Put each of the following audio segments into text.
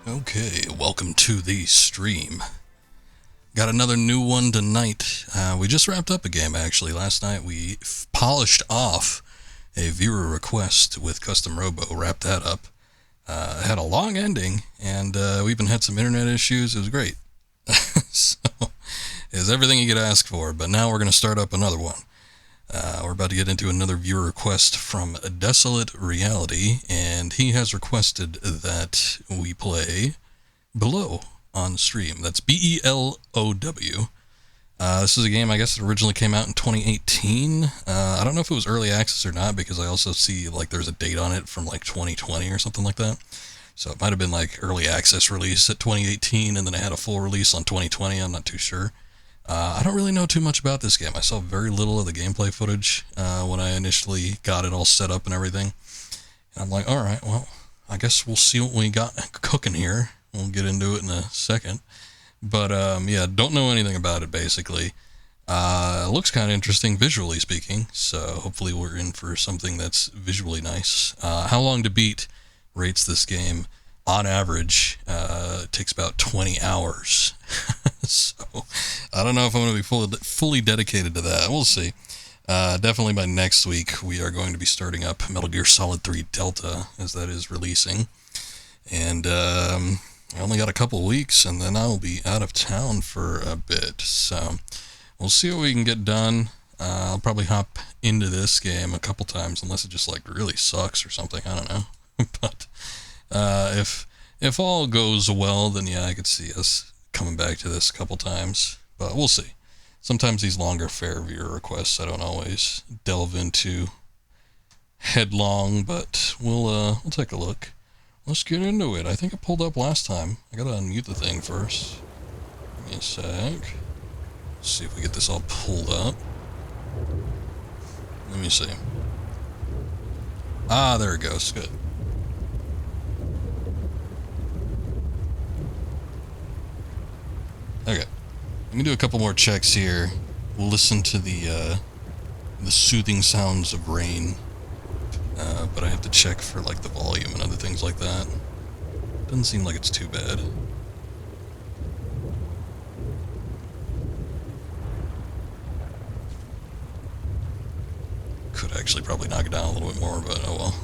Okay, welcome to the stream. Got another new one tonight. We just wrapped up a game, actually. Last night we polished off a viewer request with Custom Robo, wrapped that up. Had a long ending, and we even had some internet issues. It was great. So, it's everything you could ask for, but now we're going to start up another one. We're about to get into another viewer request from Desolate Reality, and he has requested that we play Below on stream. That's B-E-L-O-W. This is a game, I guess it originally came out in 2018. I don't know if it was early access or not, because I also see like there's a date on it from like 2020 or something like that. So it might have been like early access release at 2018, and then it had a full release on 2020. I'm not too sure. I don't really know too much about this game. I saw very little of the gameplay footage when I initially got it all set up and everything. And I'm like, alright, well, I guess we'll see what we got cooking here. We'll get into it in a second. But, yeah, don't know anything about it, basically. It looks kind of interesting, visually speaking, so hopefully we're in for something that's visually nice. How Long to Beat rates this game, on average, it takes about 20 hours. So, I don't know if I'm going to be fully dedicated to that. We'll see. Definitely by next week, we are going to be starting up Metal Gear Solid 3 Delta, as that is releasing. And, I only got a couple weeks, and then I'll be out of town for a bit. So, we'll see what we can get done. I'll probably hop into this game a couple times, unless it just, like, really sucks or something. I don't know. But, if all goes well, then yeah, I could see us coming back to this a couple times. But we'll see. Sometimes these longer fair viewer requests I don't always delve into headlong, but we'll take a look. Let's get into it. I think it pulled up last time. I gotta unmute the thing first. Give me a sec. Let's see if we get this all pulled up. Let me see. Ah, there it goes. Good. Okay. Let me do a couple more checks here. We'll listen to the soothing sounds of rain. But I have to check for like the volume and other things like that. Doesn't seem like it's too bad. Could actually probably knock it down a little bit more, but oh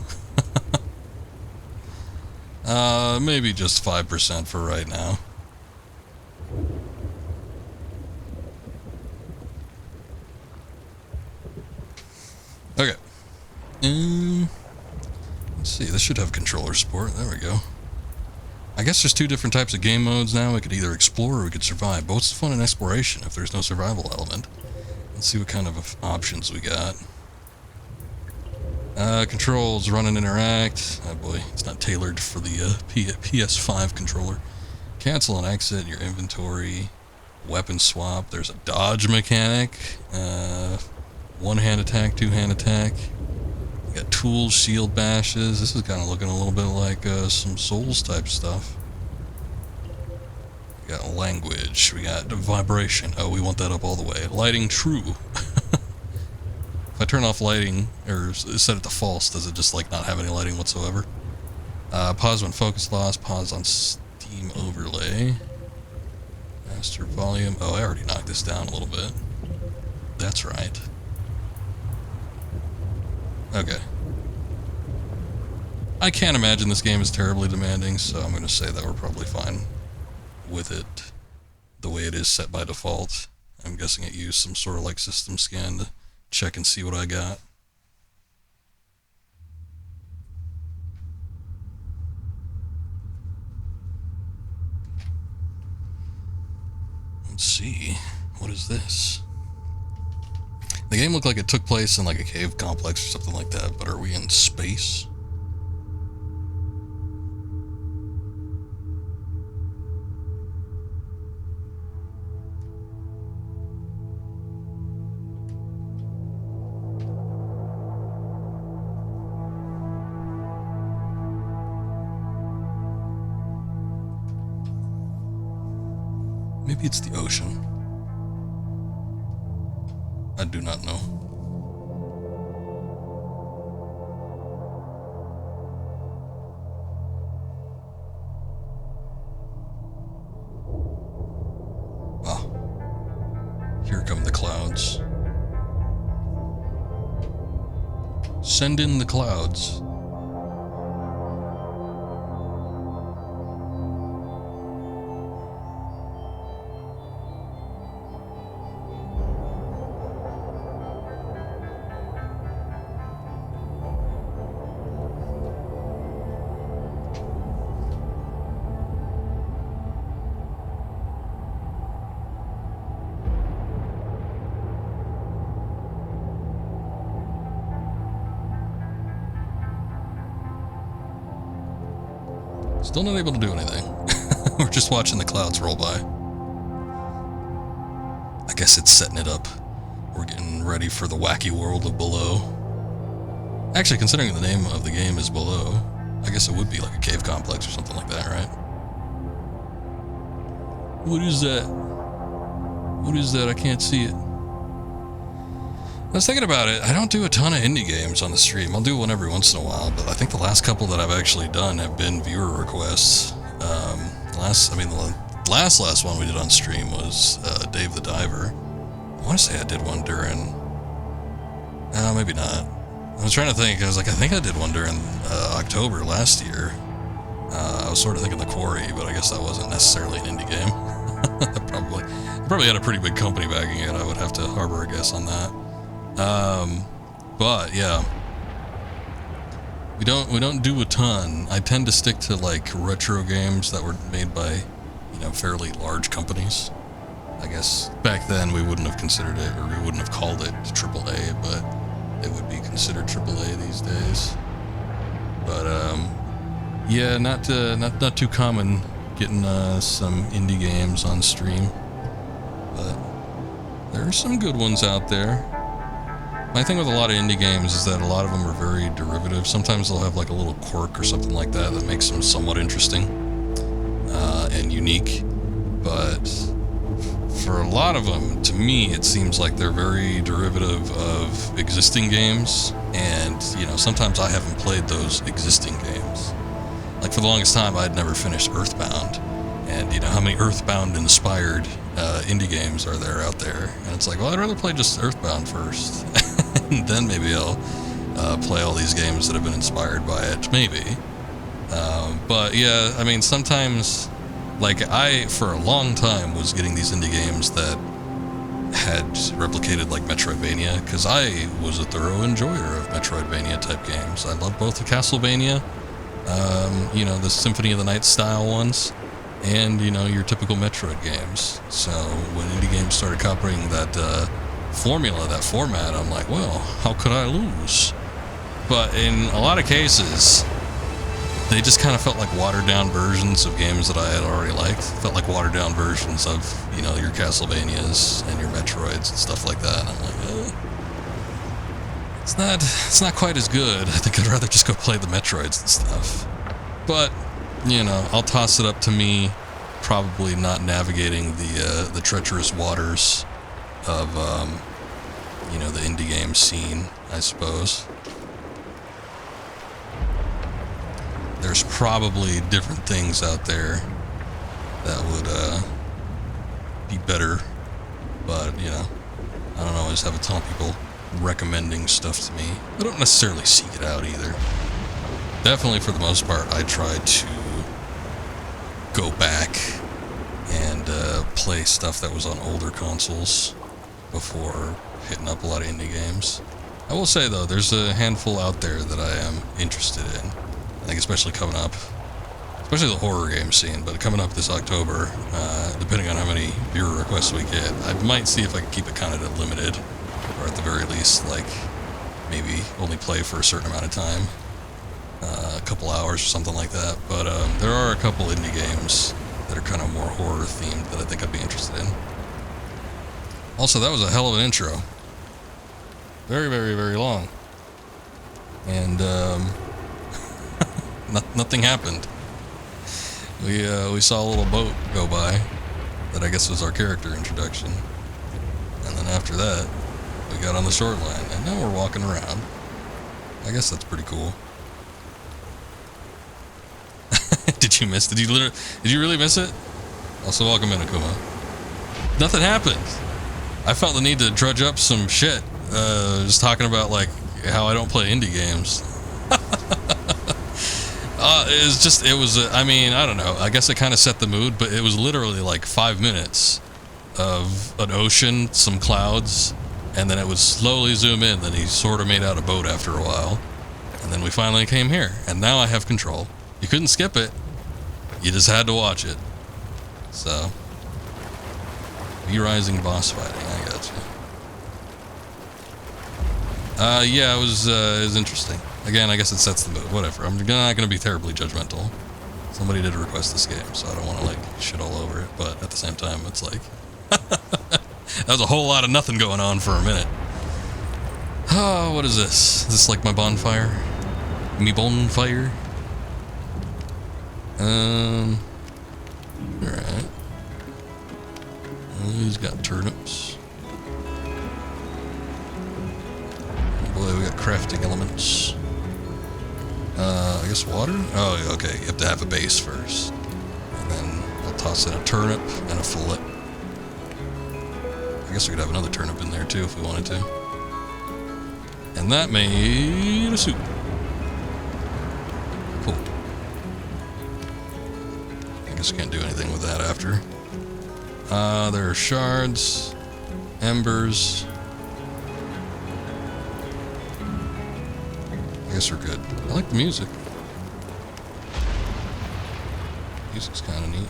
well. Maybe just 5% for right now. Okay. Let's see, this should have controller support. There we go. I guess there's two different types of game modes now. We could either explore or we could survive. Both fun and exploration if there's no survival element. Let's see what kind of options we got. Controls, run and interact. Oh boy, it's not tailored for the PS5 controller. Cancel and exit your inventory. Weapon swap. There's a dodge mechanic. One-hand attack, two-hand attack. We got tools, shield bashes. This is kind of looking a little bit like some Souls type stuff. We got language. We got vibration. Oh, we want that up all the way. Lighting true. If I turn off lighting, or set it to false, does it just like not have any lighting whatsoever? Pause when focus lost. Pause on Steam overlay. Master volume. Oh, I already knocked this down a little bit. That's right. Okay. I can't imagine this game is terribly demanding, so I'm going to say that we're probably fine with it the way it is set by default. I'm guessing it used some sort of like system scan to check and see what I got. Let's see. What is this? The game looked like it took place in like a cave complex or something like that, but are we in space? Maybe it's the ocean. I do not know. clouds. Send in the clouds. Still not able to do anything. We're just watching the clouds roll by. I guess it's setting it up. We're getting ready for the wacky world of Below. Actually, considering the name of the game is Below, I guess it would be like a cave complex or something like that, right? What is that? What is that? I can't see it. I was thinking about it. I don't do a ton of indie games on the stream. I'll do one every once in a while, but I think the last couple that I've actually done have been viewer requests. The last one we did on stream was Dave the Diver. I want to say I did one during... maybe not. I was trying to think. I was like, I think I did one during October last year. I was sort of thinking The Quarry, but I guess that wasn't necessarily an indie game. I probably had a pretty big company backing it. I would have to harbor a guess on that. But yeah, we don't do a ton. I tend to stick to like retro games that were made by, fairly large companies. I guess back then we wouldn't have considered it, or we wouldn't have called it AAA, but it would be considered AAA these days. But yeah, not too common getting some indie games on stream, but there are some good ones out there. My thing with a lot of indie games is that a lot of them are very derivative. Sometimes they'll have like a little quirk or something like that that makes them somewhat interesting and unique. But for a lot of them, to me, it seems like they're very derivative of existing games. And, sometimes I haven't played those existing games. Like for the longest time, I'd never finished Earthbound. And, how many Earthbound-inspired indie games are there out there? And it's like, well, I'd rather play just Earthbound first. And then maybe I'll play all these games that have been inspired by it, maybe. But yeah, I mean, sometimes, like, I, for a long time, was getting these indie games that had replicated, like, Metroidvania, because I was a thorough enjoyer of Metroidvania-type games. I loved both the Castlevania, the Symphony of the Night style ones, and, your typical Metroid games. So when indie games started copying that formula, that format, I'm like, well, how could I lose? But in a lot of cases, they just kind of felt like watered-down versions of games that I had already liked. Felt like watered-down versions of, your Castlevanias and your Metroids and stuff like that. And I'm like, it's not quite as good. I think I'd rather just go play the Metroids and stuff. But, I'll toss it up to me probably not navigating the treacherous waters of, the indie game scene, I suppose. There's probably different things out there that would be better, but, I don't always have a ton of people recommending stuff to me. I don't necessarily seek it out either. Definitely, for the most part, I try to go back and play stuff that was on older consoles before hitting up a lot of indie games. I will say, though, there's a handful out there that I am interested in. I think especially coming up, especially the horror game scene, but coming up this October, depending on how many viewer requests we get, I might see if I can keep it kind of limited, or at the very least, like, maybe only play for a certain amount of time, a couple hours or something like that. But there are a couple indie games that are kind of more horror themed that I think I'd be interested in. Also, that was a hell of an intro. Very, very, very long. And nothing happened. We saw a little boat go by that I guess was our character introduction. And then after that, we got on the shoreline, and now we're walking around. I guess that's pretty cool. Did you miss? Did you really miss it? Also, welcome in, Akuma. Nothing happened. I felt the need to drudge up some shit. Just talking about like how I don't play indie games. I mean, I don't know. I guess it kind of set the mood, but it was literally like 5 minutes of an ocean, some clouds, and then it would slowly zoom in. Then he sort of made out a boat after a while. And then we finally came here, and now I have control. You couldn't skip it. You just had to watch it. So, V-Rising boss fighting, I got you. Yeah, it was interesting. Again, I guess it sets the mood. Whatever. I'm not going to be terribly judgmental. Somebody did request this game, so I don't want to, like, shit all over it. But at the same time, it's like... that was a whole lot of nothing going on for a minute. Oh, what is this? Is this like my bonfire? Me bonfire? Alright. He's got turnips. Oh boy, we got crafting elements. I guess water? Oh, okay, you have to have a base first. And then I'll toss in a turnip and a fillet. I guess we could have another turnip in there too if we wanted to. And that made a soup. Cool. I guess we can't do anything with that after. There are shards, embers. I guess we're good. I like the music. Music's kind of neat.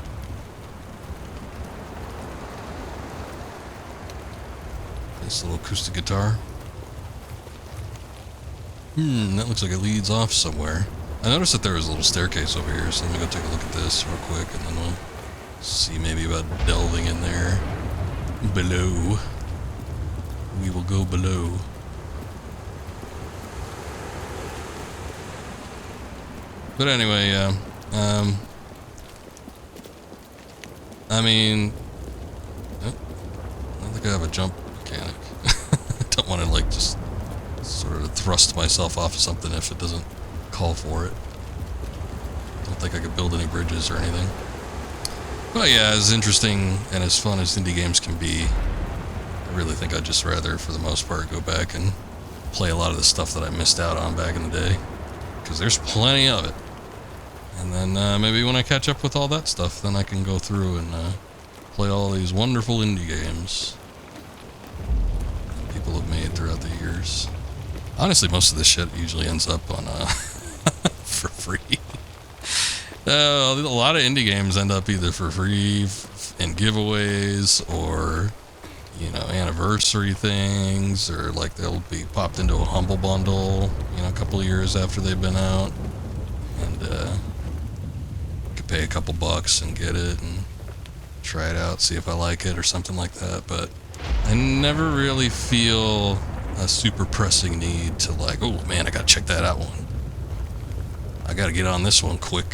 Nice little acoustic guitar. That looks like it leads off somewhere. I noticed that there was a little staircase over here, so let me go take a look at this real quick, and then we'll see maybe about delving in there. Below. We will go below. But anyway, I mean, I don't think I have a jump mechanic. I don't want to, like, just sort of thrust myself off of something if it doesn't call for it. Don't think I could build any bridges or anything. But yeah, as interesting and as fun as indie games can be, I really think I'd just rather, for the most part, go back and play a lot of the stuff that I missed out on back in the day. Because there's plenty of it. And then maybe when I catch up with all that stuff, then I can go through and play all these wonderful indie games that people have made throughout the years. Honestly, most of this shit usually ends up on for free. A lot of indie games end up either for free in giveaways or, you know, anniversary things, or like they'll be popped into a Humble Bundle, you know, a couple of years after they've been out, and you could pay a couple bucks and get it and try it out, see if I like it or something like that. But I never really feel a super pressing need to, like, oh man, I gotta check that out one. I gotta get on this one quick.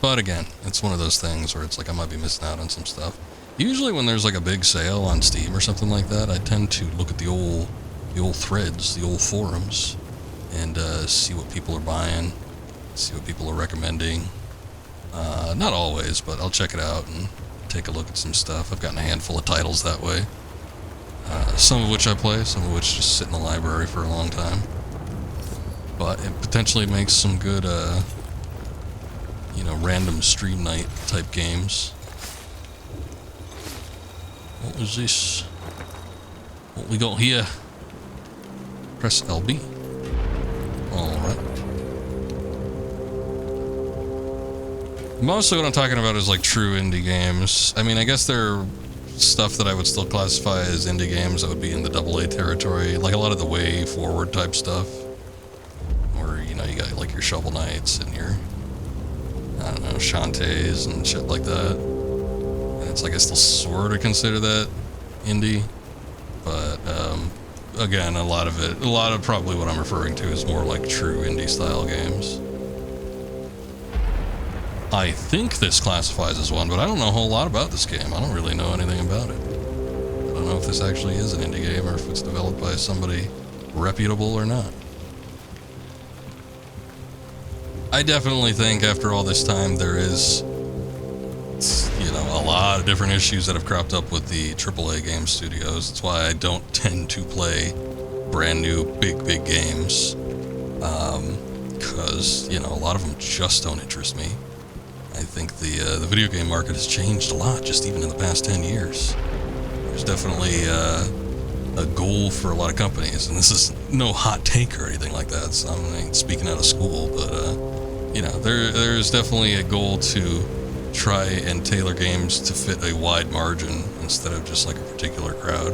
But again, it's one of those things where it's like I might be missing out on some stuff. Usually when there's like a big sale on Steam or something like that, I tend to look at the old threads, the old forums, and see what people are buying, see what people are recommending. Not always, but I'll check it out and take a look at some stuff. I've gotten a handful of titles that way. Some of which I play, some of which just sit in the library for a long time. But it potentially makes some good, you know, random stream night type games. What was this? What we got here? Press LB. Alright. Mostly what I'm talking about is like true indie games. I mean, I guess they're stuff that I would still classify as indie games that would be in the AA territory, like a lot of the Way Forward type stuff, where, you know, you got like your Shovel Knights and your, I don't know, Shantaes and shit like that. And it's like I still sort of consider that indie, but again, a lot of probably what I'm referring to is more like true indie style games. I think this classifies as one, but I don't know a whole lot about this game. I don't really know anything about it. I don't know if this actually is an indie game or if it's developed by somebody reputable or not. I definitely think after all this time there is It's, you know, a lot of different issues that have cropped up with the AAA game studios. That's why I don't tend to play brand new big games, because, you know, a lot of them just don't interest me. I think the video game market has changed a lot, just even in the past 10 years. There's definitely a goal for a lot of companies, and this is no hot take or anything like that, so I'm not speaking out of school, but you know, there's definitely a goal to try and tailor games to fit a wide margin instead of just like a particular crowd.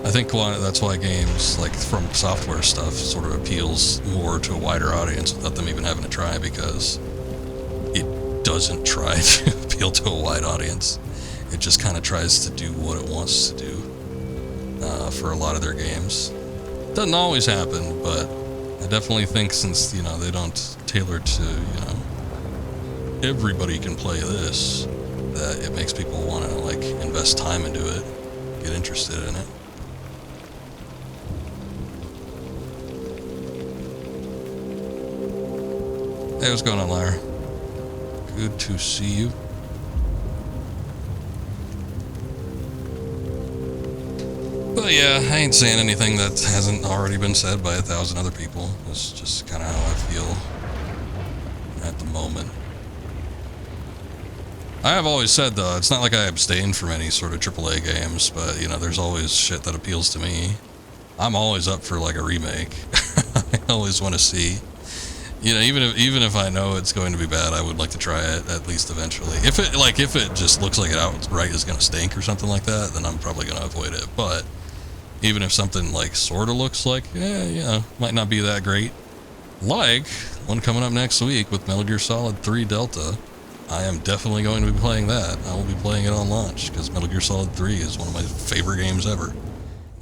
I think that's why games like From Software stuff sort of appeals more to a wider audience without them even having to try, because it doesn't try to appeal to a wide audience. It just kind of tries to do what it wants to do for a lot of their games. Doesn't always happen, but I definitely think, since, you know, they don't tailor to, you know, everybody can play this, that it makes people want to like invest time into it, get interested in it. Hey, what's going on, Lyra? Good to see you. But yeah, I ain't saying anything that hasn't already been said by 1,000 other people. It's just kind of how I feel at the moment. I have always said, though, it's not like I abstain from any sort of AAA games, but, you know, there's always shit that appeals to me. I'm always up for, like, a remake. I always want to see, you know, even if I know it's going to be bad, I would like to try it at least eventually. If it just looks like it outright is going to stink or something like that, then I'm probably going to avoid it. But even if something like sort of looks like, yeah, you know, might not be that great, like one coming up next week with Metal Gear Solid 3 Delta, I am definitely going to be playing that. I will be playing it on launch, because Metal Gear Solid 3 is one of my favorite games ever.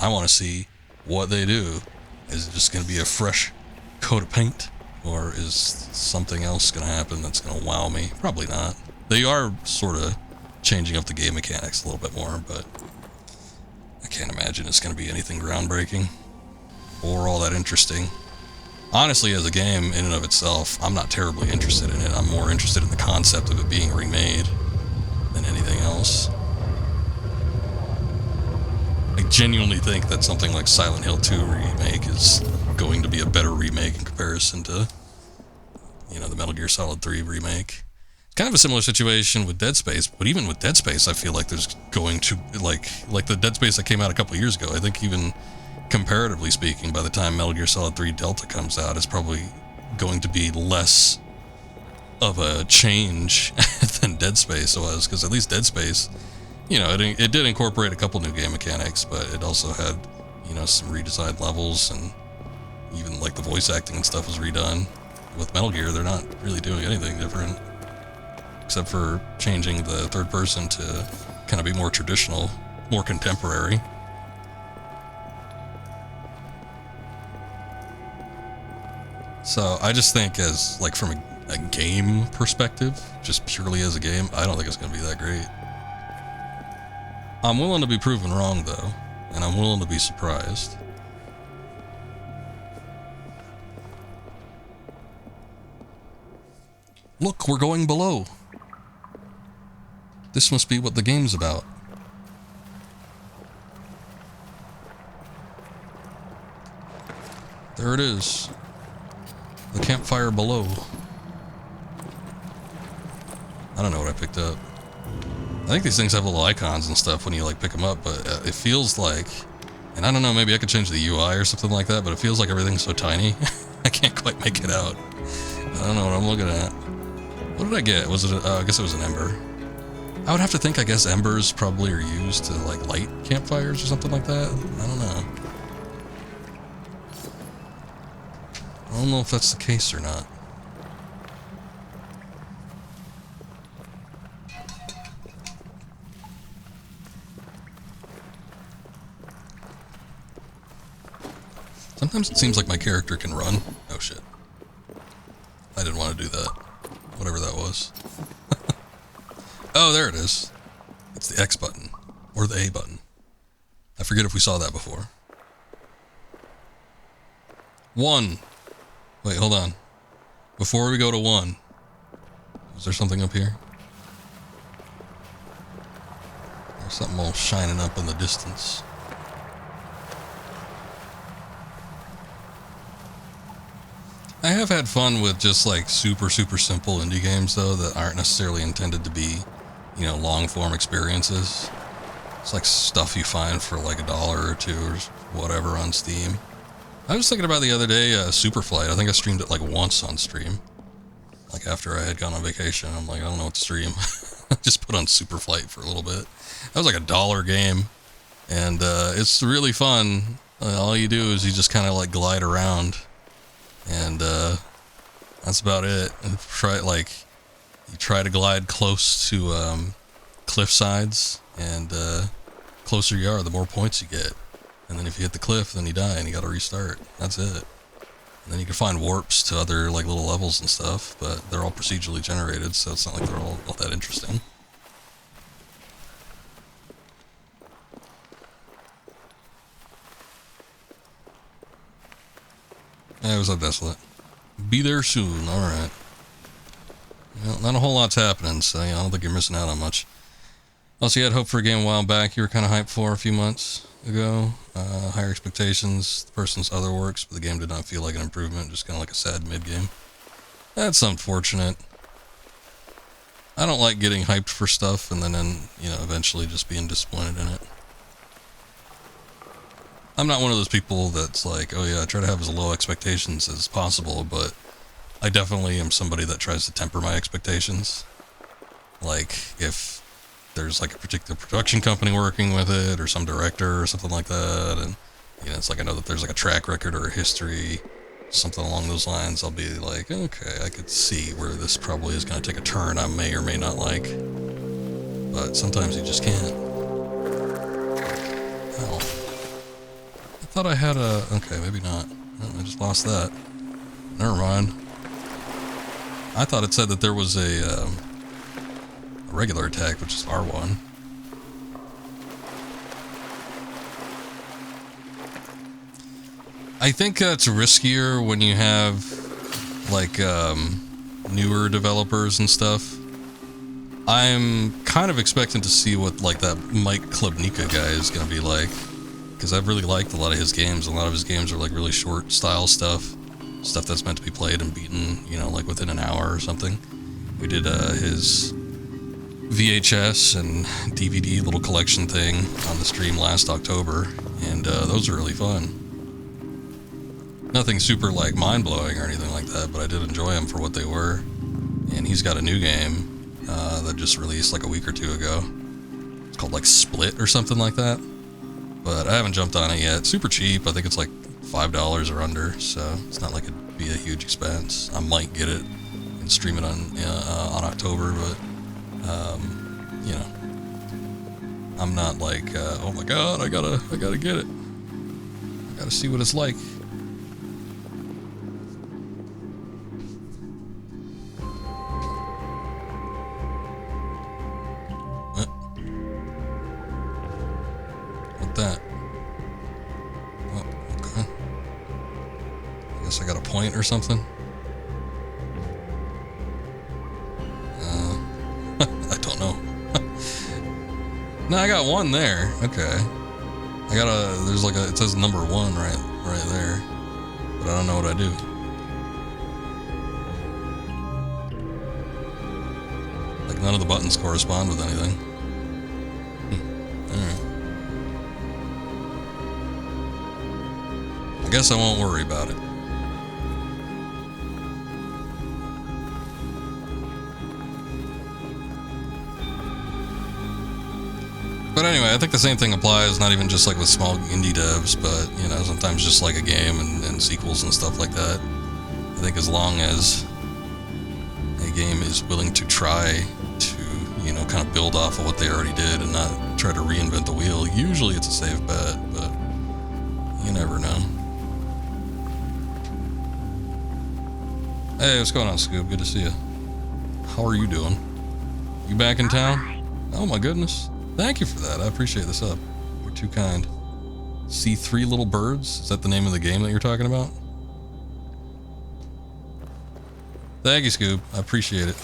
I want to see what they do. Is it just going to be a fresh coat of paint, or is something else going to happen that's going to wow me? Probably not. They are sort of changing up the game mechanics a little bit more, but I can't imagine it's going to be anything groundbreaking or all that interesting. Honestly, as a game in and of itself, I'm not terribly interested in it. I'm more interested in the concept of it being remade than anything else. I genuinely think that something like Silent Hill 2 remake is going to be a better remake in comparison to, you know, the Metal Gear Solid 3 remake. Kind of a similar situation with Dead Space, but even with Dead Space, I feel like there's going to, like the Dead Space that came out a couple years ago, I think even comparatively speaking, by the time Metal Gear Solid 3 Delta comes out, it's probably going to be less of a change than Dead Space was, because at least Dead Space, you know, it did incorporate a couple new game mechanics, but it also had, you know, some redesigned levels, and even like the voice acting and stuff was redone. With Metal Gear, they're not really doing anything different, except for changing the third person to kind of be more traditional, more contemporary. So I just think, as like from a game perspective, just purely as a game, I don't think it's going to be that great. I'm willing to be proven wrong, though, and I'm willing to be surprised. Look, we're going below. This must be what the game's about. There it is. The campfire below. I don't know what I picked up. I think these things have little icons and stuff when you like pick them up, but it feels like, and I don't know, maybe I could change the UI or something like that, but it feels like everything's so tiny. I can't quite make it out. I don't know what I'm looking at. What did I get? Was it, I guess it was an ember. I would have to think, I guess embers probably are used to like light campfires or something like that. I don't know. I don't know if that's the case or not. Sometimes it seems like my character can run. Oh shit. I didn't want to do that. Whatever that was. Oh, there it is. It's the X button. Or the A button. I forget if we saw that before. 1. Wait, hold on. Before we go to 1. Is there something up here? There's something all shining up in the distance. I have had fun with just like super simple indie games though that aren't necessarily intended to be, you know, long form experiences. It's like stuff you find for like $1 or $2 or whatever on Steam. I was thinking about the other day, Superflight. I think I streamed it like once on stream. Like after I had gone on vacation, I'm like, I don't know what to stream. Just put on Superflight for a little bit. That was like $1 game, and it's really fun. All you do is you just kind of like glide around, and that's about it. And you try to glide close to cliff sides, and closer you are, the more points you get. And then if you hit the cliff, then you die and you gotta restart. That's it. And then you can find warps to other like little levels and stuff, but they're all procedurally generated, so it's not like they're all that interesting. Yeah, it was like desolate. Be there soon, alright. Well, not a whole lot's happening, so I don't think you're missing out on much. Also, you had hope for a game a while back you were kind of hyped for a few months ago. Higher expectations, the person's other works, but the game did not feel like an improvement, just kind of like a sad mid-game. That's unfortunate. I don't like getting hyped for stuff and then, you know, eventually just being disappointed in it. I'm not one of those people that's like, oh yeah, I try to have as low expectations as possible, but I definitely am somebody that tries to temper my expectations. Like, if there's like a particular production company working with it, or some director or something like that, and you know, it's like I know that there's like a track record or a history, something along those lines, I'll be like, okay, I could see where this probably is going to take a turn I may or may not like, but sometimes you just can't. Oh, I thought I had a, okay, maybe not. Oh, I just lost that. Never mind. I thought it said that there was a regular attack, which is R1. I think it's riskier when you have like newer developers and stuff. I'm kind of expecting to see what like that Mike Klubnika guy is going to be like, because I've really liked a lot of his games. A lot of his games are like really short style stuff that's meant to be played and beaten, you know, like within an hour or something. We did his VHS and DVD little collection thing on the stream last October, and those are really fun. Nothing super like mind-blowing or anything like that, but I did enjoy them for what they were. And he's got a new game that just released like a week or two ago. It's called like Split or something like that, but I haven't jumped on it yet. Super cheap. I think it's like $5 or under, so it's not like it'd be a huge expense. I might get it and stream it on October, but you know, I'm not like, oh my god, I gotta get it. I gotta see what it's like. What that? Oh, okay. I guess I got a point or something. I don't know. No, I got one there. Okay. I got there's like it says number 1 right there. But I don't know what I do. Like none of the buttons correspond with anything. Alright. I guess I won't worry about it. But anyway, I think the same thing applies, not even just like with small indie devs, but, you know, sometimes just like a game and sequels and stuff like that. I think as long as a game is willing to try to, you know, kind of build off of what they already did and not try to reinvent the wheel, usually it's a safe bet, but you never know. Hey, what's going on, Scoob? Good to see you. How are you doing? You back in town? Oh my goodness. Thank you for that. I appreciate the sub. You're too kind. See 3 little birds? Is that the name of the game that you're talking about? Thank you, Scoob. I appreciate it.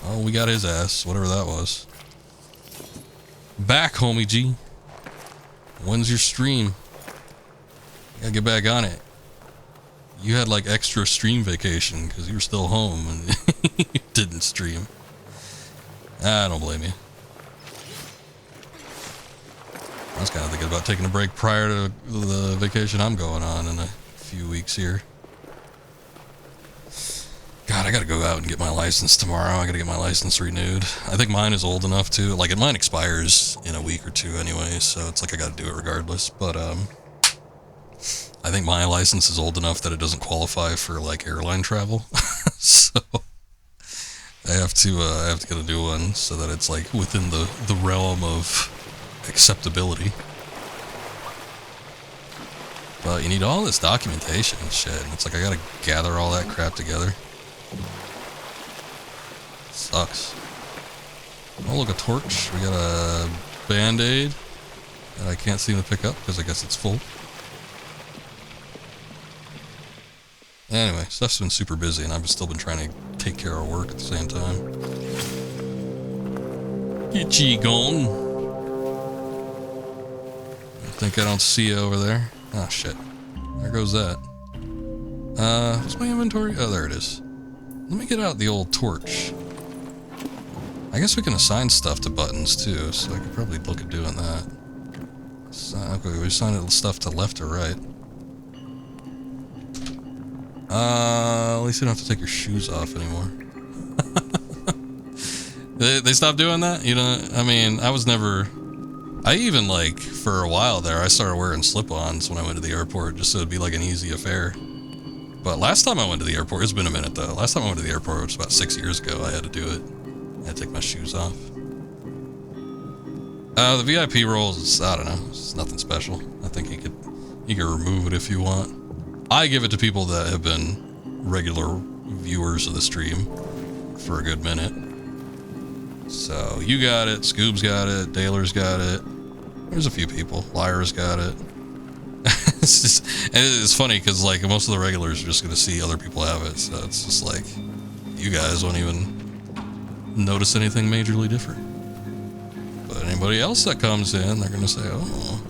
Oh, we got his ass, whatever that was. Back, homie G. When's your stream? Gotta get back on it. You had like extra stream vacation because you were still home and you didn't stream. I don't blame you. I was kind of thinking about taking a break prior to the vacation I'm going on in a few weeks here. God, I gotta go out and get my license tomorrow. I gotta get my license renewed. I think mine is old enough too. Like, mine expires in a week or two anyway, so it's like I gotta do it regardless. But, I think my license is old enough that it doesn't qualify for, like, airline travel. So, I have to get a new one so that it's, like, within the realm of acceptability. But you need all this documentation and shit, and it's like I gotta gather all that crap together. Sucks. Oh, look, a torch. We got a band-aid that I can't seem to pick up because I guess it's full. Anyway, stuff's been super busy and I've still been trying to take care of work at the same time. Get ye gone. I think I don't see you over there. Oh shit. There goes that. What's my inventory? Oh, there it is. Let me get out the old torch. I guess we can assign stuff to buttons too, so I could probably look at doing that. Okay, we assign stuff to left or right. At least you don't have to take your shoes off anymore. They stopped doing that? You know, I mean, I was never... I even, like, for a while there, I started wearing slip-ons when I went to the airport, just so it'd be, like, an easy affair. But last time I went to the airport, it's been a minute, though. Last time I went to the airport, which was about 6 years ago, I had to do it. I had to take my shoes off. The VIP rolls, I don't know, it's nothing special. I think you can remove it if you want. I give it to people that have been regular viewers of the stream for a good minute. So, you got it, Scoob's got it, Daler's got it. There's a few people. Liar's got it. It's funny because, like, most of the regulars are just going to see other people have it. So it's just like, you guys won't even notice anything majorly different. But anybody else that comes in, they're going to say, oh,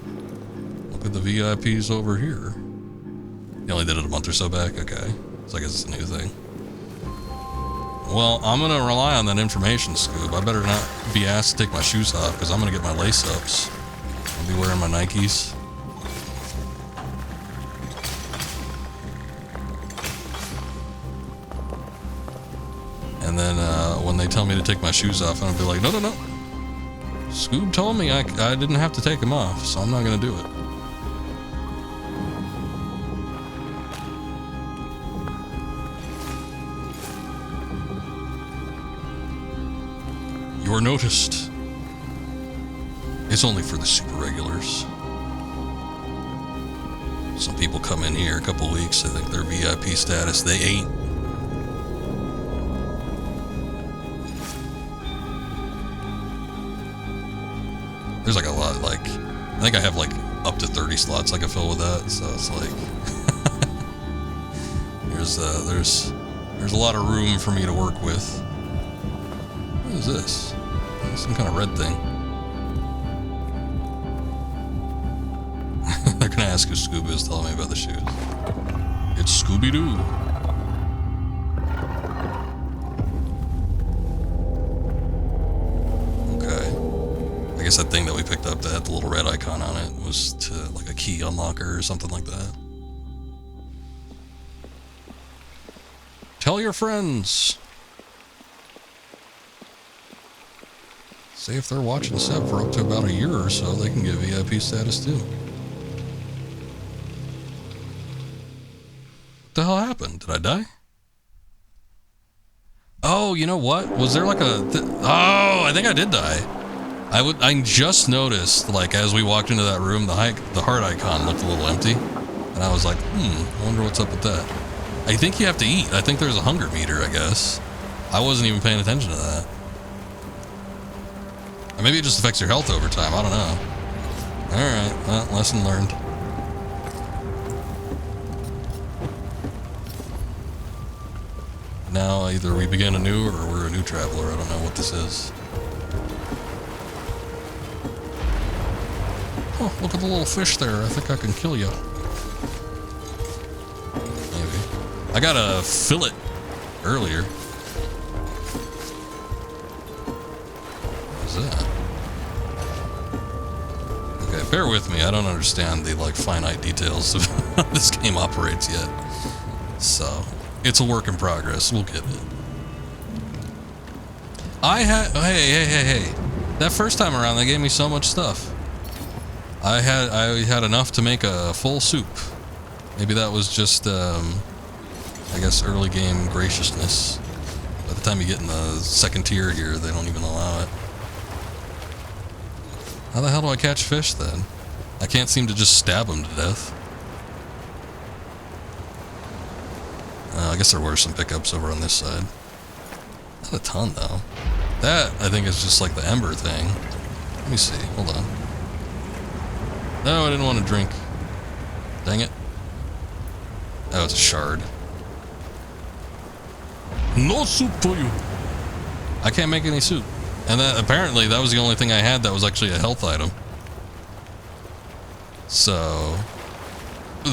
look at the VIPs over here. You only did it a month or so back? Okay. So I guess it's a new thing. Well, I'm going to rely on that information, Scoob. I better not be asked to take my shoes off because I'm going to get my lace-ups. I'll be wearing my Nikes. And then when they tell me to take my shoes off, I'm going to be like, no, no, no. Scoob told me I didn't have to take them off, so I'm not going to do it. You're noticed. It's only for the super regulars. Some people come in here a couple weeks, they think they're VIP status. They ain't. There's like a lot, like, I think I have like up to 30 slots I can fill with that, so it's like, there's a lot of room for me to work with. What is this? Some kind of red thing. They're gonna ask who Scoob is, telling me about the shoes. It's Scooby-Doo. Okay. I guess that thing that we picked up that had the little red icon on it was to, like, a key unlocker or something like that. Tell your friends. Say if they're watching Seb for up to about a year or so, they can get VIP status too. What the hell happened? Did I die? Oh, you know what? Was there like a... Oh, I think I did die. I just noticed, like, as we walked into that room, the heart icon looked a little empty. And I was like, I wonder what's up with that. I think you have to eat. I think there's a hunger meter, I guess. I wasn't even paying attention to that. Or maybe it just affects your health over time. I don't know. Alright, well, lesson learned. Now either we begin anew or we're a new traveler. I don't know what this is. Oh, look at the little fish there. I think I can kill you. Maybe. I got a fillet earlier. What is that? Okay, bear with me. I don't understand the, like, finite details of how this game operates yet. So, it's a work in progress. We'll get it. Hey. That first time around, they gave me so much stuff. I had enough to make a full soup. Maybe that was just, I guess, early game graciousness. By the time you get in the second tier here, they don't even allow it. How the hell do I catch fish, then? I can't seem to just stab them to death. I guess there were some pickups over on this side. Not a ton, though. That, I think, is just like the ember thing. Let me see. Hold on. No, I didn't want to drink. Dang it. Oh, it's a shard. No soup for you. I can't make any soup. And that, apparently, that was the only thing I had that was actually a health item. So,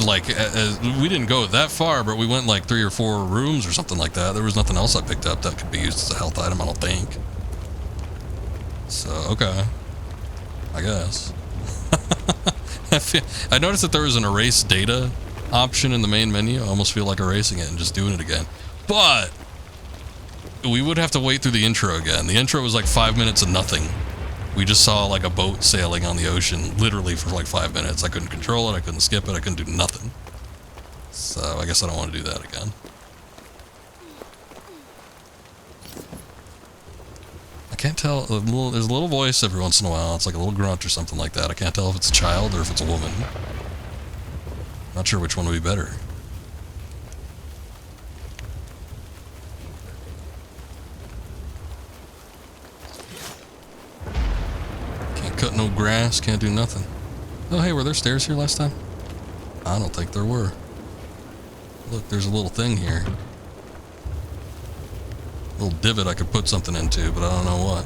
like, we didn't go that far, but we went like 3 or 4 rooms or something like that. There was nothing else I picked up that could be used as a health item, I don't think. So, okay. I guess. I noticed that there was an erase data option in the main menu. I almost feel like erasing it and just doing it again. But we would have to wait through the intro again. The intro was like 5 minutes of nothing. We just saw like a boat sailing on the ocean literally for like 5 minutes. I couldn't control it, I couldn't skip it, I couldn't do nothing. So I guess I don't want to do that again. I can't tell, there's a little voice every once in a while. It's like a little grunt or something like that. I can't tell if it's a child or if it's a woman. Not sure which one would be better. Can't cut no grass, can't do nothing. Oh hey, were there stairs here last time? I don't think there were. Look, there's a little thing here. Little divot I could put something into, but I don't know what.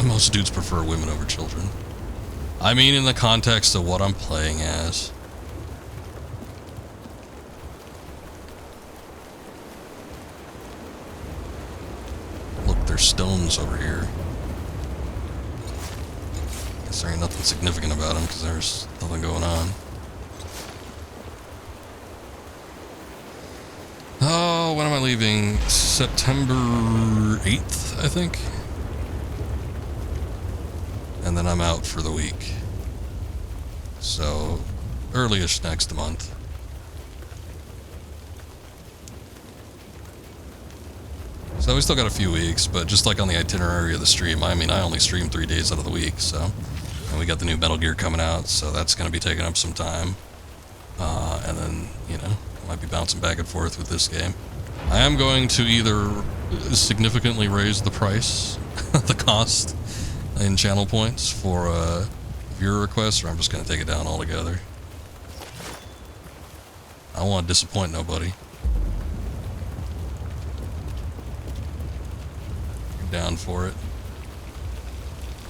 Most dudes prefer women over children. I mean, in the context of what I'm playing as. Look, there's stones over here. Guess there ain't nothing significant about them because there's nothing going on. Oh, when am I leaving? September 8th, I think. And then I'm out for the week. So, early-ish next month. So we still got a few weeks, but just like on the itinerary of the stream, I mean, I only stream 3 days out of the week, so. And we got the new Metal Gear coming out, so that's going to be taking up some time. And then, you know, might be bouncing back and forth with this game. I am going to either significantly raise the price, the cost in channel points for viewer requests, or I'm just going to take it down altogether. I don't want to disappoint nobody. You're down for it.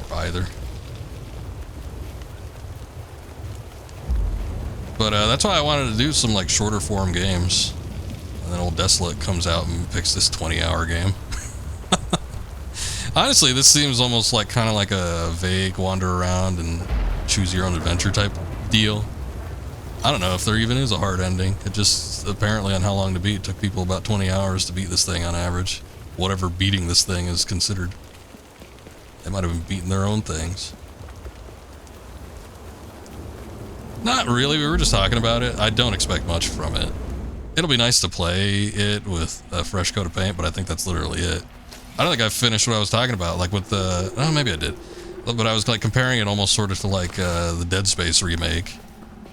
Or either. But that's why I wanted to do some like shorter form games. And then old Desolate comes out and picks this 20-hour game. Honestly, this seems almost like kind of like a vague wander around and choose your own adventure type deal. I don't know if there even is a hard ending. It just, apparently on How Long to Beat, took people about 20 hours to beat this thing on average. Whatever beating this thing is considered. They might have been beating their own things. Not really, we were just talking about it. I don't expect much from it. It'll be nice to play it with a fresh coat of paint, but I think that's literally it. I don't think I finished what I was talking about, like with the... Oh, maybe I did. But I was like comparing it almost sort of to like the Dead Space remake.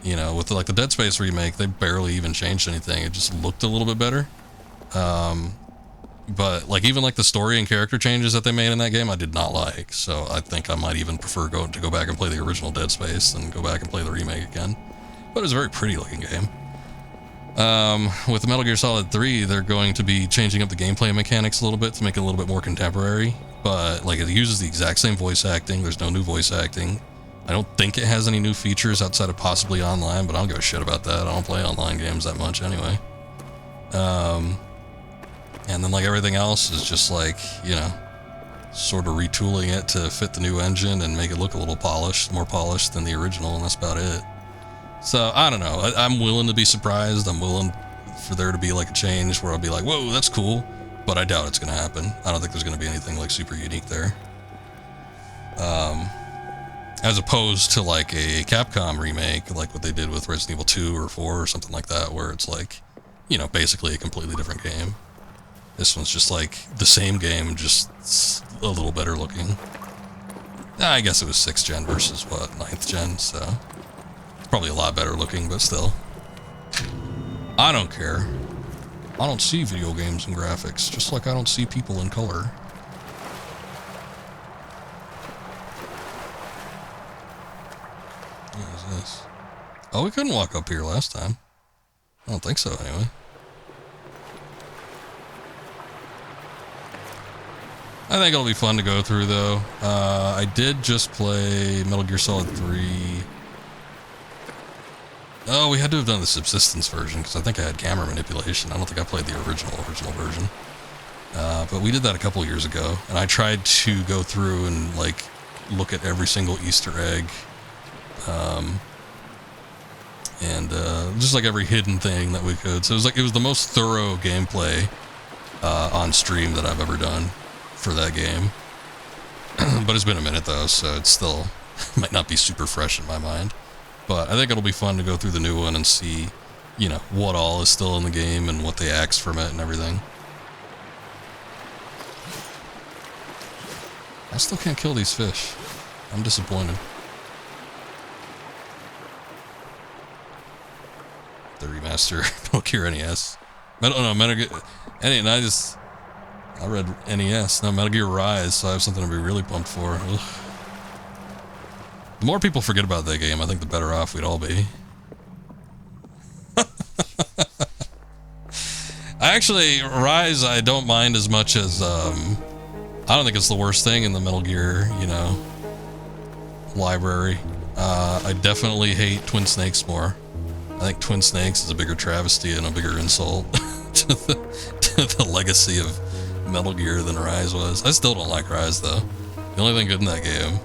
You know, with like the Dead Space remake, they barely even changed anything. It just looked a little bit better. But like even like the story and character changes that they made in that game, I did not like. So I think I might even prefer to go back and play the original Dead Space than go back and play the remake again. But it was a very pretty looking game. With the Metal Gear Solid 3, they're going to be changing up the gameplay mechanics a little bit to make it a little bit more contemporary. but like it uses the exact same voice acting. There's no new voice acting. I don't think it has any new features outside of possibly online, but I don't give a shit about that. I don't play online games that much anyway. And then like everything else is just like, you know, sort of retooling it to fit the new engine and make it look a little polished, more polished than the original, and that's about it. So I don't know. I'm willing to be surprised. I'm willing for there to be like a change where I'll be like, whoa, that's cool, but I doubt it's gonna happen. I don't think there's gonna be anything like super unique there. As opposed to like a Capcom remake, like what they did with Resident Evil 2 or 4 or something like that, where it's like, you know, basically a completely different game. This one's just like the same game, just a little better looking. I guess it was 6th gen versus what, 9th gen, so it's probably a lot better looking, but still. I don't care. I don't see video games in graphics, just like I don't see people in color. What is this? Oh, we couldn't walk up here last time. I don't think so, anyway. I think it'll be fun to go through, though. I did just play Metal Gear Solid 3. Oh, we had to have done the subsistence version, because I think I had camera manipulation. I don't think I played the original version. But we did that a couple years ago, and I tried to go through and, like, look at every single Easter egg. Just like every hidden thing that we could. So it was the most thorough gameplay on stream that I've ever done for that game. But it's been a minute though, so it's still might not be super fresh in my mind. But I think it'll be fun to go through the new one and see, you know, what all is still in the game and what they axed from it and everything. I still can't kill these fish. I'm disappointed. The remaster Metal Gear NES. Metal Gear I read NES. No, Metal Gear Rise, so I have something to be really pumped for. Ugh. The more people forget about that game, I think the better off we'd all be. Rise I don't mind as much as, I don't think it's the worst thing in the Metal Gear, you know, library. I definitely hate Twin Snakes more. I think Twin Snakes is a bigger travesty and a bigger insult to the legacy of Metal Gear than Rise was. I still don't like Rise, though. The only thing good in that game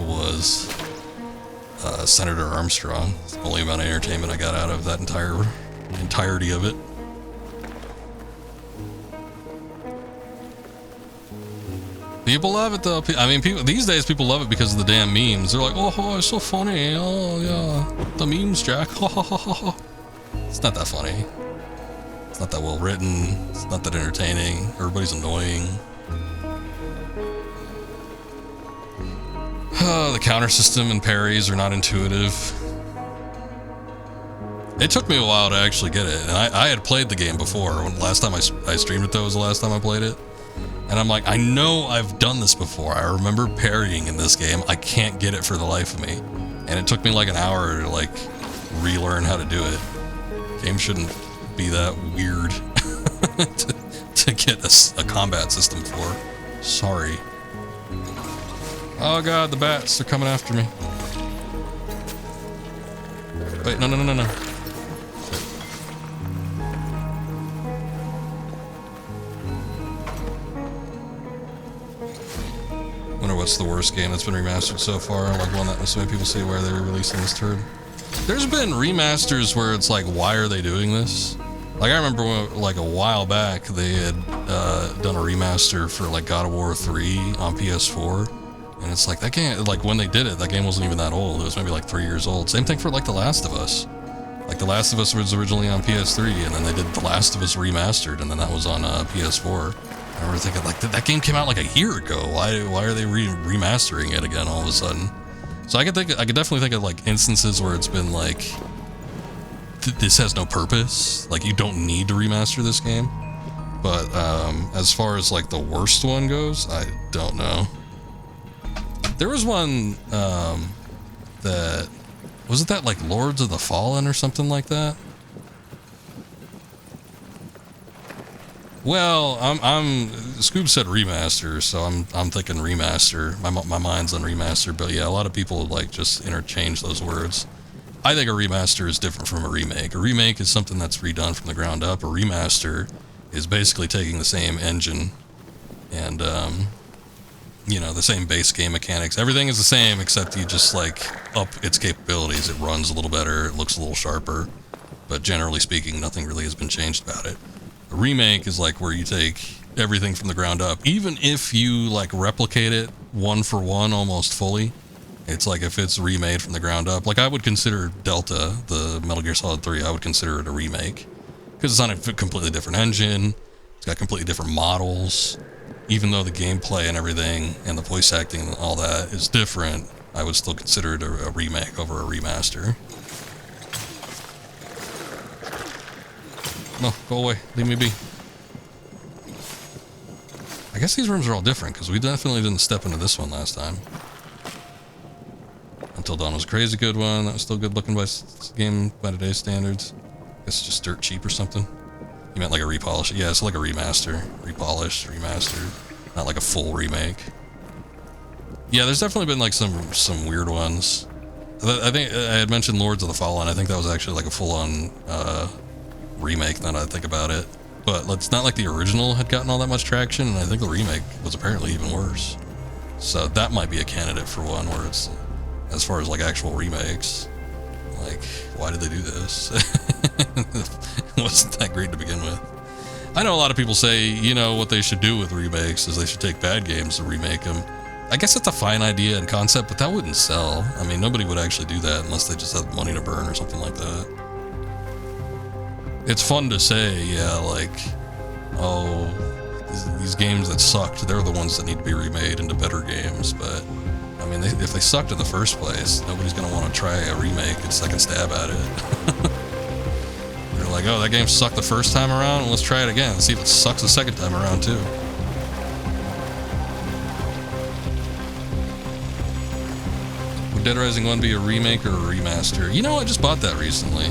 was Senator Armstrong. It's the only amount of entertainment I got out of that entirety of it. People love it, though. I mean, these days people love it because of the damn memes. They're like, oh, it's so funny. Oh, yeah. The memes, Jack. It's not that funny. It's not that well written. It's not that entertaining. Everybody's annoying. The counter system and parries are not intuitive. It took me a while to actually get it. And I had played the game before. Last time I streamed it, though, was the last time I played it. And I'm like, I know I've done this before. I remember parrying in this game. I can't get it for the life of me. And it took me like an hour to like relearn how to do it. Game shouldn't be that weird to get a combat system for. Sorry. Oh god, the bats, they're coming after me. Wait, no. Wonder what's the worst game that's been remastered so far, like one that so many people see where they're releasing this turd. There's been remasters where it's like, why are they doing this? Like I remember when, like a while back they had done a remaster for like God of War 3 on PS4, and it's like that game, like when they did it, that game wasn't even that old. It was maybe like 3 years old. Same thing for like The Last of Us. Like The Last of Us was originally on PS3, and then they did The Last of Us remastered, and then that was on PS4. I remember thinking, like, that game came out like a year ago. Why are they remastering it again all of a sudden? So I could definitely think of like instances where it's been like, this has no purpose. Like you don't need to remaster this game. But as far as like the worst one goes, I don't know. There was one that wasn't that like Lords of the Fallen or something like that. Well, Scoob said remaster, so I'm thinking remaster. My mind's on remaster, but yeah, a lot of people like just interchange those words. I think a remaster is different from a remake. A remake is something that's redone from the ground up. A remaster is basically taking the same engine and you know, the same base game mechanics. Everything is the same except you just like up its capabilities. It runs a little better, it looks a little sharper, but generally speaking, nothing really has been changed about it. A remake is like where you take everything from the ground up, even if you like replicate it one for one almost fully. It's like if it's remade from the ground up, like I would consider Delta, the Metal Gear Solid 3, I would consider it a remake because it's on a completely different engine. It's got completely different models. Even though the gameplay and everything and the voice acting and all that is different, I would still consider it a remake over a remaster. No, go away. Leave me be. I guess these rooms are all different, because we definitely didn't step into this one last time. Until Dawn was a crazy good one. That was still good looking by game by today's standards. I guess it's just dirt cheap or something. You meant like a repolish? Yeah, it's like a remaster. Repolished, remastered. Not like a full remake. Yeah, there's definitely been like some weird ones. I think I had mentioned Lords of the Fallen. I think that was actually like a full-on remake now that I think about it. But it's not like the original had gotten all that much traction, and I think the remake was apparently even worse. So that might be a candidate for one where it's, as far as like actual remakes, like, why did they do this? It wasn't that great to begin with. I know a lot of people say, you know, what they should do with remakes is they should take bad games and remake them. I guess that's a fine idea and concept, but that wouldn't sell. I mean, nobody would actually do that unless they just had money to burn or something like that. It's fun to say, yeah, like, oh, these games that sucked, they're the ones that need to be remade into better games, but, I mean, if they sucked in the first place, nobody's going to want to try a remake and second stab at it. They're like, oh, that game sucked the first time around, well, let's try it again and see if it sucks the second time around, too. Would Dead Rising 1 be a remake or a remaster? You know, I just bought that recently.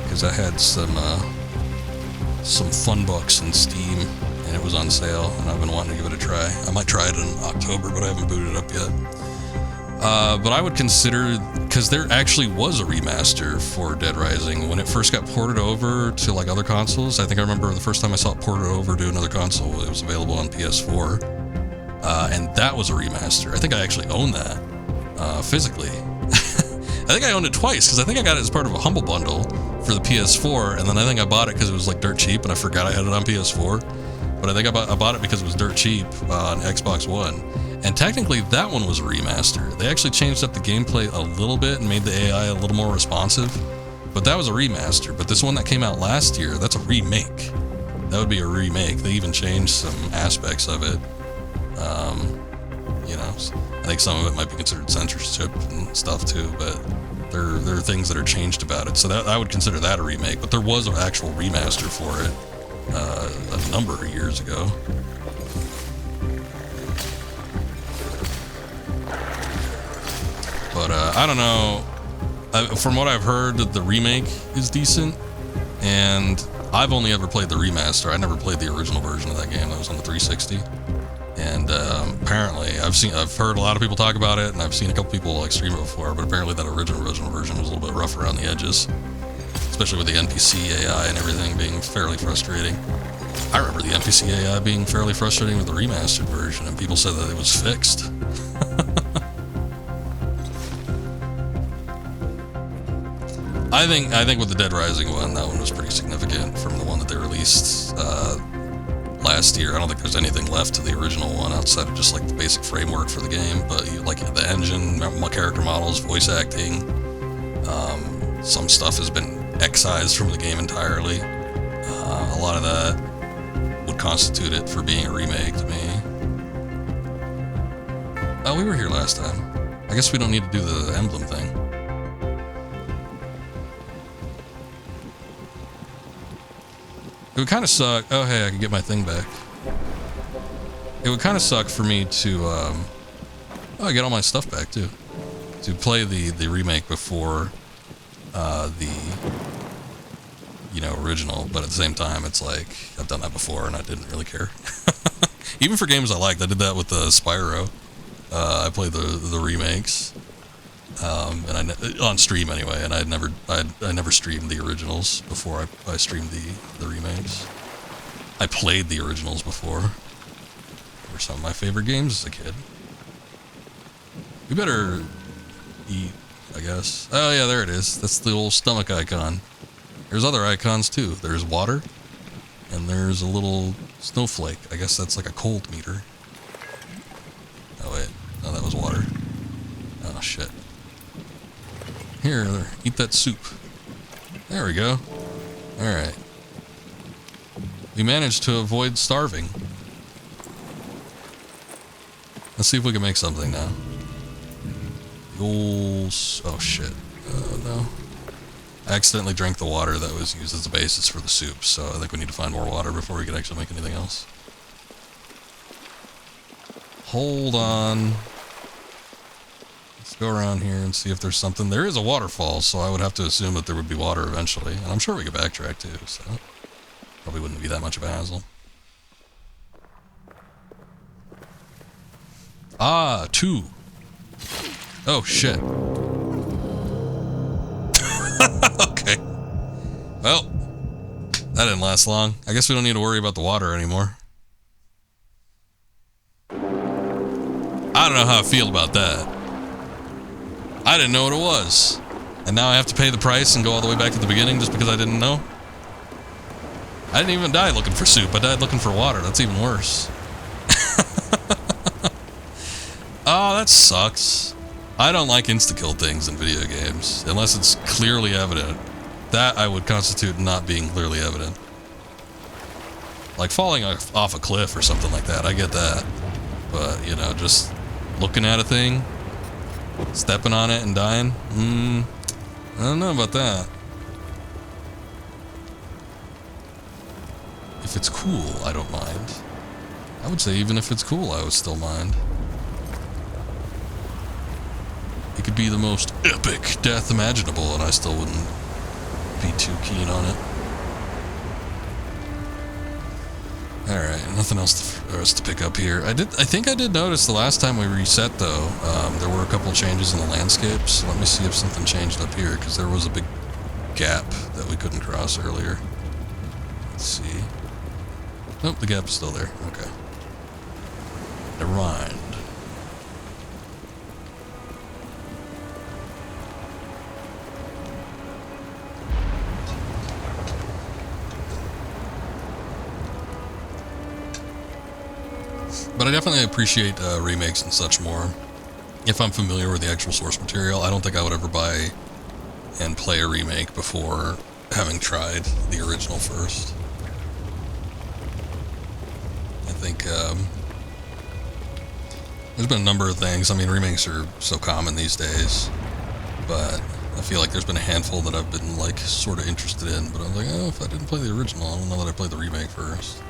Because I had some fun bucks in Steam, and it was on sale, and I've been wanting to give it a try. I might try it in October, but I haven't booted it up yet. But I would consider, because there actually was a remaster for Dead Rising when it first got ported over to like other consoles. I think I remember the first time I saw it ported over to another console, it was available on PS4, and that was a remaster. I think I actually own that physically. I think I owned it twice, because I think I got it as part of a Humble Bundle for the PS4, and then I think I bought it because it was like dirt cheap, and I forgot I had it on PS4. But I think I bought it because it was dirt cheap on Xbox One. And technically, that one was a remaster. They actually changed up the gameplay a little bit and made the AI a little more responsive. But that was a remaster. But this one that came out last year, that's a remake. That would be a remake. They even changed some aspects of it. You know, I think some of it might be considered censorship and stuff too, but there are things that are changed about it. So that I would consider that a remake. But there was an actual remaster for it a number of years ago. But I don't know. From what I've heard, the remake is decent, and I've only ever played the remaster. I never played the original version of that game. That was on the 360. And apparently, I've heard a lot of people talk about it, and I've seen a couple people like stream it before. But apparently, that original version was a little bit rough around the edges, especially with the NPC AI and everything being fairly frustrating. I remember the NPC AI being fairly frustrating with the remastered version, and people said that it was fixed. I think with the Dead Rising one, that one was pretty significant from the one that they released last year. I don't think there's anything left to the original one outside of just like the basic framework for the game, but like the engine, character models, voice acting, some stuff has been excised from the game entirely. A lot of that would constitute it for being a remake to me. Oh, we were here last time. I guess we don't need to do the emblem thing. It would kind of suck. Oh, hey, I can get my thing back. It would kind of suck for me to, oh, I get all my stuff back too. To play the remake before you know, original, but at the same time, it's like, I've done that before and I didn't really care. Even for games I liked, I did that with the Spyro. I played the remakes, and on stream anyway, and I never streamed the originals before I streamed the remakes. I played the originals before. They were some of my favorite games as a kid. We better eat, I guess. Oh yeah, there it is. That's the old stomach icon. There's other icons too. There's water, and there's a little snowflake. I guess that's like a cold meter. Oh wait, no, that was water. Oh shit. Here, eat that soup. There we go. Alright. We managed to avoid starving. Let's see if we can make something now. Goals. Oh shit. Oh no. I accidentally drank the water that was used as the basis for the soup, so I think we need to find more water before we can actually make anything else. Hold on. Let's go around here and see if there's something. There is a waterfall, so I would have to assume that there would be water eventually. And I'm sure we could backtrack too, so probably wouldn't be that much of a hassle. Ah, 2. Oh shit. Okay. Well, that didn't last long. I guess we don't need to worry about the water anymore. I don't know how I feel about that. I didn't know what it was. And now I have to pay the price and go all the way back to the beginning just because I didn't know? I didn't even die looking for soup. I died looking for water. That's even worse. Oh, that sucks. I don't like insta-kill things in video games unless it's clearly evident. That I would constitute not being clearly evident. Like falling off a cliff or something like that, I get that. But, you know, just looking at a thing, stepping on it and dying, I don't know about that. If it's cool, I don't mind. I would say even if it's cool, I would still mind. It could be the most epic death imaginable, and I still wouldn't be too keen on it. Alright, nothing else for us to pick up here. I think I did notice the last time we reset, though, there were a couple changes in the landscapes. Let me see if something changed up here, because there was a big gap that we couldn't cross earlier. Let's see. Nope, the gap is still there. Okay. Never mind. But I definitely appreciate remakes and such more. If I'm familiar with the actual source material, I don't think I would ever buy and play a remake before having tried the original first. I think there's been a number of things. I mean, remakes are so common these days, but I feel like there's been a handful that I've been like sort of interested in, but I'm like, oh, if I didn't play the original, I don't know that I played the remake first.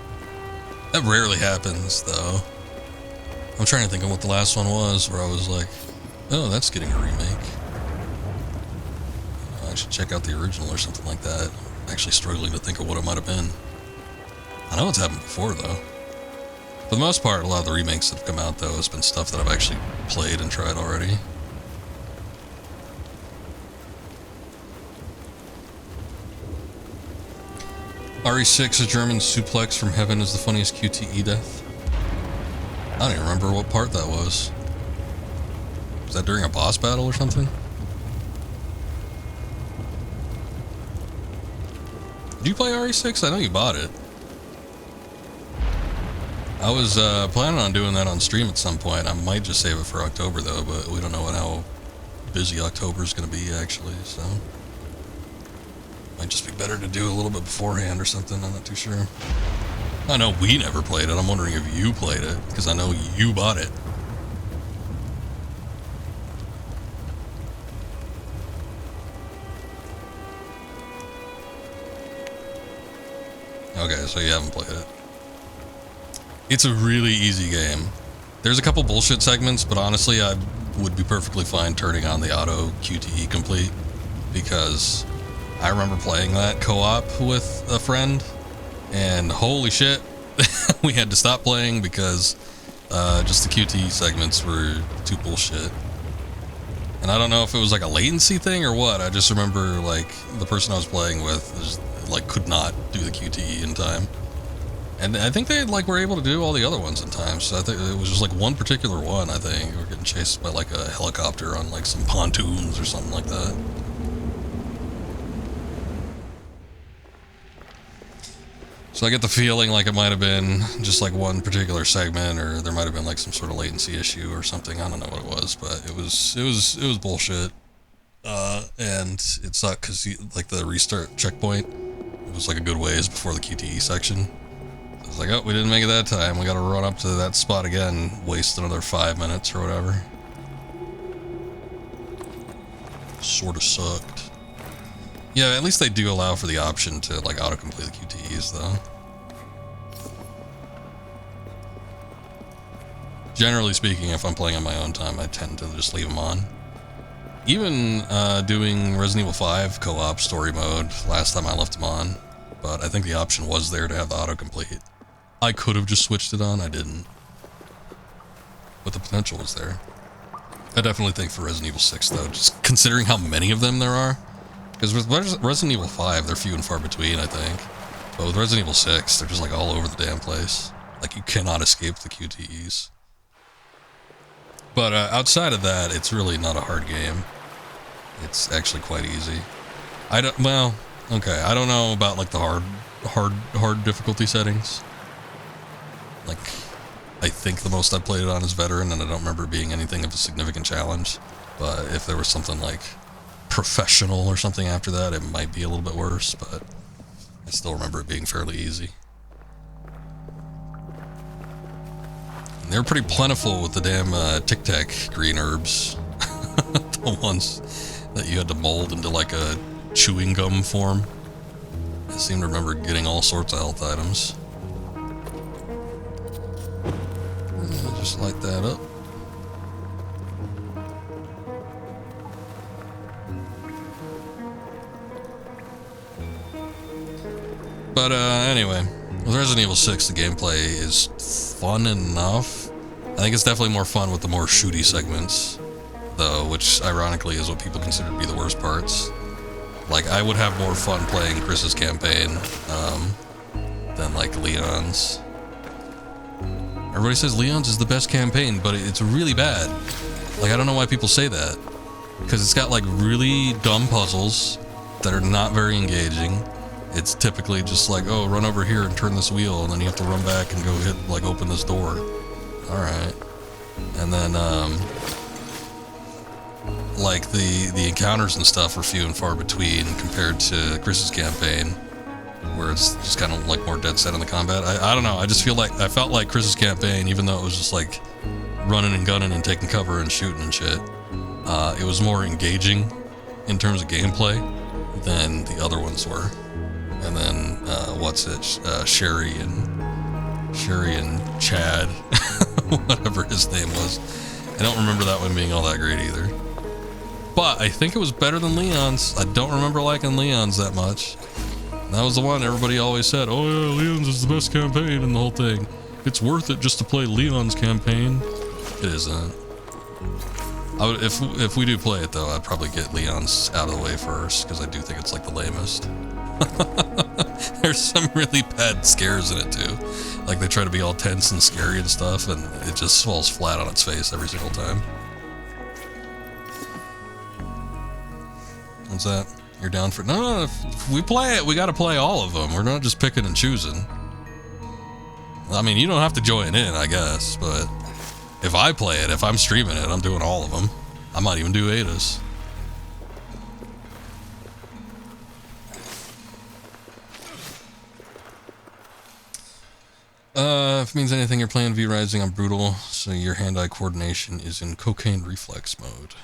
That rarely happens, though. I'm trying to think of what the last one was, where I was like, oh, that's getting a remake. I should check out the original or something like that. I'm actually struggling to think of what it might have been. I know it's happened before, though. For the most part, a lot of the remakes that have come out, though, has been stuff that I've actually played and tried already. RE6, a German suplex from heaven, is the funniest QTE death. I don't even remember what part that was. Was that during a boss battle or something? Did you play RE6? I know you bought it. I was planning on doing that on stream at some point. I might just save it for October, though, but we don't know how busy October's going to be, actually, so... Might just be better to do a little bit beforehand or something, I'm not too sure. I know we never played it, I'm wondering if you played it, because I know you bought it. Okay, so you haven't played it. It's a really easy game. There's a couple bullshit segments, but honestly, I would be perfectly fine turning on the auto QTE complete, because I remember playing that co-op with a friend, and holy shit, we had to stop playing because just the QTE segments were too bullshit. And I don't know if it was like a latency thing or what. I just remember like the person I was playing with just, like could not do the QTE in time. And I think they like were able to do all the other ones in time. So I think it was just like one particular one. I think we were getting chased by like a helicopter on like some pontoons or something like that. So I get the feeling like it might have been just like one particular segment, or there might have been like some sort of latency issue or something. I don't know what it was, but it was bullshit. And it sucked because like the restart checkpoint, it was like a good ways before the QTE section. So I was like, oh, we didn't make it that time. We got to run up to that spot again, waste another 5 minutes or whatever. Sort of sucked. Yeah, at least they do allow for the option to like autocomplete the QTEs though. Generally speaking, if I'm playing on my own time, I tend to just leave them on. Even doing Resident Evil 5 co-op story mode, last time I left them on, but I think the option was there to have the autocomplete. I could have just switched it on, I didn't. But the potential was there. I definitely think for Resident Evil 6 though, just considering how many of them there are, because with Resident Evil 5, they're few and far between, I think. But with Resident Evil 6, they're just like all over the damn place. Like you cannot escape the QTEs. But outside of that, it's really not a hard game. It's actually quite easy. Well, okay, I don't know about like the hard difficulty settings. Like, I think the most I played it on is veteran, and I don't remember it being anything of a significant challenge. But if there was something like professional or something after that, it might be a little bit worse, but I still remember it being fairly easy. And they're pretty plentiful with the damn Tic Tac green herbs. The ones that you had to mold into like a chewing gum form. I seem to remember getting all sorts of health items. Just light that up. But anyway, with Resident Evil 6, the gameplay is fun enough. I think it's definitely more fun with the more shooty segments, though, which ironically is what people consider to be the worst parts. Like, I would have more fun playing Chris's campaign than like Leon's. Everybody says Leon's is the best campaign, but it's really bad. Like, I don't know why people say that. Because it's got like really dumb puzzles that are not very engaging. It's typically just like, oh, run over here and turn this wheel, and then you have to run back and go hit, like, open this door. Alright. And then, like, the encounters and stuff are few and far between compared to Chris's campaign, where it's just kind of, like, more dead set in the combat. I don't know, I just I felt like Chris's campaign, even though it was just, like, running and gunning and taking cover and shooting and shit, it was more engaging in terms of gameplay than the other ones were. And then, Sherry and Chad, whatever his name was. I don't remember that one being all that great either. But I think it was better than Leon's. I don't remember liking Leon's that much. And that was the one everybody always said, oh yeah, Leon's is the best campaign in the whole thing. It's worth it just to play Leon's campaign. It isn't. If we do play it though, I'd probably get Leon's out of the way first, because I do think it's like the lamest. There's some really bad scares in it too. Like they try to be all tense and scary and stuff, and it just falls flat on its face every single time. What's that? You're down for... No, if we play it, we gotta play all of them. We're not just picking and choosing. I mean, you don't have to join in, I guess, but if I play it, if I'm streaming it, I'm doing all of them. I might even do Ada's. If it means anything, you're playing V-Rising on Brutal, so your hand-eye coordination is in cocaine reflex mode.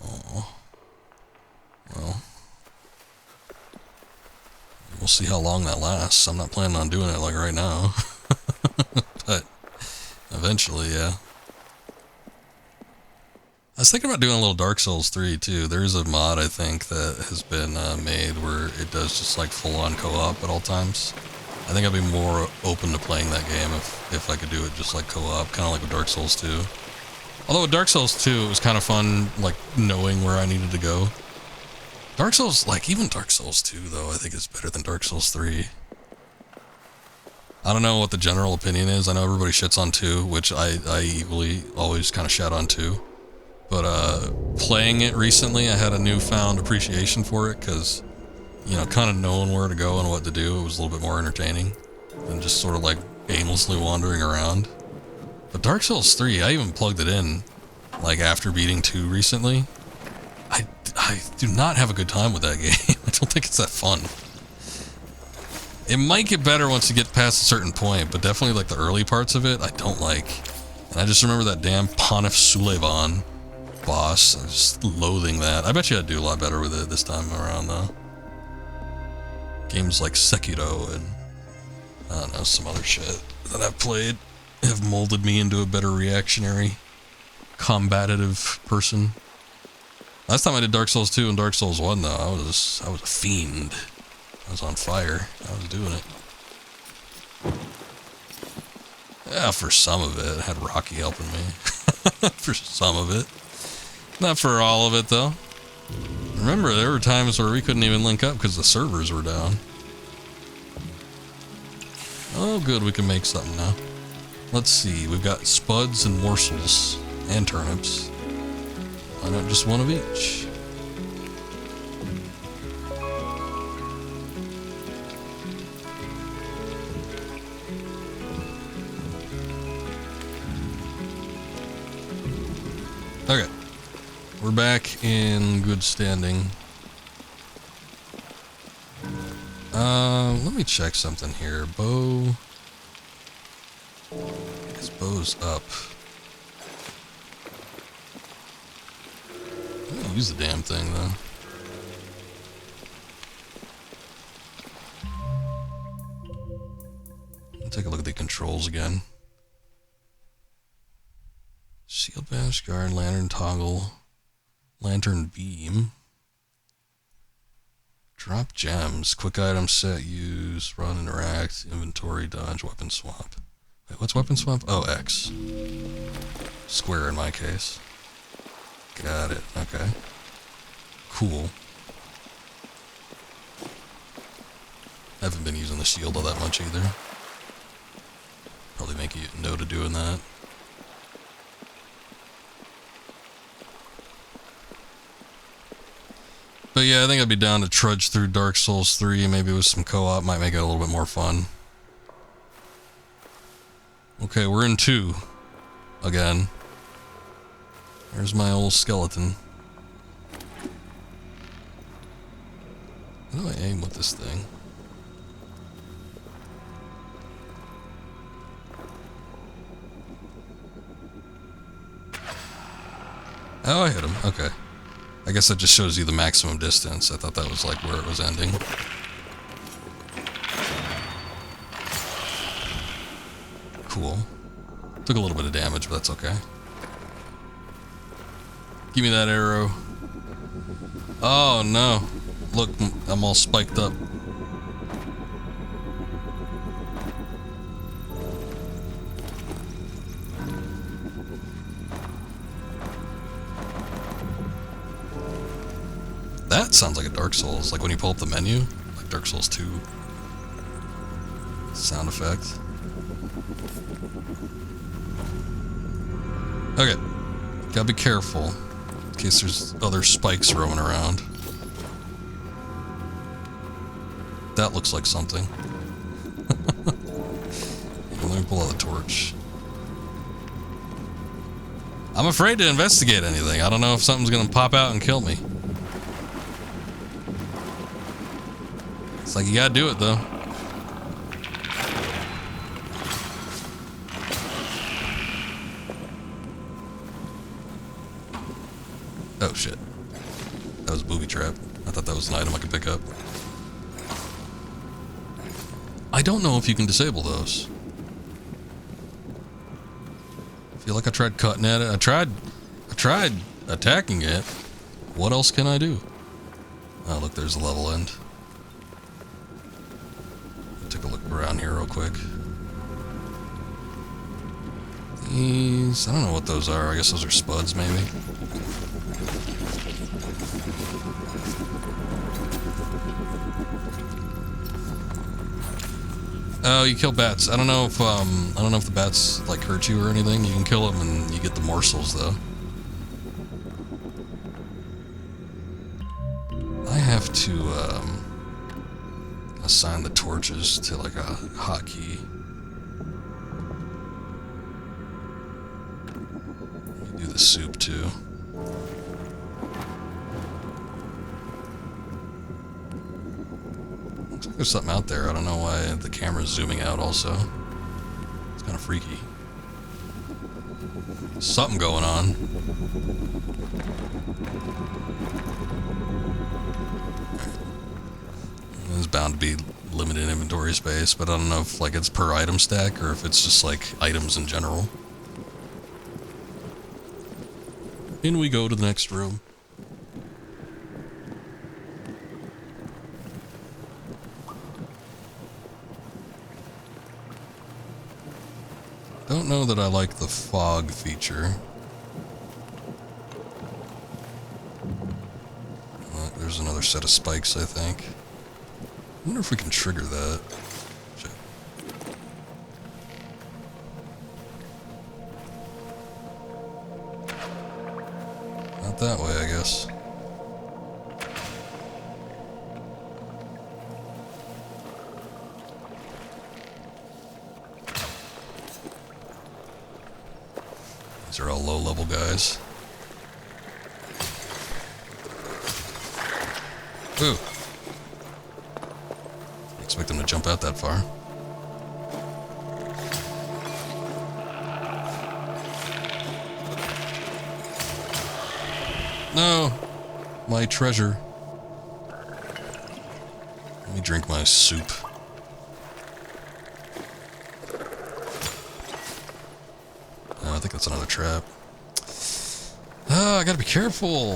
Oh. Well. We'll see how long that lasts. I'm not planning on doing it like right now. But eventually, yeah. was thinking about doing a little Dark Souls 3 too. There's a mod I think that has been made where it does just like full-on co-op at all times. I think I'd be more open to playing that game if I could do it just like co-op, kind of like with Dark Souls 2. Although with Dark Souls 2, it was kind of fun, like knowing where I needed to go. Dark Souls, like even Dark Souls 2 though, I think is better than Dark Souls 3. I don't know what the general opinion is. I know everybody shits on 2, which I equally always kind of shout on 2. But playing it recently, I had a newfound appreciation for it because, you know, kind of knowing where to go and what to do, it was a little bit more entertaining than just sort of like aimlessly wandering around. But Dark Souls 3, I even plugged it in, like after beating 2 recently. I do not have a good time with that game. I don't think it's that fun. It might get better once you get past a certain point, but definitely like the early parts of it, I don't like. And I just remember that damn Pontiff Suleiman boss. I'm just loathing that. I bet you I'd do a lot better with it this time around though. Games like Sekiro and I don't know, some other shit that I've played have molded me into a better reactionary, combative person. Last time I did Dark Souls 2 and Dark Souls 1 though, I was a fiend. I was on fire. I was doing it. Yeah, for some of it. I had Rocky helping me. For some of it. Not for all of it, though. Remember, there were times where we couldn't even link up because the servers were down. Oh, good. We can make something now. Let's see. We've got spuds and morsels and turnips. Why not just one of each? Okay, we're back in good standing. Let me check something here. Bow. His bow's up. I'm gonna use the damn thing though. Take a look at the controls again. Shield bash, guard, lantern toggle, lantern beam, drop gems, quick item set, use, run, interact, inventory, dodge, weapon swap. Wait, what's weapon swap? Oh, X. Square in my case. Got it, okay. Cool. I haven't been using the shield all that much either. Probably make you no to doing that. But yeah, I think I'd be down to trudge through Dark Souls 3, maybe with some co-op, might make it a little bit more fun. Okay, we're in 2. Again. There's my old skeleton. How do I aim with this thing? Oh, I hit him. Okay. I guess that just shows you the maximum distance. I thought that was like where it was ending. Cool. Took a little bit of damage, but that's okay. Give me that arrow. Oh no. Look, I'm all spiked up. That sounds like a Dark Souls, like when you pull up the menu, like Dark Souls 2 sound effect. Okay, gotta be careful in case there's other spikes roaming around. That looks like something. Let me pull out the torch. I'm afraid to investigate anything. I don't know if something's gonna pop out and kill me. It's like you gotta do it though. Oh shit. That was a booby trap. I thought that was an item I could pick up. I don't know if you can disable those. I feel like I tried cutting at it. I tried attacking it, what else can I do? Oh, look, there's the level end. Take a look around here real quick. These, I don't know what those are. I guess those are spuds, maybe. Oh, you kill bats. I don't know if the bats like hurt you or anything. You can kill them and you get the morsels though. I have to assign the torches to like a hotkey. Let me do the soup too. Looks like there's something out there. I don't know why the camera's zooming out also. It's kind of freaky. Something going on. There's bound to be limited inventory space, but I don't know if like it's per item stack or if it's just like items in general. In we go to the next room. Don't know that I like the fog feature. There's another set of spikes, I think. I wonder if we can trigger that. Shit. Not that way, I guess. These are all low-level guys. Ooh. Didn't expect them to jump out that far. No! My treasure. Let me drink my soup. Oh, I think that's another trap. Ah, I gotta be careful!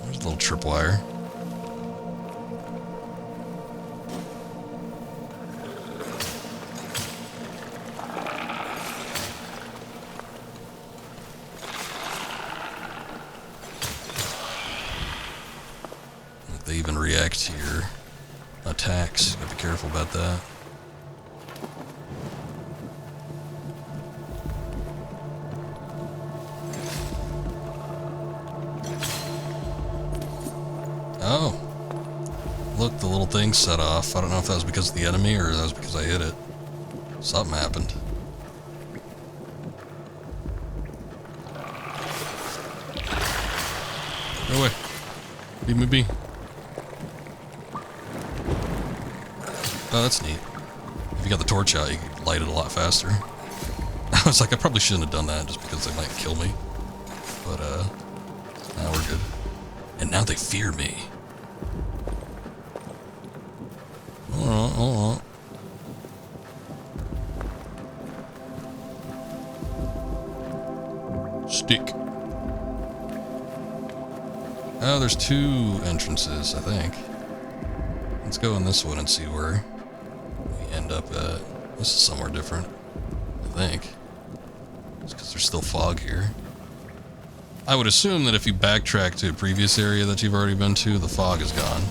There's a little tripwire. They even react to your attacks. You gotta be careful about that. Oh. Look, the little thing set off. I don't know if that was because of the enemy or that was because I hit it. Something happened. No way. Leave me be. Oh, that's neat. If you got the torch out, you can light it a lot faster. I was like, I probably shouldn't have done that just because they might kill me. But, now we're good. And now they fear me. Alright. Stick. Oh, there's two entrances, I think. Let's go in this one and see where we end up at. This is somewhere different, I think. It's because there's still fog here. I would assume that if you backtrack to a previous area that you've already been to, the fog is gone.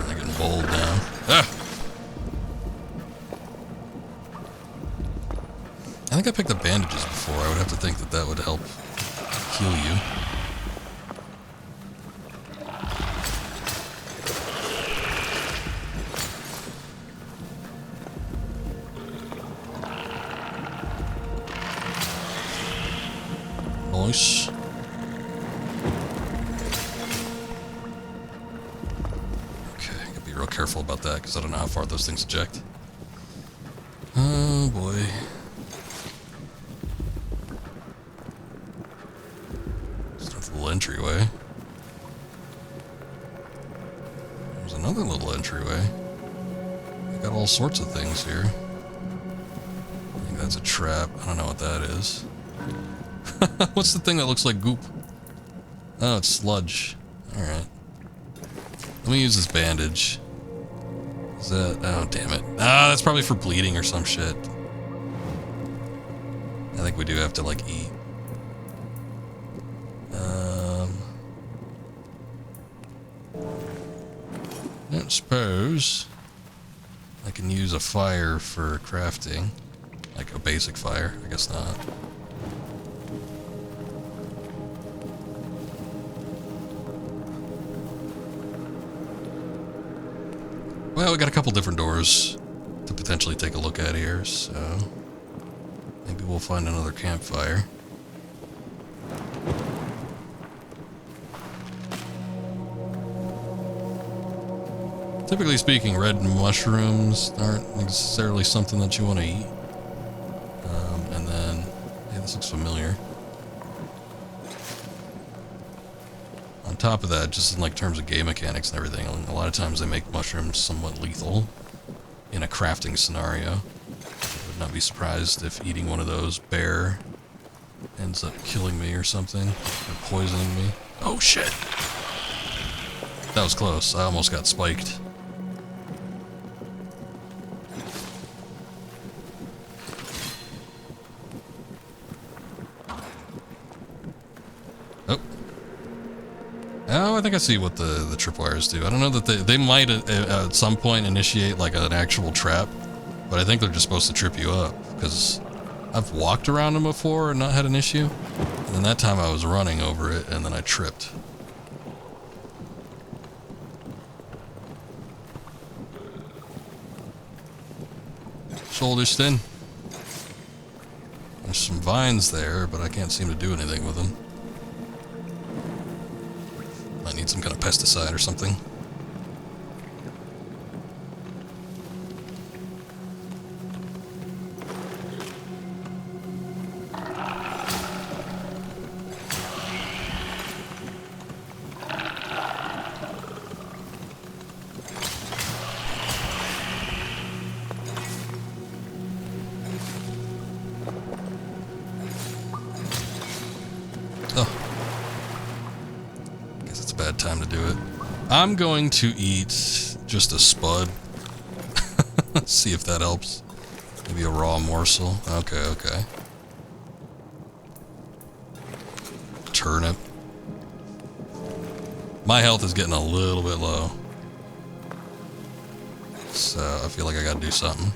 I'm getting bold now. Ah! I think I picked up bandages before. I would have to think that that would help heal you. Nice. Okay, gotta be real careful about that because I don't know how far those things eject. Oh boy. Start the little entryway. There's another little entryway. I got all sorts of things here. That's a trap. I don't know what that is. What's the thing that looks like goop? Oh, it's sludge. Alright. Let me use this bandage. Is that... Oh, damn it. Ah, that's probably for bleeding or some shit. I think we do have to, like, eat. I don't suppose I can use a fire for crafting. Like a basic fire. I guess not. Well, we got a couple different doors to potentially take a look at here, so maybe we'll find another campfire. Typically speaking, red mushrooms aren't necessarily something that you want to eat. And then, hey, this looks familiar. On top of that, just in like terms of game mechanics and everything, a lot of times they make mushrooms somewhat lethal in a crafting scenario. I would not be surprised if eating one of those bare ends up killing me or something, or poisoning me. Oh shit! That was close. I almost got spiked. Oh, I think I see what the tripwires do. I don't know that they might at some point initiate like an actual trap, but I think they're just supposed to trip you up, because I've walked around them before and not had an issue, and then that time I was running over it and then I tripped. Shoulders thin. There's some vines there, but I can't seem to do anything with them. I need some kind of pesticide or something. Time to do it. I'm going to eat just a spud. See if that helps. Maybe a raw morsel. Okay, okay. Turnip. My health is getting a little bit low, so I feel like I gotta do something.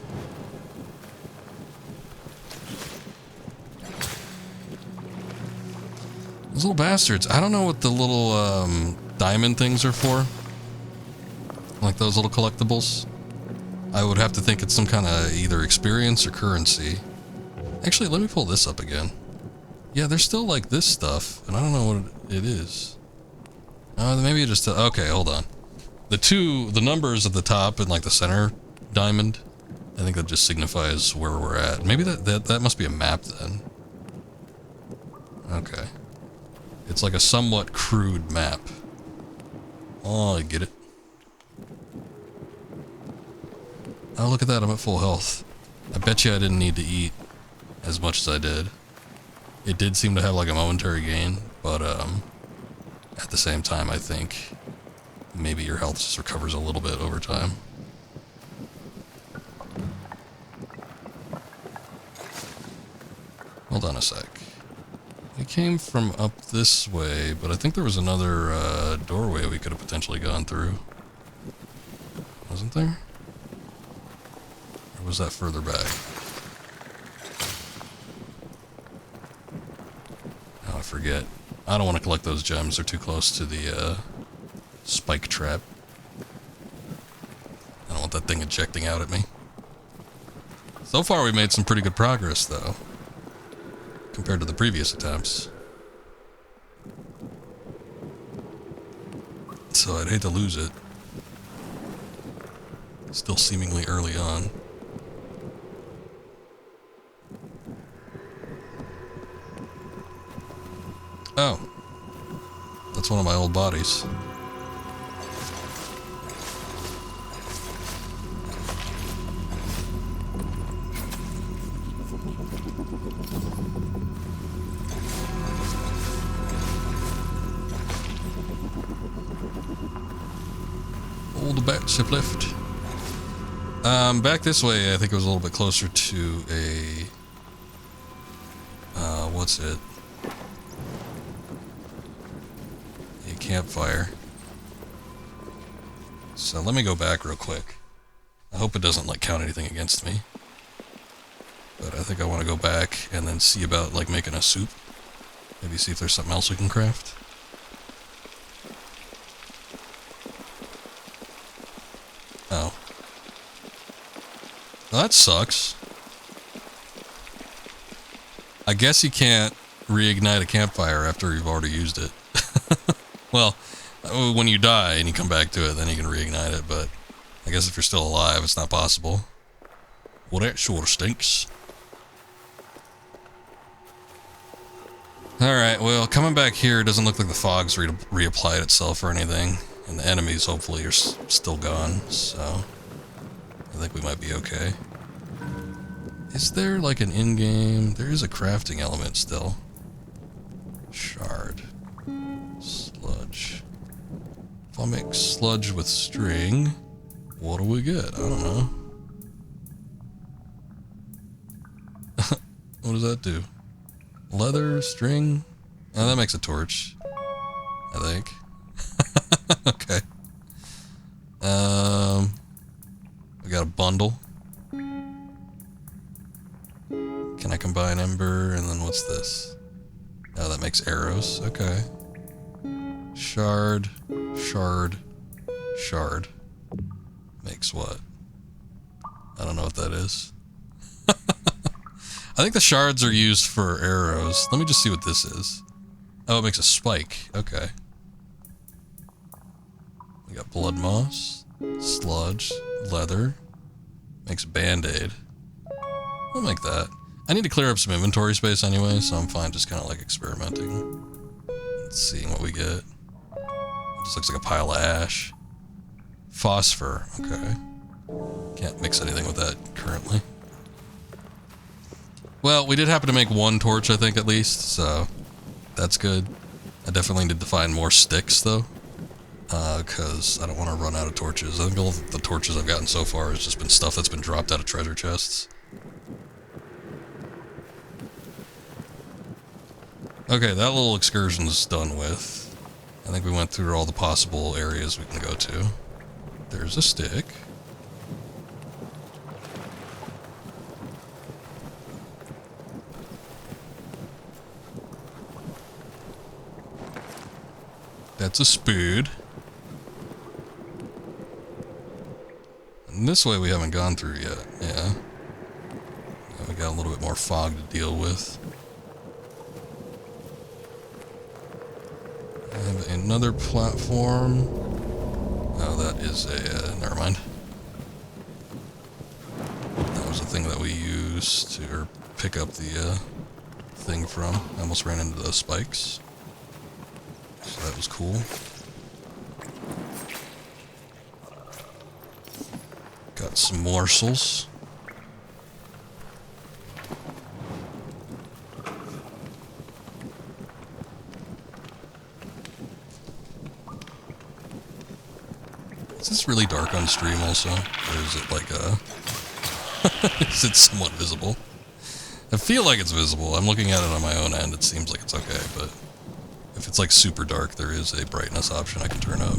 Those little bastards. I don't know what the little diamond things are for. Like those little collectibles. I would have to think it's some kind of either experience or currency. Actually, let me pull this up again. Yeah, there's still like this stuff, and I don't know what it is. Maybe it just... okay, hold on. The numbers at the top and like the center diamond, I think that just signifies where we're at. Maybe that must be a map then. Okay. It's like a somewhat crude map. Oh, I get it. Oh, look at that, I'm at full health. I bet you I didn't need to eat as much as I did. It did seem to have like a momentary gain, but at the same time, I think maybe your health just recovers a little bit over time. Hold on a sec. We came from up this way, but I think there was another doorway we could have potentially gone through. Wasn't there? Or was that further back? Oh, I forget. I don't want to collect those gems. They're too close to the spike trap. I don't want that thing ejecting out at me. So far, we made some pretty good progress, though, compared to the previous attempts. So I'd hate to lose it. Still seemingly early on. Oh. That's one of my old bodies. the batship lift. Back this way, I think it was a little bit closer to a... what's it? A campfire. So let me go back real quick. I hope it doesn't, like, count anything against me. But I think I want to go back and then see about, like, making a soup. Maybe see if there's something else we can craft. Oh. Well, that sucks. I guess you can't reignite a campfire after you've already used it. Well, when you die and you come back to it, then you can reignite it, but I guess if you're still alive, it's not possible. Well, that sure stinks. Alright, well, coming back here, it doesn't look like the fog's reapplied itself or anything, and the enemies hopefully are still gone, so I think we might be okay. Is there like an in-game? There is a crafting element still. Shard. Sludge. If I make sludge with string, what do we get? I don't know. What does that do? Leather, string? Oh, that makes a torch. I think. Okay. We got a bundle. Can I combine ember and then what's this? Oh, that makes arrows. Okay. Shard, shard, shard. Makes what? I don't know what that is. I think the shards are used for arrows. Let me just see what this is. Oh, it makes a spike. Okay. We got blood moss, sludge, leather. Makes band-aid. I'll make that. I need to clear up some inventory space anyway, so I'm fine just kind of like experimenting. And seeing what we get. It just looks like a pile of ash. Phosphor. Okay. Can't mix anything with that currently. Well, we did happen to make one torch, I think, at least, so that's good. I definitely need to find more sticks, though, because I don't want to run out of torches. I think all the torches I've gotten so far has just been stuff that's been dropped out of treasure chests. Okay, that little excursion's done with. I think we went through all the possible areas we can go to. There's a stick. That's a spade. And this way we haven't gone through yet, yeah. We got a little bit more fog to deal with. I have another platform. Oh, that is a, never mind. That was a thing that we used to pick up the thing from. I almost ran into those spikes. So that was cool. Got some morsels. Is this really dark on stream also? Or is it like is it somewhat visible? I feel like it's visible. I'm looking at it on my own end. It seems like it's okay, but if it's like super dark, there is a brightness option I can turn up.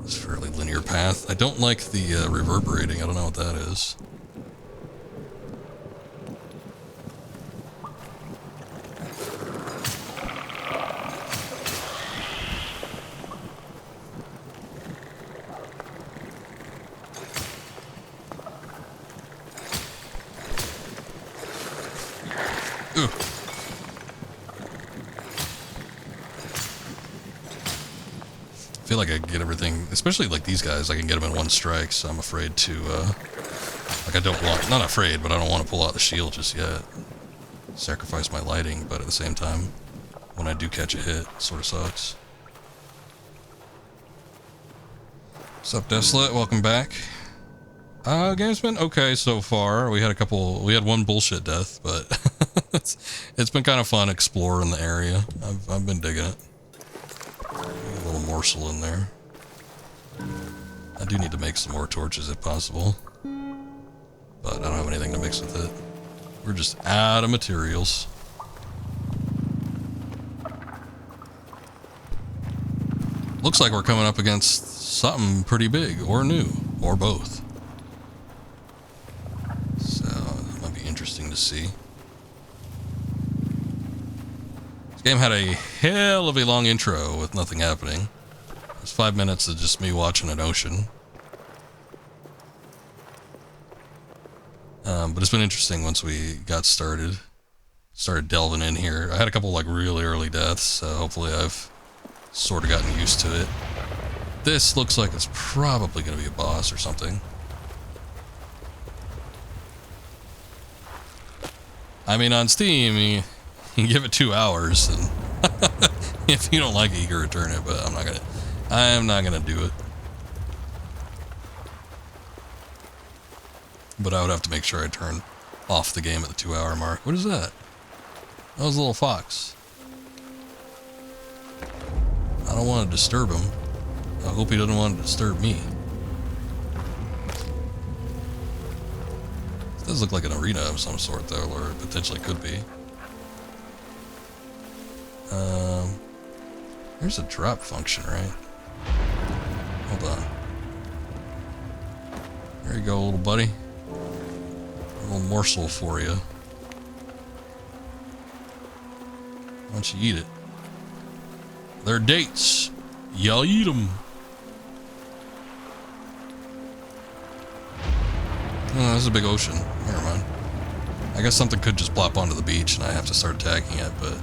It's a fairly linear path. I don't like the reverberating. I don't know what that is. Ooh. I feel like I can get everything, especially like these guys, I can get them in one strike, so I'm afraid to, like I don't want, not afraid, but I don't want to pull out the shield just yet. Sacrifice my lighting, but at the same time, when I do catch a hit, it sort of sucks. What's up, Desolate? Welcome back. Game's been okay so far. We had one bullshit death, but It's been kind of fun exploring the area. I've been digging it. A little morsel in there. I do need to make some more torches if possible. But I don't have anything to mix with it. We're just out of materials. Looks like we're coming up against something pretty big, or new, or both. So, it might be interesting to see. This game had a hell of a long intro with nothing happening. It was 5 minutes of just me watching an ocean. But it's been interesting once we got started. Started delving in here. I had a couple like really early deaths, so hopefully I've sort of gotten used to it. This looks like it's probably going to be a boss or something. I mean, on Steam, you can give it 2 hours, and if you don't like it, you can return it, but I am not gonna do it. But I would have to make sure I turn off the game at the 2-hour mark. What is that? That was a little fox. I don't want to disturb him. I hope he doesn't want to disturb me. This does look like an arena of some sort, though, or it potentially could be. There's a drop function, right? Hold on. There you go, little buddy. A little morsel for you. Why don't you eat it? They're dates. Y'all eat them. Oh, this is a big ocean. Never mind. I guess something could just plop onto the beach and I have to start attacking it, but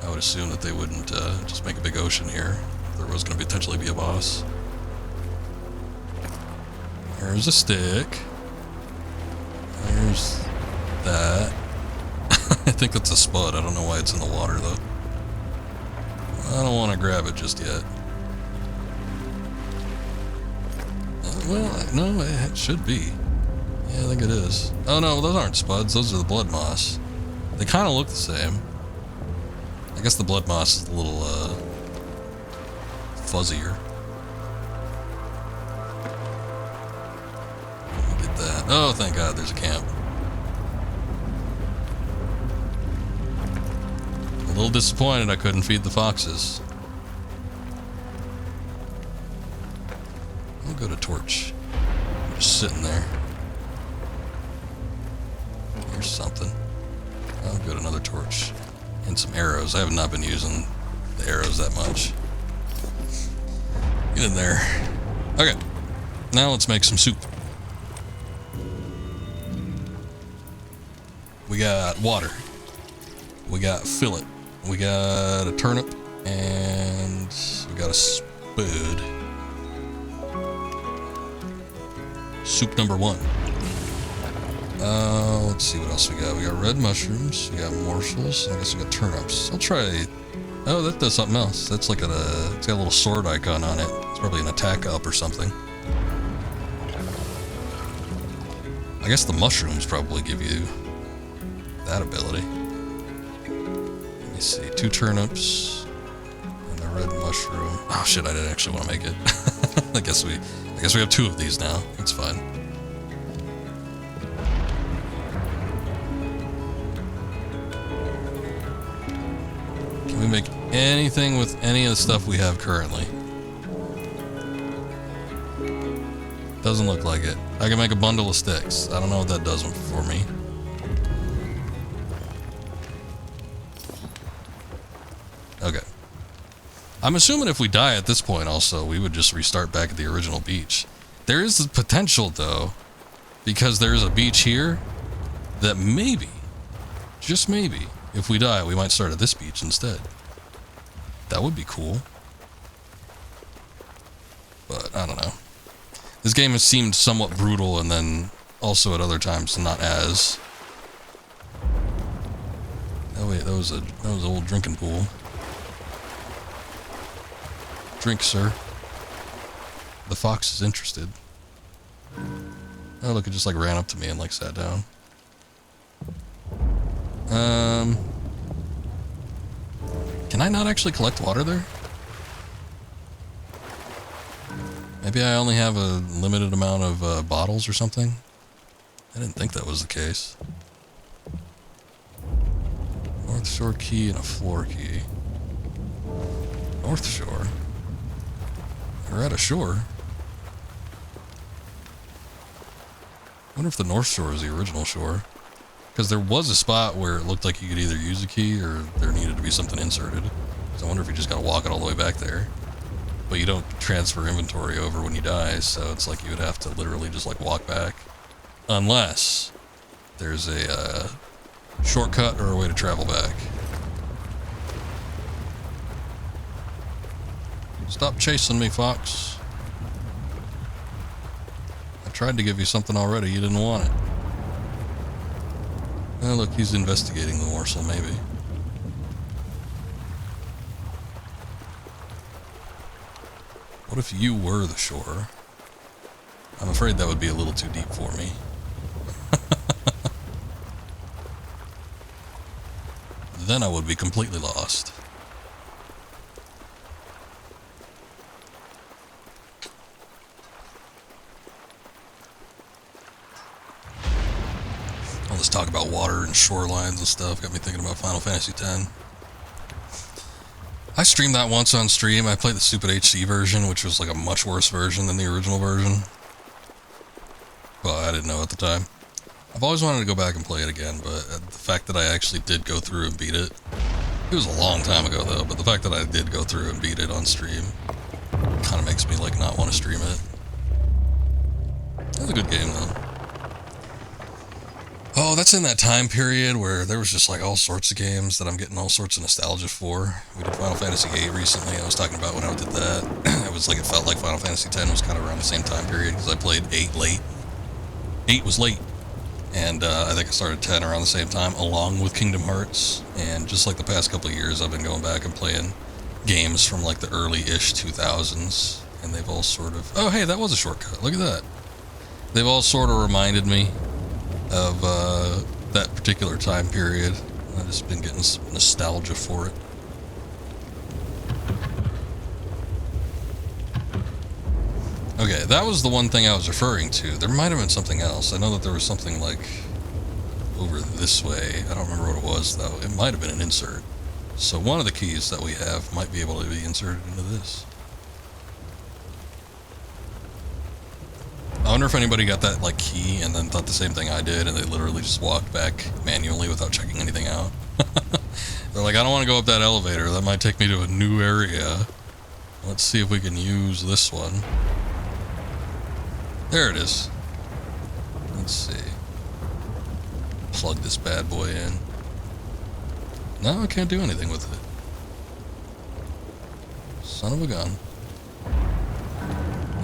I would assume that they wouldn't just make a big ocean here. There was going to potentially be a boss. There's a stick. There's that. I think that's a spud. I don't know why it's in the water, though. I don't want to grab it just yet. Well, no, it should be. Yeah, I think it is. Oh, no, those aren't spuds. Those are the blood moss. They kind of look the same. I guess the blood moss is a little, fuzzier. Get that. Oh, thank God, there's a camp. A little disappointed I couldn't feed the foxes. I'll go to torch. I'm just sitting there. Here's something. I'll go to another torch. And some arrows. I have not been using the arrows that much. Get in there. Okay. Now let's make some soup. We got water. We got fillet. We got a turnip. And we got a spud. Soup number 1. Let's see what else we got. We got red mushrooms. We got morsels. I guess we got turnips. I'll try. Oh, that does something else. That's like it's got a little sword icon on it. It's probably an attack up or something. I guess the mushrooms probably give you that ability. Let me see. 2 turnips and a red mushroom. Oh shit! I didn't actually want to make it. I guess we have 2 of these now. That's fine. Can we make anything with any of the stuff we have currently? Doesn't look like it. I can make a bundle of sticks. I don't know what that does for me. Okay. I'm assuming if we die at this point also, we would just restart back at the original beach. There is the potential, though, because there is a beach here, that maybe, just maybe, if we die, we might start at this beach instead. That would be cool. But, I don't know. This game has seemed somewhat brutal, and then also at other times not as. Oh wait, that was an old drinking pool. Drink, sir. The fox is interested. Oh look, it just like ran up to me and like sat down. Can I not actually collect water there? Maybe I only have a limited amount of bottles or something? I didn't think that was the case. North Shore key and a floor key. North Shore? We're at a shore. I wonder if the North Shore is the original shore. Because there was a spot where it looked like you could either use a key or there needed to be something inserted. So I wonder if you just gotta walk it all the way back there. But you don't transfer inventory over when you die, so it's like you would have to literally just like walk back. Unless there's a shortcut or a way to travel back. Stop chasing me, Fox. I tried to give you something already, you didn't want it. Oh, look, he's investigating the morsel, maybe. What if you were the shore? I'm afraid that would be a little too deep for me. Then I would be completely lost. All this talk about water and shorelines and stuff got me thinking about Final Fantasy X. I streamed that once on stream. I played the stupid HC version, which was like a much worse version than the original version. Well, I didn't know at the time. I've always wanted to go back and play it again, but the fact that I actually did go through and beat it, it was a long time ago though, but the fact that I did go through and beat it on stream kind of makes me like not want to stream it. It was a good game though. Oh, that's in that time period where there was just like all sorts of games that I'm getting all sorts of nostalgia for. We did Final Fantasy VIII recently. I was talking about when I did that. It was like, it felt like Final Fantasy X was kind of around the same time period because I played 8 late. 8 was late. And I think I started 10 around the same time, along with Kingdom Hearts. And just like the past couple of years, I've been going back and playing games from like the early-ish 2000s. And they've all sort of... Oh, hey, that was a shortcut. Look at that. They've all sort of reminded me of that particular time period. I've just been getting some nostalgia for it. Okay, that was the one thing I was referring to. There might have been something else. I know that there was something like over this way. I don't remember what it was though. It might have been an insert. So one of the keys that we have might be able to be inserted into this. I wonder if anybody got that like key and then thought the same thing I did and they literally just walked back manually without checking anything out. They're like, I don't want to go up that elevator. That might take me to a new area. Let's see if we can use this one. There it is. Let's see. Plug this bad boy in. No, I can't do anything with it. Son of a gun.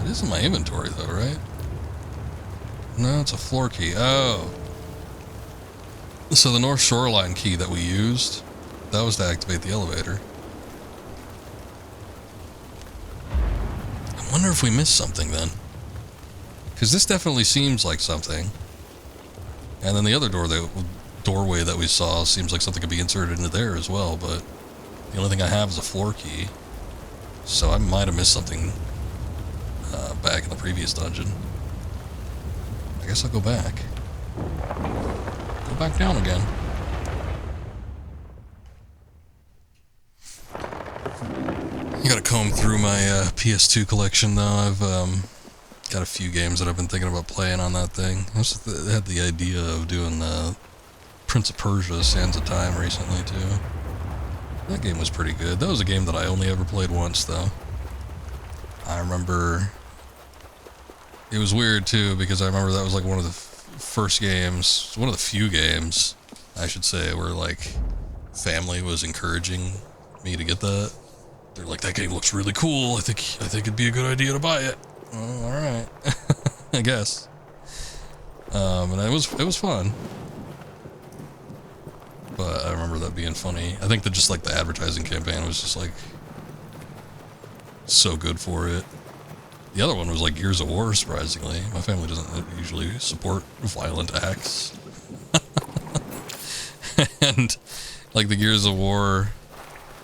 It is in my inventory though, right? No, it's a floor key. Oh. So the North Shoreline key that we used, that was to activate the elevator. I wonder if we missed something then. Because this definitely seems like something. And then the other doorway that we saw seems like something could be inserted into there as well, but the only thing I have is a floor key. So I might have missed something back in the previous dungeon. I guess I'll go back. Go back down again. You gotta comb through my PS2 collection though. I've got a few games that I've been thinking about playing on that thing. I had the idea of doing Prince of Persia Sands of Time recently too. That game was pretty good. That was a game that I only ever played once though. I remember... It was weird too, because I remember that was like one of the first games, one of the few games, I should say, where like family was encouraging me to get that. They're like, that game looks really cool. I think it'd be a good idea to buy it. Well, all right, I guess. And it was fun. But I remember that being funny. I think that just like the advertising campaign was just like so good for it. The other one was like Gears of War, surprisingly. My family doesn't usually support violent acts. And like the Gears of War,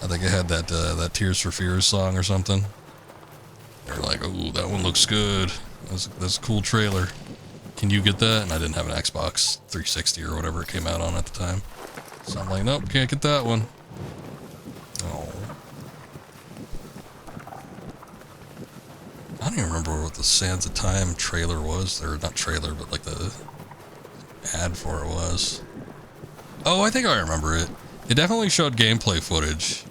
I think it had that Tears for Fears song or something. They're like, oh, that one looks good. That's a cool trailer. Can you get that? And I didn't have an Xbox 360 or whatever it came out on at the time. So I'm like, nope, can't get that one. Oh. I don't even remember what the Sands of Time trailer was. Or not trailer, but like the ad for it was. Oh, I think I remember it. It definitely showed gameplay footage.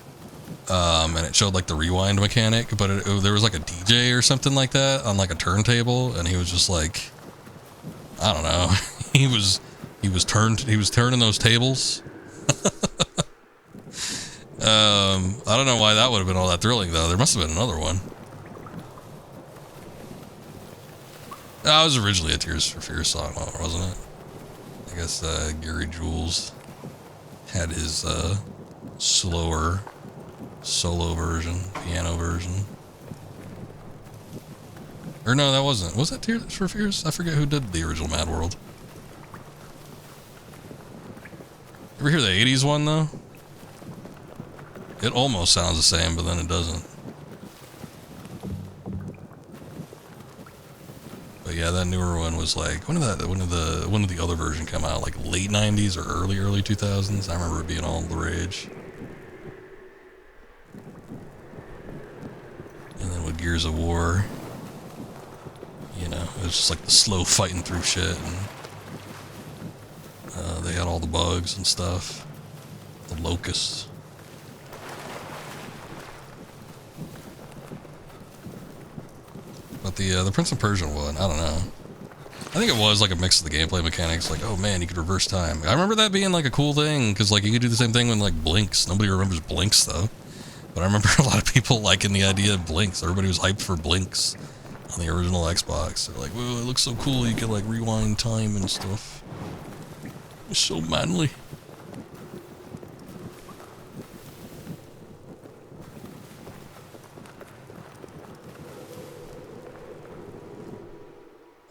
And it showed like the rewind mechanic, but there was like a DJ or something like that on like a turntable, and he was just like, I don't know. he was turning those tables. I don't know why that would have been all that thrilling though. There must have been another one. That was originally a Tears for Fears song, wasn't it? I guess Gary Jules had his slower solo version, piano version. Or no, that wasn't. Was that Tears for Fears? I forget who did the original Mad World. Ever hear the 80s one though? It almost sounds the same, but then it doesn't. But yeah, that newer one was like, when did the other version come out? Like late 90s or early 2000s? I remember it being all the rage. And then with Gears of War, you know, it was just like the slow fighting through shit, and they had all the bugs and stuff. The locusts. But the Prince of Persia one, I don't know. I think it was like a mix of the gameplay mechanics, like, oh man, you could reverse time. I remember that being like a cool thing, because like you could do the same thing with like Blinks. Nobody remembers Blinks though. But I remember a lot of people liking the idea of Blinks. Everybody was hyped for Blinks on the original Xbox. They're like, whoa, it looks so cool, you could like rewind time and stuff. It's so manly.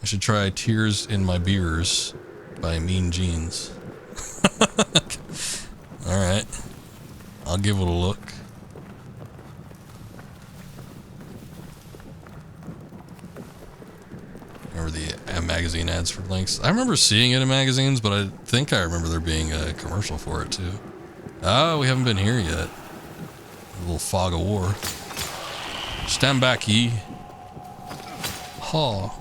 I should try Tears in My Beers by Mean Jeans. Alright. I'll give it a look. Remember the magazine ads for Blinks? I remember seeing it in magazines, but I think I remember there being a commercial for it too. Oh, we haven't been here yet. A little fog of war. Stand back, ye. Ha.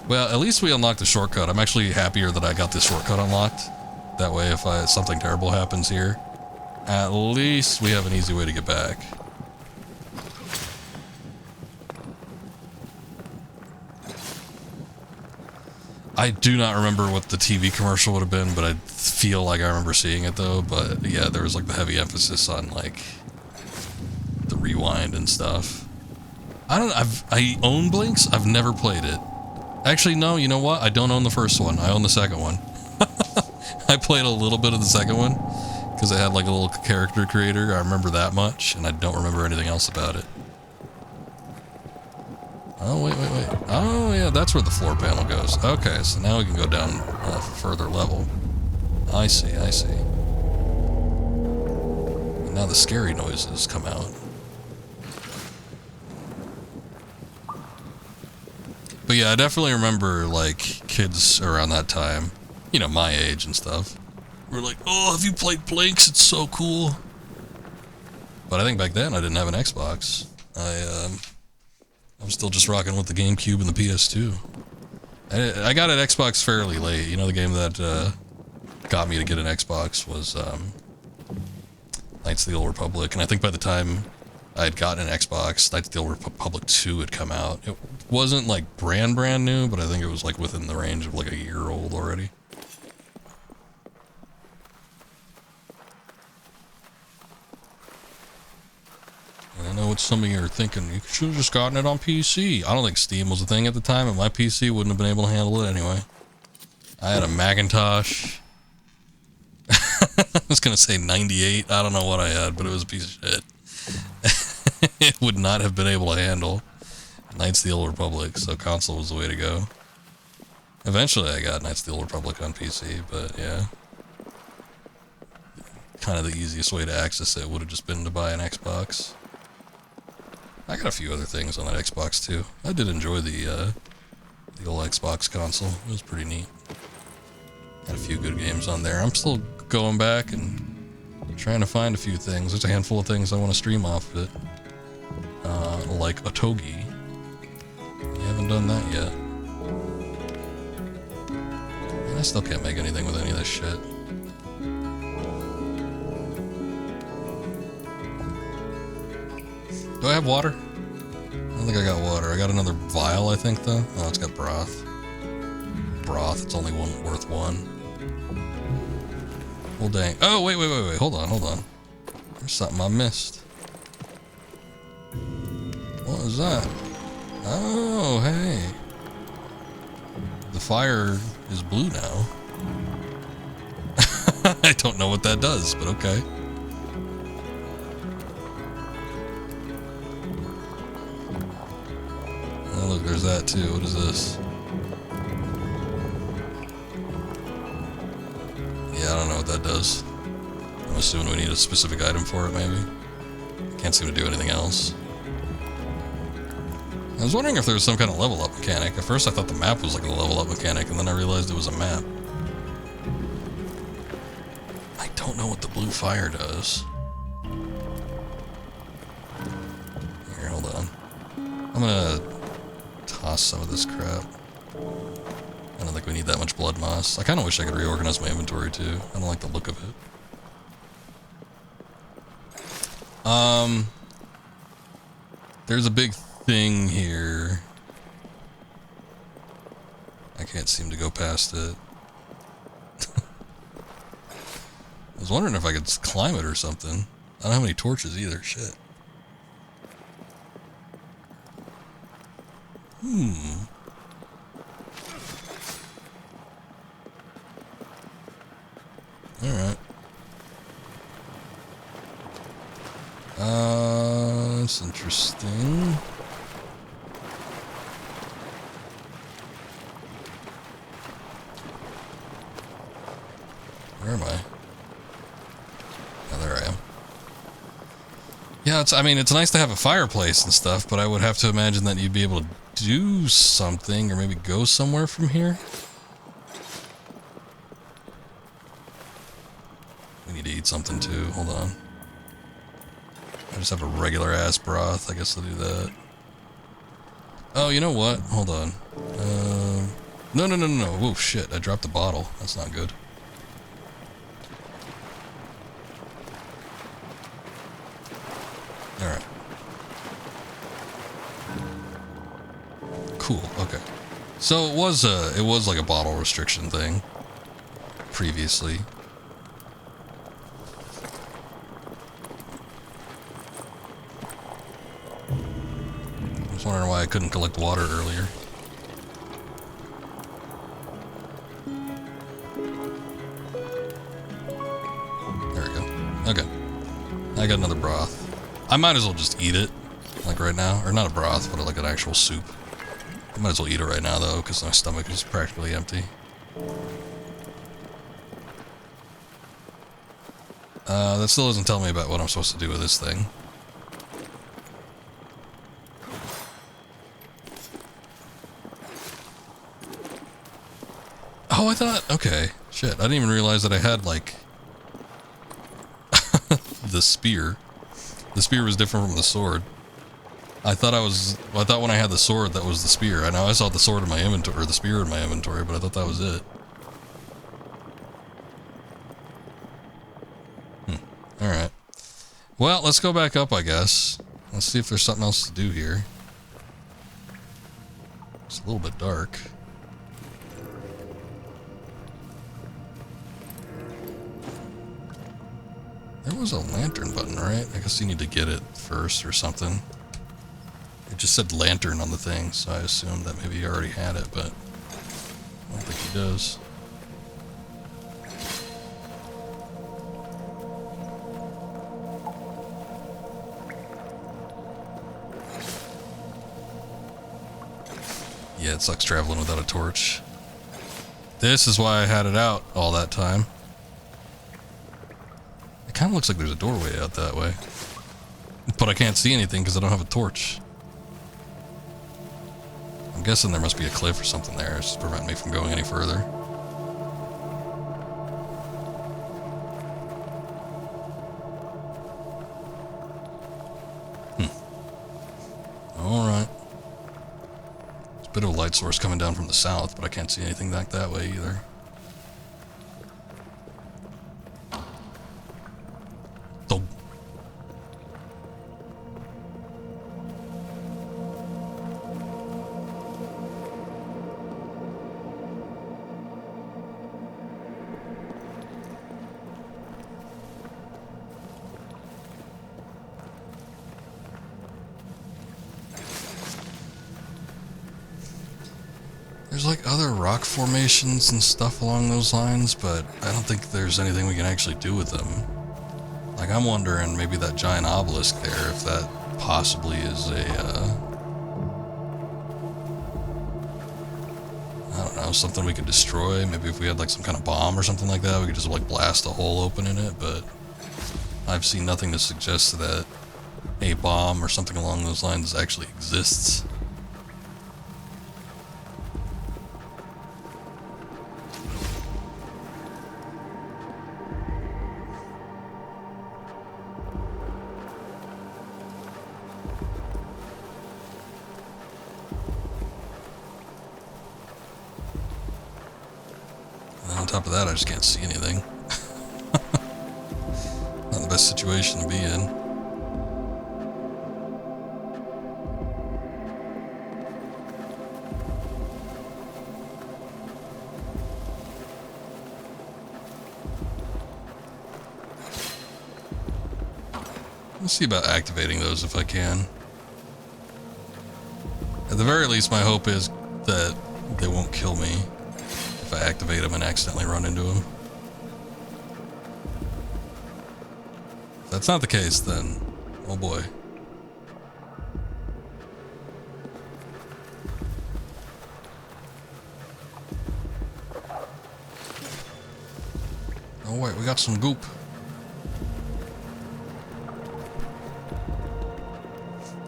Well, at least we unlocked the shortcut. I'm actually happier that I got this shortcut unlocked. That way, if something terrible happens here, at least we have an easy way to get back. I do not remember what the TV commercial would have been, but I feel like I remember seeing it though. But yeah, there was like the heavy emphasis on like the rewind and stuff. I own Blinks. I've never played it. Actually, no, you know what? I don't own the first one. I own the second one. I played a little bit of the second one because it had like a little character creator. I remember that much, and I don't remember anything else about it. Oh, wait. Oh, yeah, that's where the floor panel goes. Okay, so now we can go down a further level. I see. And now the scary noises come out. But yeah, I definitely remember, like, kids around that time, you know, my age and stuff, were like, oh, have you played Blinks? It's so cool. But I think back then I didn't have an Xbox. I'm still just rocking with the GameCube and the PS2. I got an Xbox fairly late. You know, the game that got me to get an Xbox was Knights of the Old Republic. And I think by the time I had gotten an Xbox, Knights of the Old Republic 2 had come out. It wasn't like brand new, but I think it was like within the range of like a year old already. And I know what some of you are thinking, you should have just gotten it on PC. I don't think Steam was a thing at the time, and my PC wouldn't have been able to handle it anyway. I had a Macintosh. I was gonna say 98, I don't know what I had, but it was a piece of shit. It would not have been able to handle Knights of the Old Republic, so console was the way to go. Eventually I got Knights of the Old Republic on PC, but yeah. kind of the easiest way to access it would have just been to buy an Xbox. I got a few other things on that Xbox too. I did enjoy the old Xbox console. It was pretty neat. Had a few good games on there. I'm still going back and trying to find a few things. There's a handful of things I want to stream off of it. Like Otogi. I haven't done that yet. And I still can't make anything with any of this shit. Do I have water? I don't think I got water. I got another vial, I think, though. Oh, it's got broth. Broth, it's only worth one. Well, dang. Oh, wait. Hold on. There's something I missed. What was that? Oh, hey. The fire is blue now. I don't know what that does, but okay. Oh, look, there's that too. What is this? Yeah, I don't know what that does. I'm assuming we need a specific item for it, maybe. Can't seem to do anything else. I was wondering if there was some kind of level up mechanic. At first I thought the map was like a level up mechanic, and then I realized it was a map. I don't know what the blue fire does. Here, hold on. I'm gonna toss some of this crap. I don't think we need that much blood moss. I kind of wish I could reorganize my inventory too. I don't like the look of it. There's a big thing here. I can't seem to go past it. I was wondering if I could climb it or something. I don't have any torches either. Shit. Alright. That's interesting. Where am I? Oh, there I am. Yeah, I mean, it's nice to have a fireplace and stuff, but I would have to imagine that you'd be able to do something, or maybe go somewhere from here. We need to eat something too. Hold on. I just have a regular ass broth. I guess I'll do that. Oh, you know what? Hold on. No. Oh, shit. I dropped the bottle. That's not good. Alright. Cool. Okay. So it was like a bottle restriction thing previously. I was wondering why I couldn't collect water earlier. There we go. Okay. I got another broth. I might as well just eat it, like right now. Or not a broth, but like an actual soup. I might as well eat it right now, though, because my stomach is practically empty. That still doesn't tell me about what I'm supposed to do with this thing. Oh, I thought... Okay. Shit, I didn't even realize that I had, like... the spear. The spear was different from the sword. I thought when I had the sword, that was the spear. I know I saw the sword in my inventory, or the spear in my inventory, but I thought that was it. Alright. Well, let's go back up, I guess. Let's see if there's something else to do here. It's a little bit dark. There was a lantern button, right? I guess you need to get it first or something. It just said lantern on the thing, so I assumed that maybe he already had it, but I don't think he does. Yeah, it sucks traveling without a torch. This is why I had it out all that time. It kind of looks like there's a doorway out that way. But I can't see anything because I don't have a torch. I'm guessing there must be a cliff or something there just to prevent me from going any further. Alright. There's a bit of a light source coming down from the south, but I can't see anything back that way either. Oh. There's like other rock formations and stuff along those lines, but I don't think there's anything we can actually do with them. Like, I'm wondering maybe that giant obelisk there, if that possibly is a, I don't know, something we could destroy. Maybe if we had like some kind of bomb or something like that, we could just like blast a hole open in it, but I've seen nothing to suggest that a bomb or something along those lines actually exists. On top of that, I just can't see anything. Not the best situation to be in. Let's see about activating those if I can. At the very least, my hope is that they won't kill me if I activate them and accidentally run into them. If that's not the case, then, oh boy. Oh wait, we got some goop.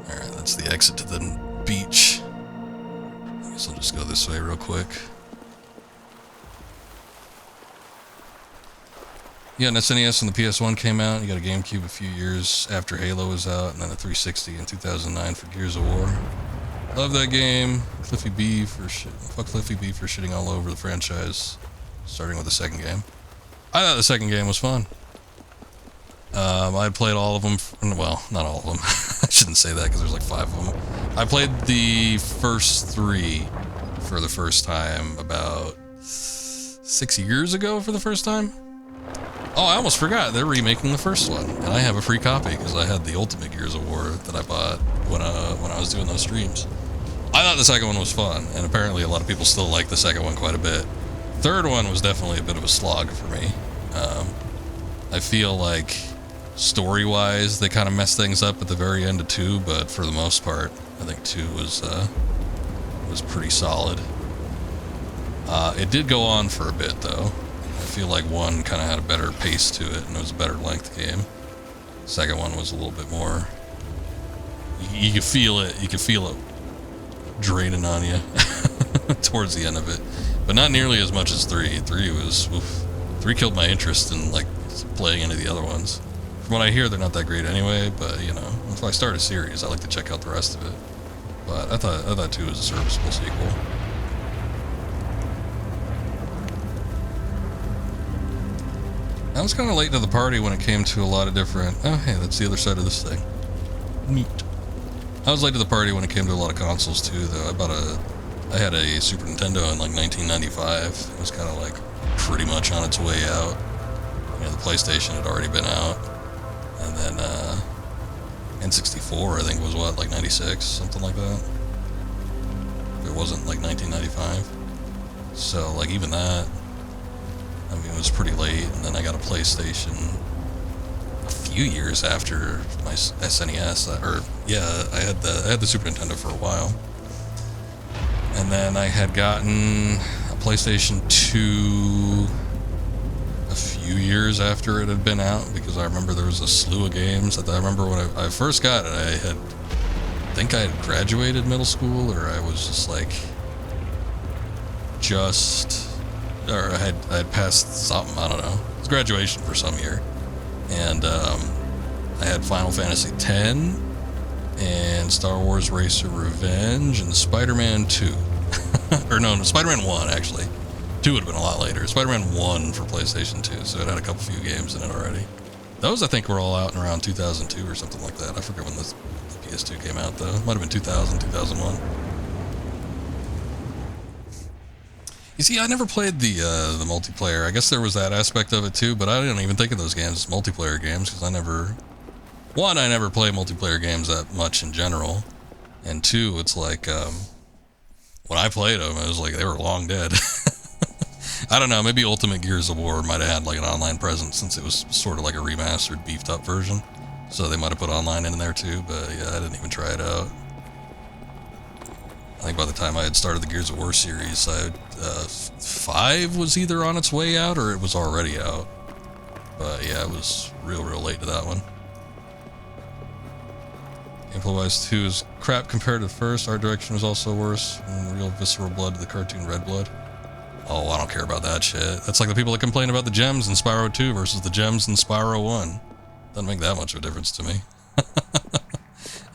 Alright, that's the exit to the beach. I guess I'll just go this way real quick. Yeah, an SNES and the PS1 came out. You got a GameCube a few years after Halo was out, and then a 360 in 2009 for Gears of War. Love that game. Cliffy B for fuck Cliffy B for shitting all over the franchise, starting with the second game. I thought the second game was fun. I played all of them. Well, not all of them. I shouldn't say that because there's like 5 of them. I played the first 3 for the first time about 6 years ago for the first time. Oh, I almost forgot. They're remaking the first one, and I have a free copy because I had the Ultimate Gears of War that I bought when I was doing those streams. I thought the second one was fun, and apparently a lot of people still like the second one quite a bit. Third one was definitely a bit of a slog for me. I feel like story-wise they kind of messed things up at the very end of 2, but for the most part, I think 2 was pretty solid. It did go on for a bit though. I feel like 1 kind of had a better pace to it, and it was a better length game. Second one was a little bit more. You could feel it. You could feel it draining on you towards the end of it, but not nearly as much as 3. 3 was. Oof. 3 killed my interest in like playing any of the other ones. From what I hear, they're not that great anyway. But you know, if I start a series, I like to check out the rest of it. But I thought 2 was a serviceable sequel. I was kind of late to the party when it came to a lot of different... Oh, hey, that's the other side of this thing. Neat. I was late to the party when it came to a lot of consoles, too, though. I had a Super Nintendo in, like, 1995. It was kind of, like, pretty much on its way out. You know, the PlayStation had already been out. And then, N64, I think, was what, like, 96? Something like that? If it wasn't, like, 1995. So, like, even that... I mean, it was pretty late, and then I got a PlayStation a few years after my SNES. I had the Super Nintendo for a while, and then I had gotten a PlayStation 2 a few few years after it had been out, because I remember there was a slew of games. I remember when I first got it, I think I had graduated middle school, or I was just like, or I had passed something, I don't know. It was graduation for some year. And I had Final Fantasy X, and Star Wars Racer Revenge, and Spider-Man 2. Or no, Spider-Man 1, actually. 2 would have been a lot later. Spider-Man 1 few PlayStation 2, so it had a couple few games in it already. Those, I think, were all out in around 2002 or something like that. I forget when the PS2 came out, though. It might have been 2000, 2001. You see, I never played the multiplayer. I guess there was that aspect of it, too, but I didn't even think of those games as multiplayer games, because I never play multiplayer games that much in general. And 2, it's like, when I played them, it was like they were long dead. I don't know, maybe Ultimate Gears of War might have had like an online presence, since it was sort of like a remastered, beefed up version. So they might have put online in there too, but yeah, I didn't even try it out. I think by the time I had started the Gears of War series, 5 was either on its way out or it was already out. But yeah, it was real late to that one. Gameplay-wise, 2 is crap compared to the first. Art direction was also worse. From real visceral blood to the cartoon red blood. Oh, I don't care about that shit. That's like the people that complain about the gems in Spyro 2 versus the gems in Spyro 1. Doesn't make that much of a difference to me.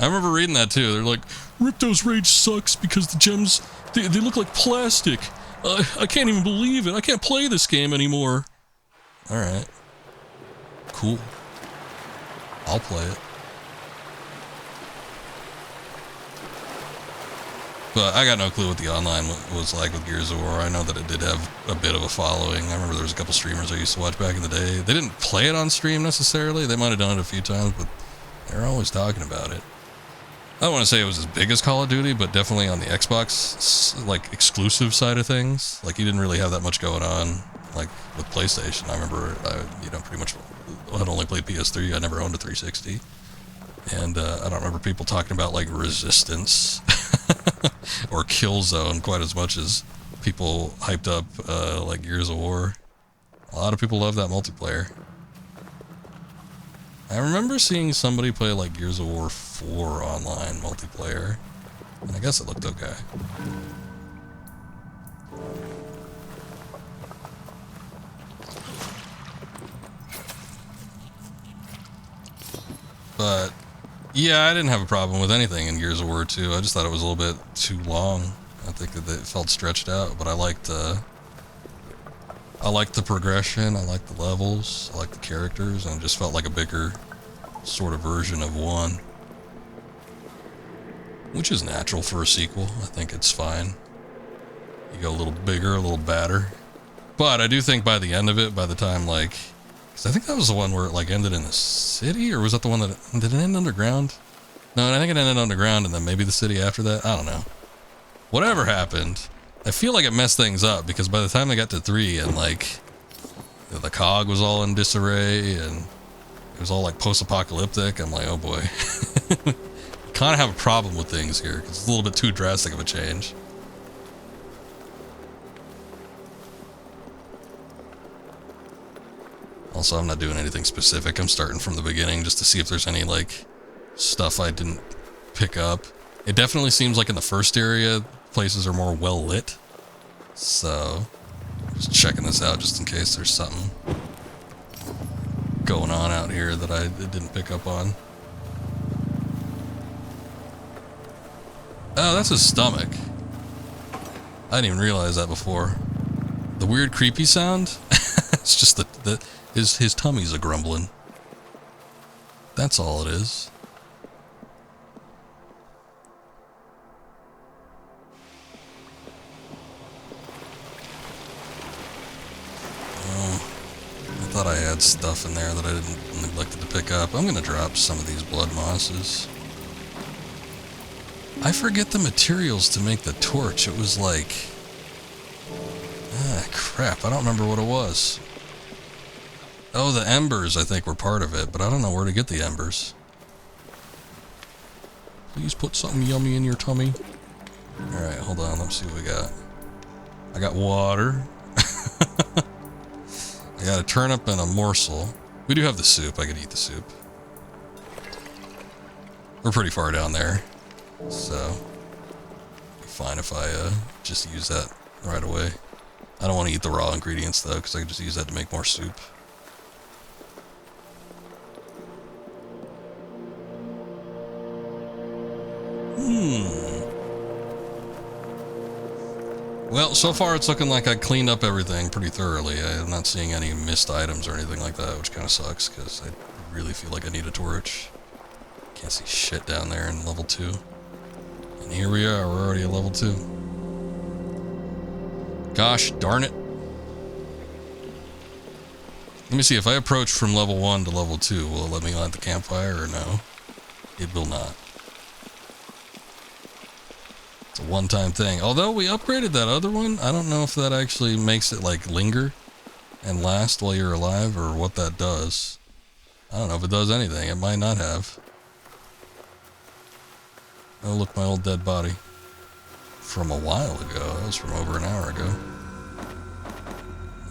I remember reading that too. They're like, Ripto's Rage sucks because the gems, they look like plastic. I can't even believe it. I can't play this game anymore. Alright. Cool. I'll play it. But I got no clue what the online was like with Gears of War. I know that it did have a bit of a following. I remember there was a couple streamers I used to watch back in the day. They didn't play it on stream necessarily. They might have done it a few times, but they were always talking about it. I don't want to say it was as big as Call of Duty, but definitely on the Xbox, like, exclusive side of things. Like, you didn't really have that much going on, like, with PlayStation. I remember, pretty much had only played PS3. I never owned a 360. And I don't remember people talking about, like, Resistance or Killzone quite as much as people hyped up, like, Gears of War. A lot of people love that multiplayer. I remember seeing somebody play, like, Gears of War 4 online multiplayer. And I guess it looked okay. But yeah, I didn't have a problem with anything in Gears of War 2. I just thought it was a little bit too long. I think that it felt stretched out, but I liked the progression, I liked the levels, I liked the characters, and it just felt like a bigger sort of version of 1. Which is natural for a sequel. I think it's fine. You go a little bigger, a little badder. But I do think by the end of it, by the time, like, because I think that was the one where it, like, ended in the city, or was that the one that, did it end underground? No, I think it ended underground and then maybe the city after that. I don't know. Whatever happened, I feel like it messed things up, because by the time they got to 3 and, like, the cog was all in disarray and it was all, like, post-apocalyptic, I'm like, oh boy. Kind of have a problem with things here, because it's a little bit too drastic of a change. Also, I'm not doing anything specific. I'm starting from the beginning just to see if there's any, like, stuff I didn't pick up. It definitely seems like in the first area, places are more well lit. So, just checking this out just in case there's something going on out here that I didn't pick up on. Oh, that's his stomach. I didn't even realize that before. The weird creepy sound? It's just his tummy's a grumbling. That's all it is. Oh, I thought I had stuff in there that I neglected to pick up. I'm gonna drop some of these blood mosses. I forget the materials to make the torch. It was like... ah, crap. I don't remember what it was. Oh, the embers, I think, were part of it, but I don't know where to get the embers. Please put something yummy in your tummy. Alright, hold on. Let's see what we got. I got water. I got a turnip and a morsel. We do have the soup. I could eat the soup. We're pretty far down there, so it'd be fine if I just use that right away. I don't want to eat the raw ingredients though, because I can just use that to make more soup. Well, so far it's looking like I cleaned up everything pretty thoroughly. I'm not seeing any missed items or anything like that, which kind of sucks, because I really feel like I need a torch. Can't see shit down there in level 2. And here we are, we're already at level 2. Gosh darn it. Let me see, if I approach from level 1 to level 2, will it let me light the campfire or no? It will not. It's a one-time thing. Although we upgraded that other one, I don't know if that actually makes it like linger and last while you're alive or what that does. I don't know if it does anything. It might not have. Oh, look, my old dead body. From a while ago. That was from over an hour ago.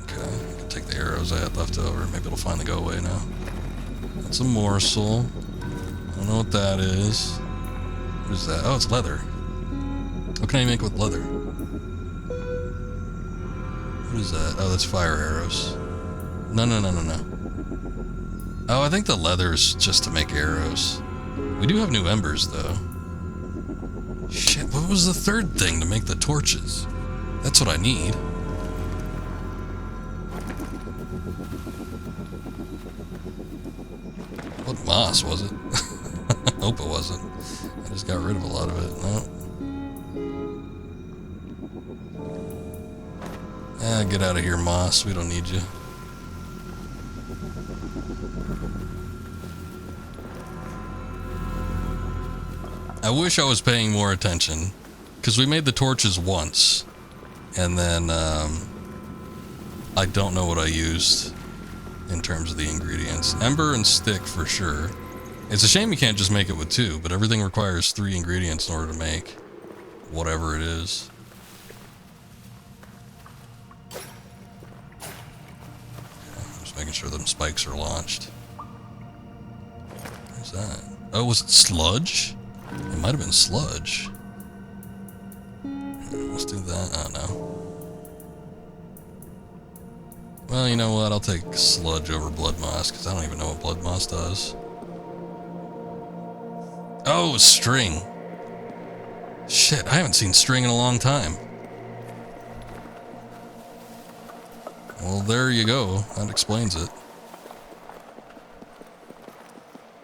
Okay, I can take the arrows I had left over. Maybe it'll finally go away now. That's a morsel. I don't know what that is. What is that? Oh, it's leather. What can I make with leather? What is that? Oh, that's fire arrows. No. Oh, I think the leather is just to make arrows. We do have new embers, though. Shit, what was the third thing to make the torches? That's what I need. What moss was it? I hope it wasn't. I just got rid of a lot of it. No. Get out of here, moss. We don't need you. I wish I was paying more attention, because we made the torches once, and then I don't know what I used in terms of the ingredients. Ember and stick for sure. It's a shame you can't just make it with 2, but everything requires 3 ingredients in order to make whatever it is. Making sure them spikes are launched. What's that? Oh, was it sludge? It might have been sludge. Let's do that. Oh, no. Well, you know what? I'll take sludge over blood moss, because I don't even know what blood moss does. Oh, string. Shit, I haven't seen string in a long time. Well, there you go. That explains it.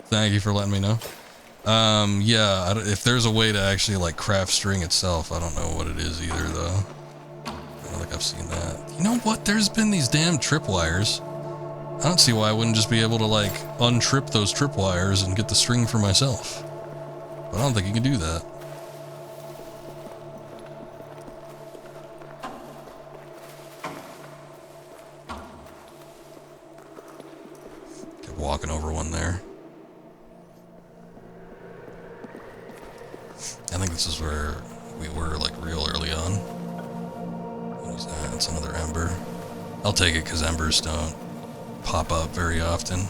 Thank you for letting me know. Yeah, if there's a way to actually, like, craft string itself, I don't know what it is either, though. I don't think I've seen that. You know what? There's been these damn tripwires. I don't see why I wouldn't just be able to, like, untrip those tripwires and get the string for myself. But I don't think you can do that. Walking over one there. I think this is where we were, like, real early on. What is that? It's another ember. I'll take it because embers don't pop up very often.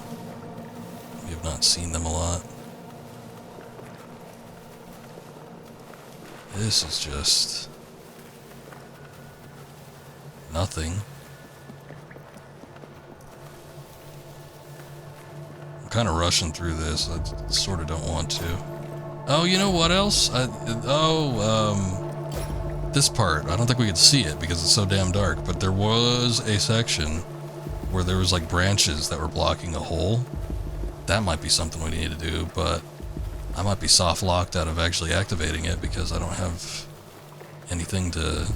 We have not seen them a lot. This is just nothing. Kind of rushing through this. I sort of don't want to. Oh, you know what else? This part. I don't think we could see it because it's so damn dark, but there was a section where there was like branches that were blocking a hole. That might be something we need to do, but I might be soft locked out of actually activating it because I don't have anything to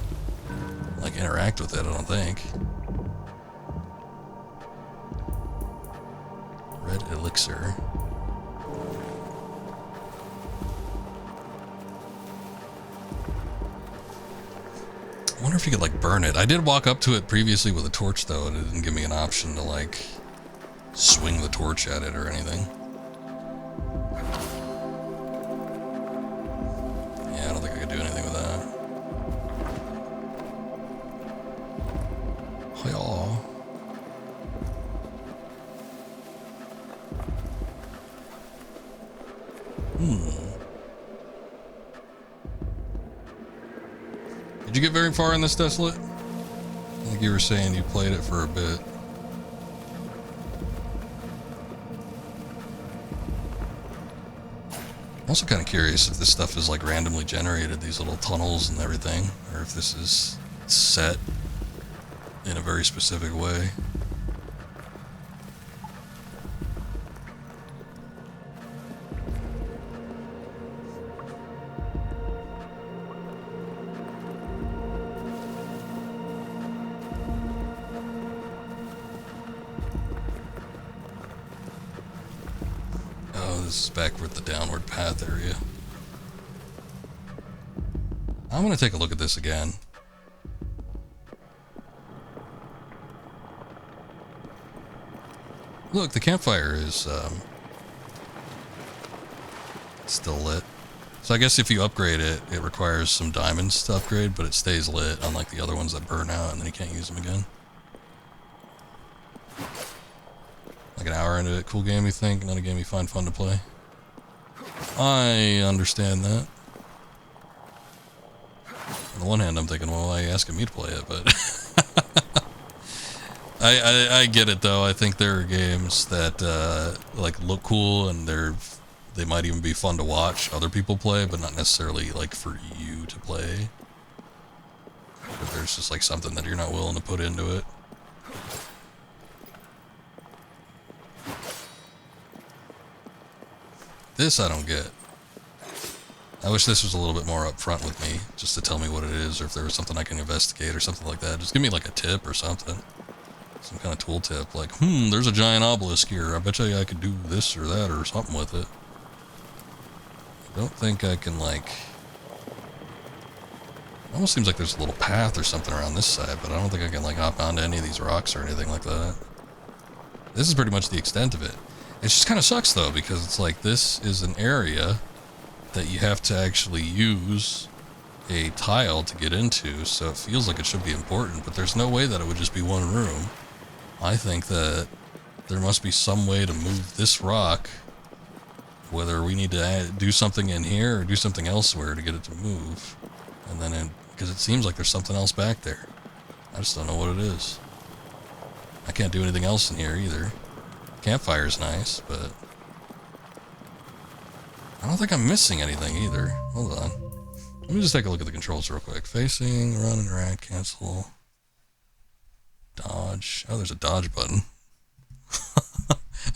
like interact with it, I don't think. Red elixir. I wonder if you could like burn it. I did walk up to it previously with a torch though, and it didn't give me an option to like swing the torch at it or anything. Yeah, I don't think I could do anything with that. get very far in this Desolate? I think you were saying you played it for a bit. I'm also kind of curious if this stuff is like randomly generated, these little tunnels and everything, or if this is set in a very specific way. This is back with the downward path area. I'm gonna take a look at this again. Look, the campfire is still lit. So I guess if you upgrade it, it requires some diamonds to upgrade, but it stays lit, unlike the other ones that burn out and then you can't use them again. Like an hour into it, cool game you think? Not a game you find fun to play? I understand that. On the one hand, I'm thinking, well, why are you asking me to play it? But I get it though. I think there are games that like look cool and they might even be fun to watch other people play, but not necessarily like for you to play. But there's just like something that you're not willing to put into it. This I don't get. I wish this was a little bit more upfront with me, just to tell me what it is, or if there was something I can investigate or something like that. Just give me like a tip or something. Some kind of tool tip, like, there's a giant obelisk here. I bet you I could do this or that or something with it. I don't think I can, like... It almost seems like there's a little path or something around this side, but I don't think I can, like, hop onto any of these rocks or anything like that. This is pretty much the extent of it. It just kind of sucks, though, because it's like, this is an area that you have to actually use a tile to get into, so it feels like it should be important, but there's no way that it would just be one room. I think that there must be some way to move this rock, whether we need to do something in here or do something elsewhere to get it to move. And then, because it seems like there's something else back there. I just don't know what it is. I can't do anything else in here either. Campfire's nice, but I don't think I'm missing anything either. Hold on. Let me just take a look at the controls real quick. Facing, run, interact, cancel, dodge. Oh, there's a dodge button.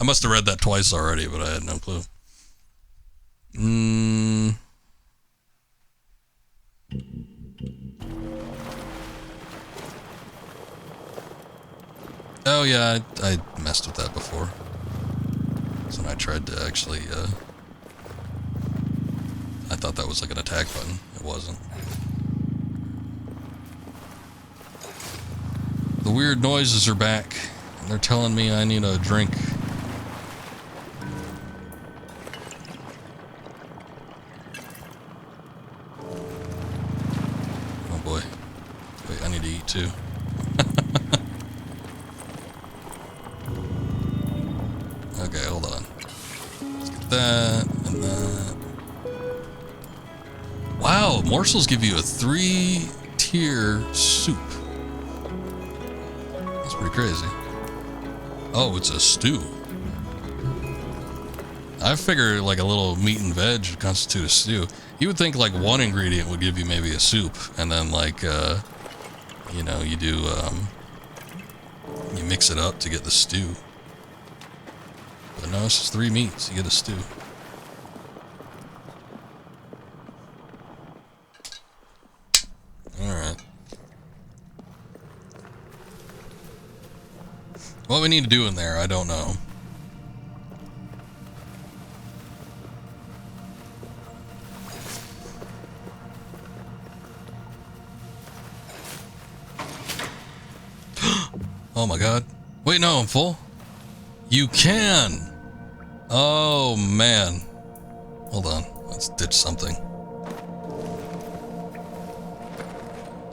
I must have read that twice already, but I had no clue. Oh yeah, I messed with that before. So when I tried to actually, I thought that was like an attack button. It wasn't. The weird noises are back, and they're telling me I need a drink. Oh boy. Wait, I need to eat too. Okay, hold on. Let's get that and that. Wow, morsels give you a 3-tier soup. That's pretty crazy. Oh, it's a stew. I figure like a little meat and veg would constitute a stew. You would think like one ingredient would give you maybe a soup, and then like, you know, you do, you mix it up to get the stew. But no, it's just 3 meats, you get a stew. Alright. What we need to do in there, I don't know. Oh my god. Wait, no, I'm full? You can! Oh man. Hold on, let's ditch something.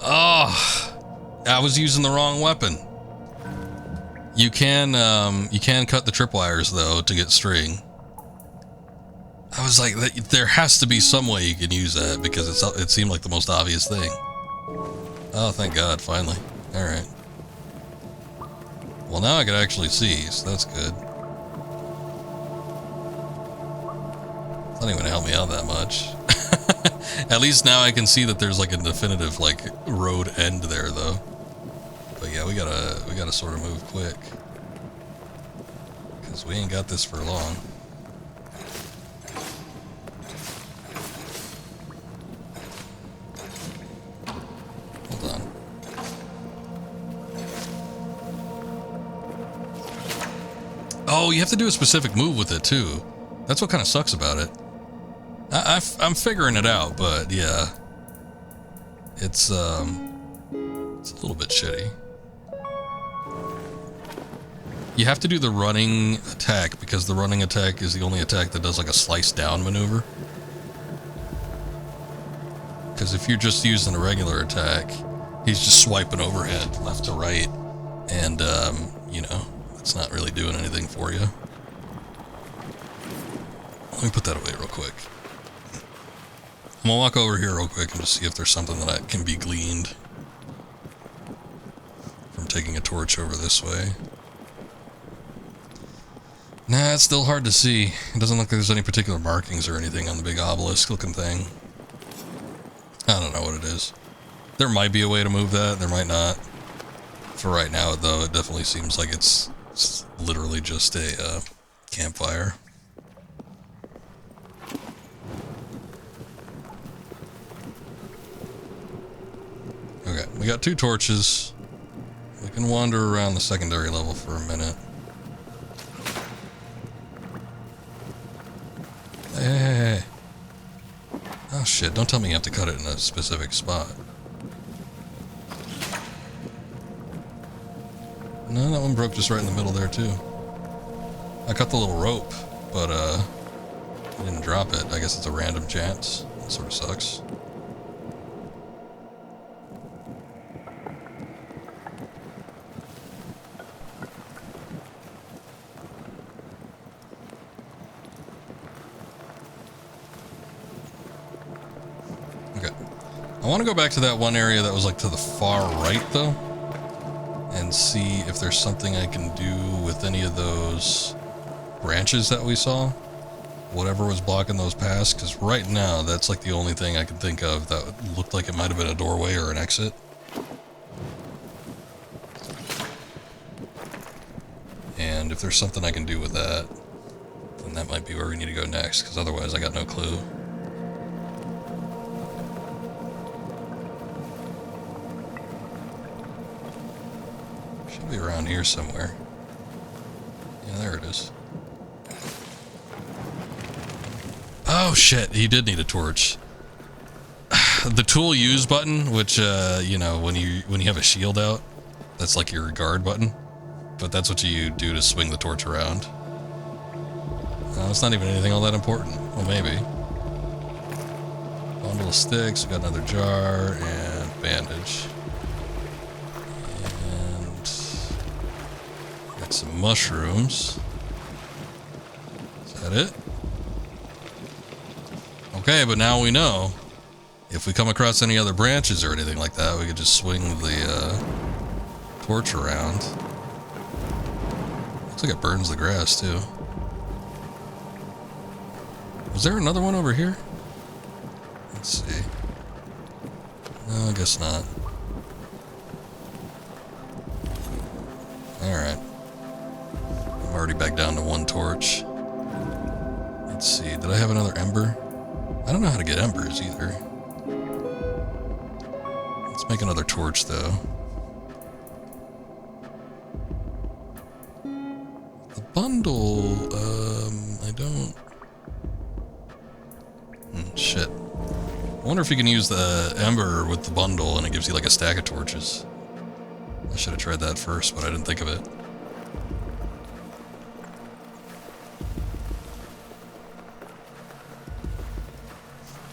Oh! I was using the wrong weapon. You can cut the tripwires though to get string. I was like, there has to be some way you can use that because it seemed like the most obvious thing. Oh, thank God, finally. Alright. Well, now I can actually see, so that's good. It's not even gonna help me out that much. At least now I can see that there's like a definitive like road end there, though. But yeah, we gotta sort of move quick, because we ain't got this for long. Hold on. Oh, you have to do a specific move with it too. That's what kind of sucks about it. I'm figuring it out, but yeah, it's a little bit shitty. You have to do the running attack, because the running attack is the only attack that does like a slice down maneuver. Because if you're just using a regular attack, he's just swiping overhead left to right, and you know, it's not really doing anything for you. Let me put that away real quick. I'm gonna walk over here real quick and just see if there's something that can be gleaned from taking a torch over this way. Nah, it's still hard to see. It doesn't look like there's any particular markings or anything on the big obelisk looking thing. I don't know what it is. There might be a way to move that, there might not. For right now, though, it definitely seems like it's literally just a campfire. Okay, we got 2 torches. We can wander around the secondary level for a minute. Hey. Oh shit, don't tell me you have to cut it in a specific spot. No, that one broke just right in the middle there too. I cut the little rope, but I didn't drop it. I guess it's a random chance. That sort of sucks. Okay. I want to go back to that one area that was like to the far right though, and see if there's something I can do with any of those branches that we saw. Whatever was blocking those paths, because right now that's like the only thing I can think of that looked like it might have been a doorway or an exit. And if there's something I can do with that, then that might be where we need to go next, because otherwise I got no clue. Should be around here somewhere. Yeah, there it is. Oh shit, he did need a torch. The tool use button, which you know, when you have a shield out, that's like your guard button. But that's what you do to swing the torch around. It's not even anything all that important. Well, maybe. Bundle of sticks, we got another jar, and bandage. And got some mushrooms. Is that it? Okay, but now we know. If we come across any other branches or anything like that, we could just swing the torch around. Looks like it burns the grass, too. Was there another one over here? Let's see. No, I guess not. Alright. I'm already back down to 1 torch. Let's see, did I have another ember? I don't know how to get embers either. Let's make another torch, though. The bundle, I don't... shit. I wonder if you can use the ember with the bundle and it gives you like a stack of torches. I should have tried that first, but I didn't think of it.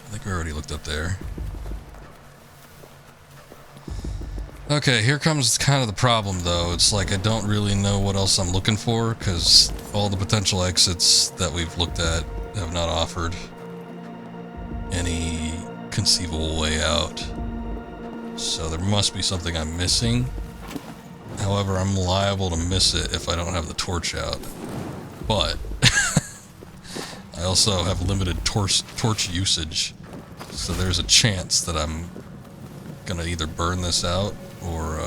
I think we already looked up there. Okay, here comes kind of the problem though. It's like I don't really know what else I'm looking for, because all the potential exits that we've looked at have not offered any conceivable way out. So there must be something I'm missing. However, I'm liable to miss it if I don't have the torch out. But I also have limited torch usage. So there's a chance that I'm gonna either burn this out or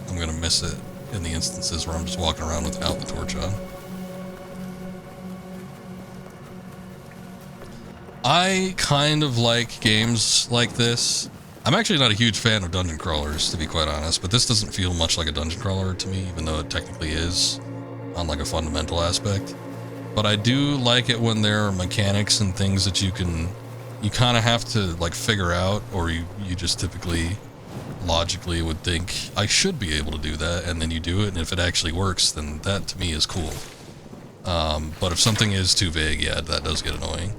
I'm gonna miss it in the instances where I'm just walking around without the torch on. I kind of like games like this. I'm actually not a huge fan of dungeon crawlers, to be quite honest, but this doesn't feel much like a dungeon crawler to me, even though it technically is on like a fundamental aspect. But I do like it when there are mechanics and things that you kind of have to like figure out, or you just typically logically would think I should be able to do that, and then you do it, and if it actually works, then that to me is cool. But if something is too vague, yeah, that does get annoying.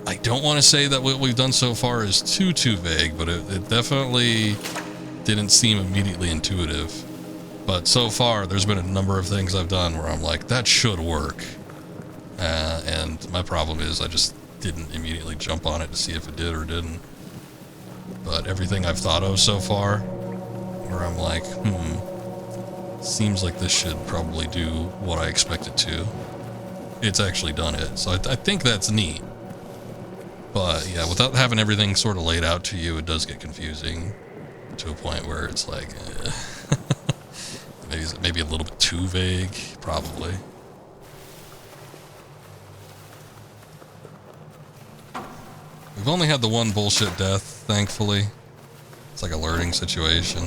I don't want to say that what we've done so far is too vague, but it definitely didn't seem immediately intuitive. But so far, there's been a number of things I've done where I'm like, that should work. And my problem is I just didn't immediately jump on it to see if it did or didn't. But everything I've thought of so far, where I'm like, seems like this should probably do what I expect it to. It's actually done it. So I think that's neat. But yeah, without having everything sort of laid out to you, it does get confusing to a point where it's like, maybe a little bit too vague, probably. We've only had the one bullshit death, thankfully. It's like a learning situation.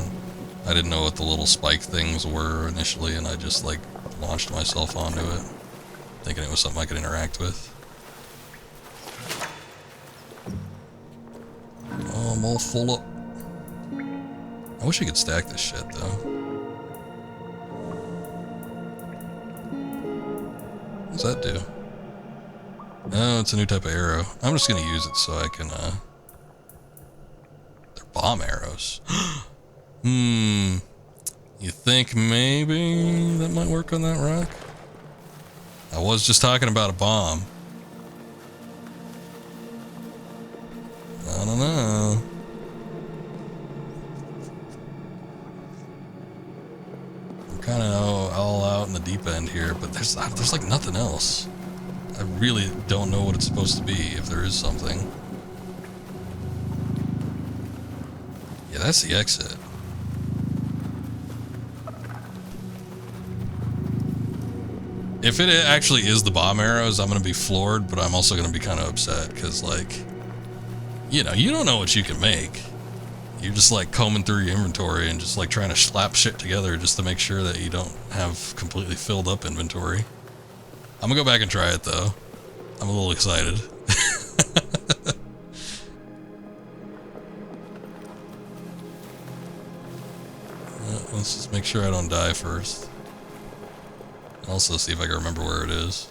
I didn't know what the little spike things were initially, and I just like launched myself onto it, thinking it was something I could interact with. Oh, I'm all full up. I wish I could stack this shit, though. What does that do? No, it's a new type of arrow. I'm just gonna use it so I can, they're bomb arrows. You think maybe that might work on that rock? I was just talking about a bomb. I don't know. I'm kind of all out in the deep end here, but there's like nothing else. I really don't know what it's supposed to be, if there is something. Yeah, that's the exit. If it actually is the bomb arrows, I'm going to be floored, but I'm also going to be kind of upset, because, like, you know, you don't know what you can make. You're just, like, combing through your inventory and just, like, trying to slap shit together just to make sure that you don't have completely filled up inventory. I'm gonna go back and try it, though. I'm a little excited. Let's just make sure I don't die first. Also see if I can remember where it is.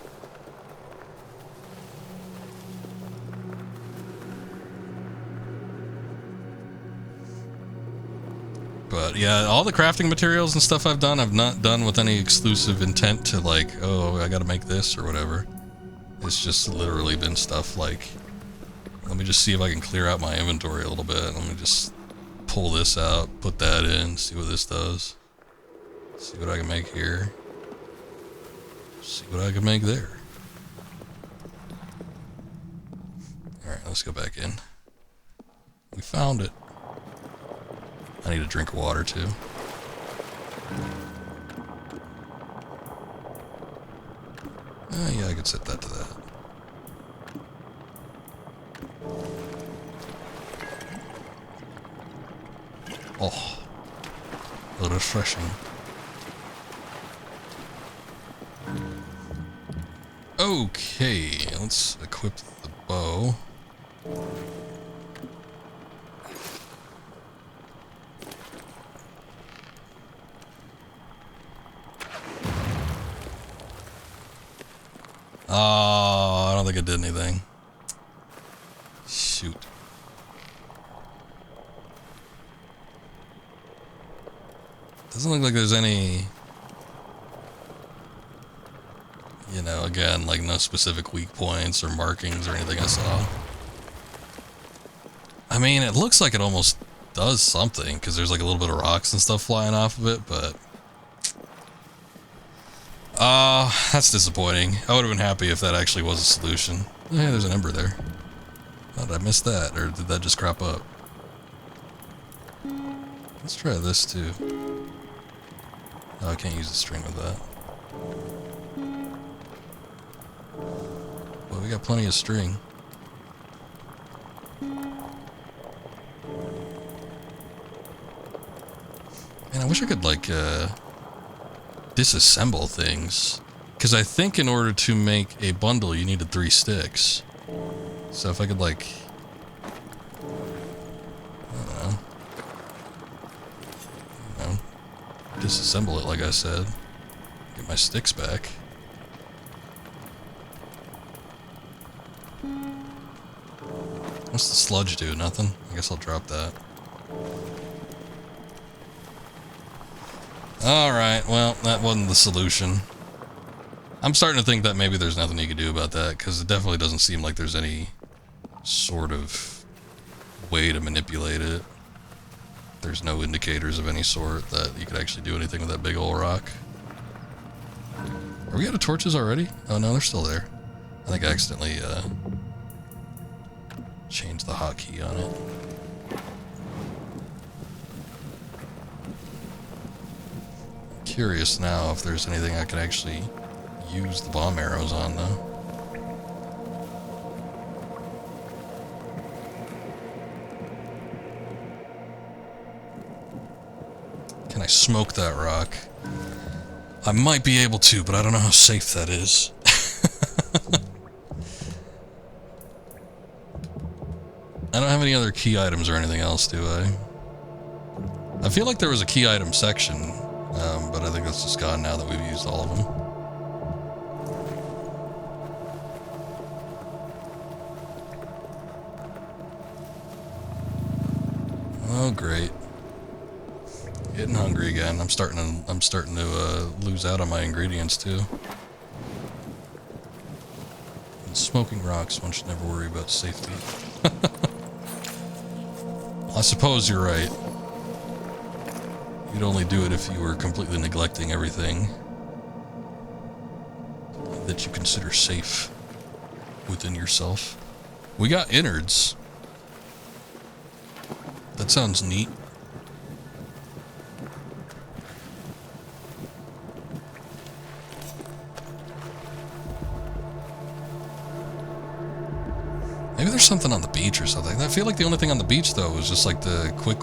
But yeah, all the crafting materials and stuff I've done, I've not done with any exclusive intent to like, oh, I gotta make this or whatever. It's just literally been stuff like, let me just see if I can clear out my inventory a little bit. Let me just pull this out, put that in, see what this does. See what I can make here. See what I can make there. Alright, let's go back in. We found it. I need a drink of water too. Yeah, I could set that to that. Oh, refreshing. Okay, let's equip the bow. Oh, I don't think it did anything. Shoot. Doesn't look like there's any, you know, again, like no specific weak points or markings or anything I saw. I mean, it looks like it almost does something, because there's like a little bit of rocks and stuff flying off of it, but... that's disappointing. I would have been happy if that actually was a solution. Oh, hey, there's an ember there. How did I miss that, or did that just crop up? Let's try this too. Oh, I can't use the string with that. Well, we got plenty of string. Man, I wish I could, like, disassemble things. Because I think in order to make a bundle, you needed 3 sticks. So if I could, like... I don't know. Disassemble it, like I said. Get my sticks back. What's the sludge do? Nothing? I guess I'll drop that. Alright, well, that wasn't the solution. I'm starting to think that maybe there's nothing you can do about that, because it definitely doesn't seem like there's any sort of way to manipulate it. There's no indicators of any sort that you could actually do anything with that big old rock. Are we out of torches already? Oh no, they're still there. I think I accidentally changed the hotkey on it. Curious now if there's anything I can actually use the bomb arrows on, though. Can I smoke that rock? I might be able to, but I don't know how safe that is. I don't have any other key items or anything else, do I? I feel like there was a key item section, but I think that's just gone now that we've used all of them. Oh, great. Getting hungry again. I'm starting to lose out on my ingredients too. And smoking rocks, one should never worry about safety. I suppose you're right. You'd only do it if you were completely neglecting everything that you consider safe within yourself. We got innards. That sounds neat. Maybe there's something on the beach or something. I feel like the only thing on the beach, though, was just like the quick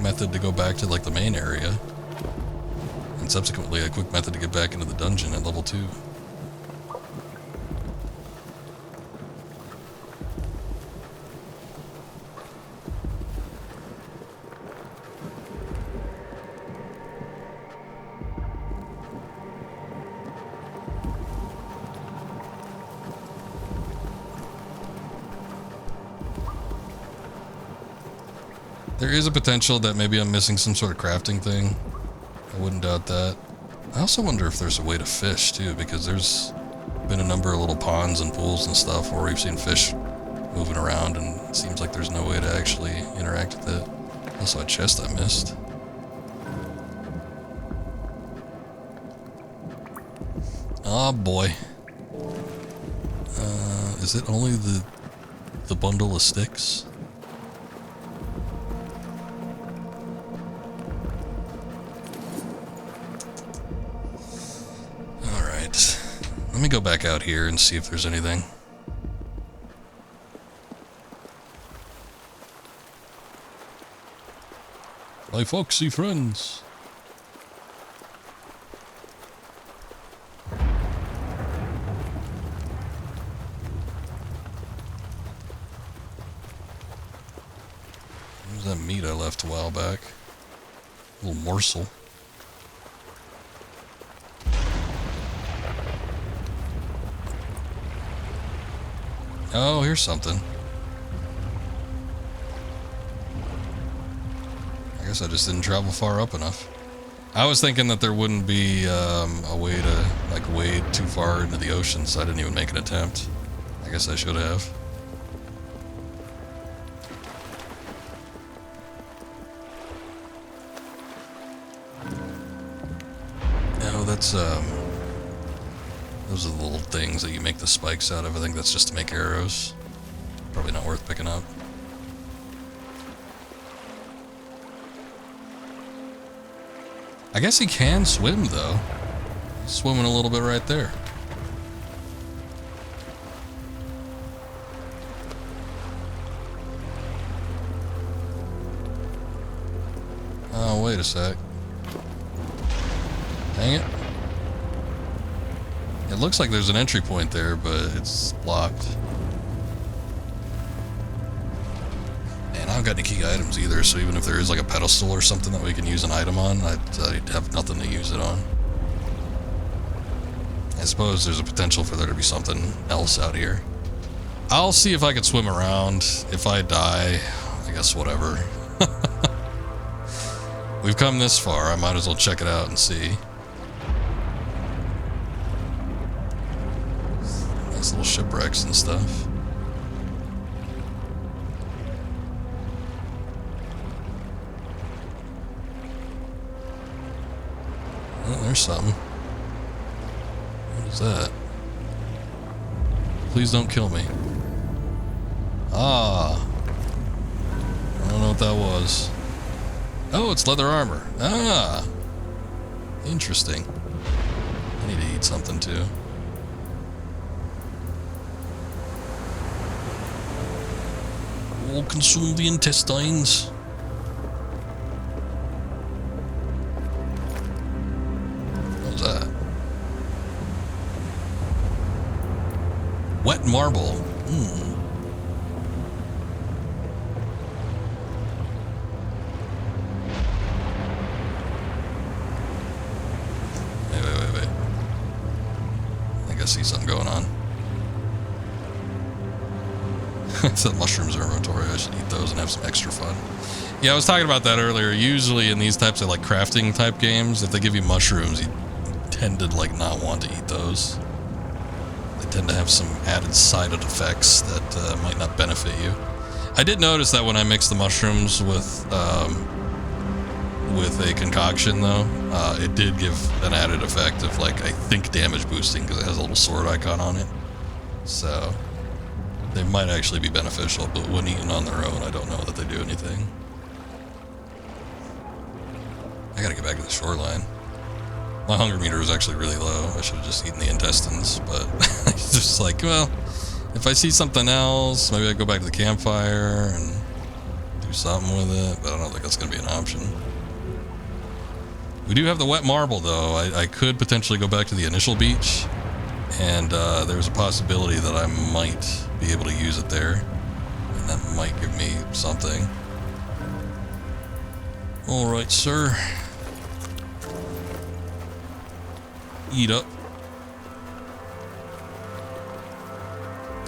method to go back to like the main area. And subsequently a quick method to get back into the dungeon at level 2. There is a potential that maybe I'm missing some sort of crafting thing. I wouldn't doubt that. I also wonder if there's a way to fish too, because there's been a number of little ponds and pools and stuff where we've seen fish moving around, and it seems like there's no way to actually interact with it. Also a chest I missed. Oh boy. Is it only the bundle of sticks? Let me go back out here and see if there's anything. My foxy friends. There's that meat I left a while back. A little morsel. Oh, here's something. I guess I just didn't travel far up enough. I was thinking that there wouldn't be a way to like wade too far into the ocean, so I didn't even make an attempt. I guess I should have. that's, those are the little things that you make the spikes out of. I think that's just to make arrows. Probably not worth picking up. I guess he can swim, though. He's swimming a little bit right there. Oh, wait a sec. Dang it. It looks like there's an entry point there, but it's blocked. And I haven't got any key items either, so even if there is like a pedestal or something that we can use an item on, I'd have nothing to use it on. I suppose there's a potential for there to be something else out here. I'll see if I can swim around. If I die, I guess whatever. We've come this far, I might as well check it out and see. Nice little shipwrecks and stuff. Oh, there's something. What is that? Please don't kill me. Ah. I don't know what that was. Oh, it's leather armor. Ah. Interesting. I need to eat something too. We'll consume the intestines. What was that? Wet marble. Wait. I think I see something going on. It said mushrooms are inventory. I should eat those and have some extra fun. Yeah, I was talking about that earlier. Usually in these types of like crafting type games, if they give you mushrooms, you tend to like not want to eat those. They tend to have some added side effects that might not benefit you. I did notice that when I mixed the mushrooms with a concoction, though, it did give an added effect of like, I think, damage boosting because it has a little sword icon on it. So they might actually be beneficial, but when eaten on their own, I don't know that they do anything. I gotta get back to the shoreline. My hunger meter is actually really low. I should have just eaten the intestines, but it's just like, well, if I see something else, maybe I go back to the campfire and do something with it, but I don't think that's gonna be an option. We do have the wet marble, though. I could potentially go back to the initial beach, and there's a possibility that I might be able to use it there, and that might give me something. Alright, sir. Eat up.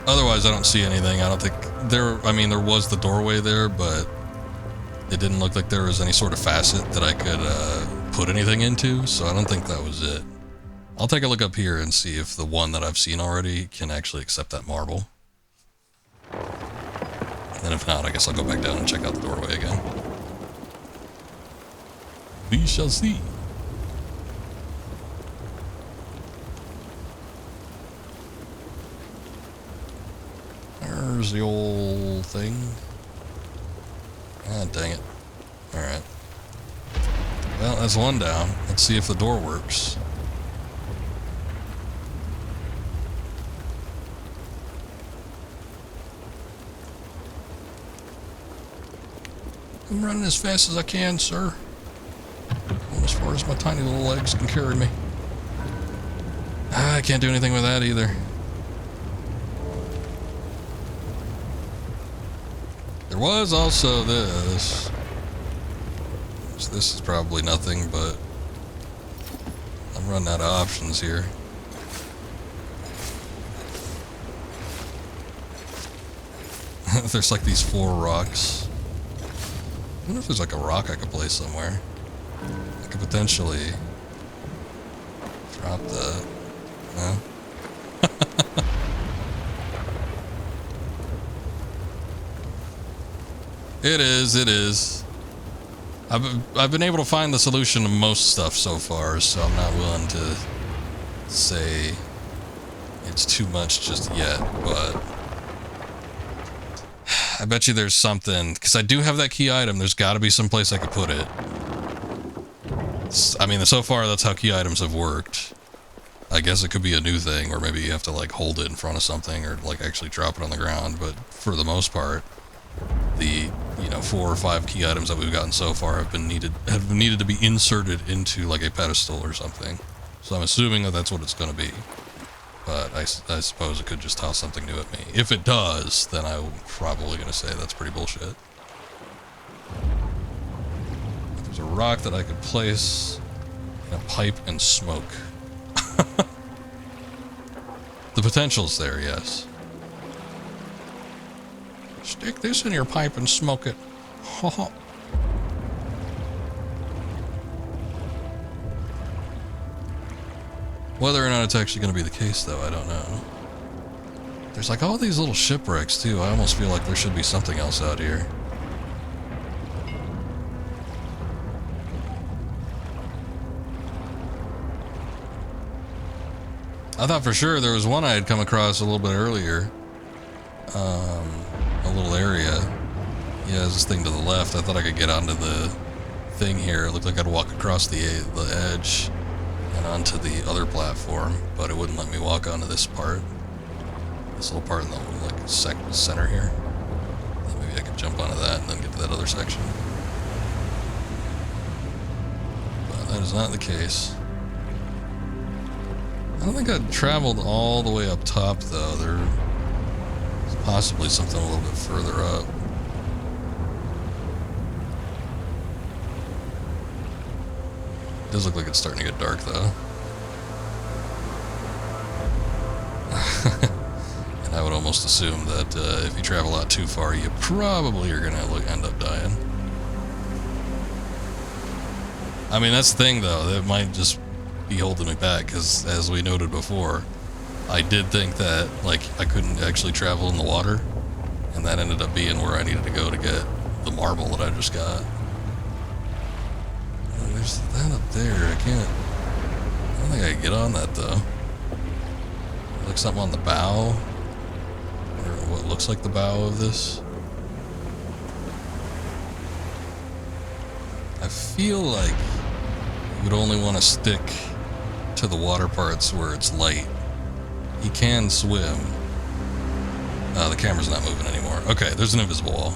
Otherwise, I don't see anything. I don't think there... I mean, there was the doorway there, but it didn't look like there was any sort of facet that I could put anything into, so I don't think that was it. I'll take a look up here and see if the one that I've seen already can actually accept that marble. And if not, I guess I'll go back down and check out the doorway again. We shall see. There's the old thing. Ah, dang it. Alright. Well, that's one down. Let's see if the door works. I'm running as fast as I can, sir. And as far as my tiny little legs can carry me. I can't do anything with that either. There was also this. So this is probably nothing, but I'm running out of options here. There's like these 4 rocks. I wonder if there's like a rock I could place somewhere. I could potentially drop that. No? It is. I've been able to find the solution to most stuff so far, so I'm not willing to say it's too much just yet, but I bet you there's something, because I do have that key item. There's got to be some place I could put it. I mean, so far that's how key items have worked. I guess it could be a new thing, or maybe you have to like hold it in front of something, or like actually drop it on the ground. But for the most part, the 4 or 5 key items that we've gotten so far have needed to be inserted into like a pedestal or something. So I'm assuming that that's what it's going to be. But I suppose it could just toss something new at me. If it does, then I'm probably going to say that's pretty bullshit. There's a rock that I could place in a pipe and smoke. The potential's there, yes. Stick this in your pipe and smoke it. Whether or not it's actually going to be the case, though, I don't know. There's like all these little shipwrecks, too. I almost feel like there should be something else out here. I thought for sure there was one I had come across a little bit earlier. A little area. Yeah, there's this thing to the left. I thought I could get onto the thing here. It looked like I'd walk across the edge and onto the other platform, but it wouldn't let me walk onto this part. This little part in the like center here. Then maybe I could jump onto that and then get to that other section. But that is not the case. I don't think I'd traveled all the way up top, though. There's possibly something a little bit further up. It does look like it's starting to get dark, though. And I would almost assume that if you travel out too far, you probably are going to end up dying. I mean, that's the thing, though. That might just be holding me back, because as we noted before, I did think that like I couldn't actually travel in the water, and that ended up being where I needed to go to get the marble that I just got. There's that up there. I don't think I can get on that, though. Like something on the bow, or what looks like the bow of this. I feel like you would only want to stick to the water parts where it's light. He can swim. The camera's not moving anymore. Okay, there's an invisible wall.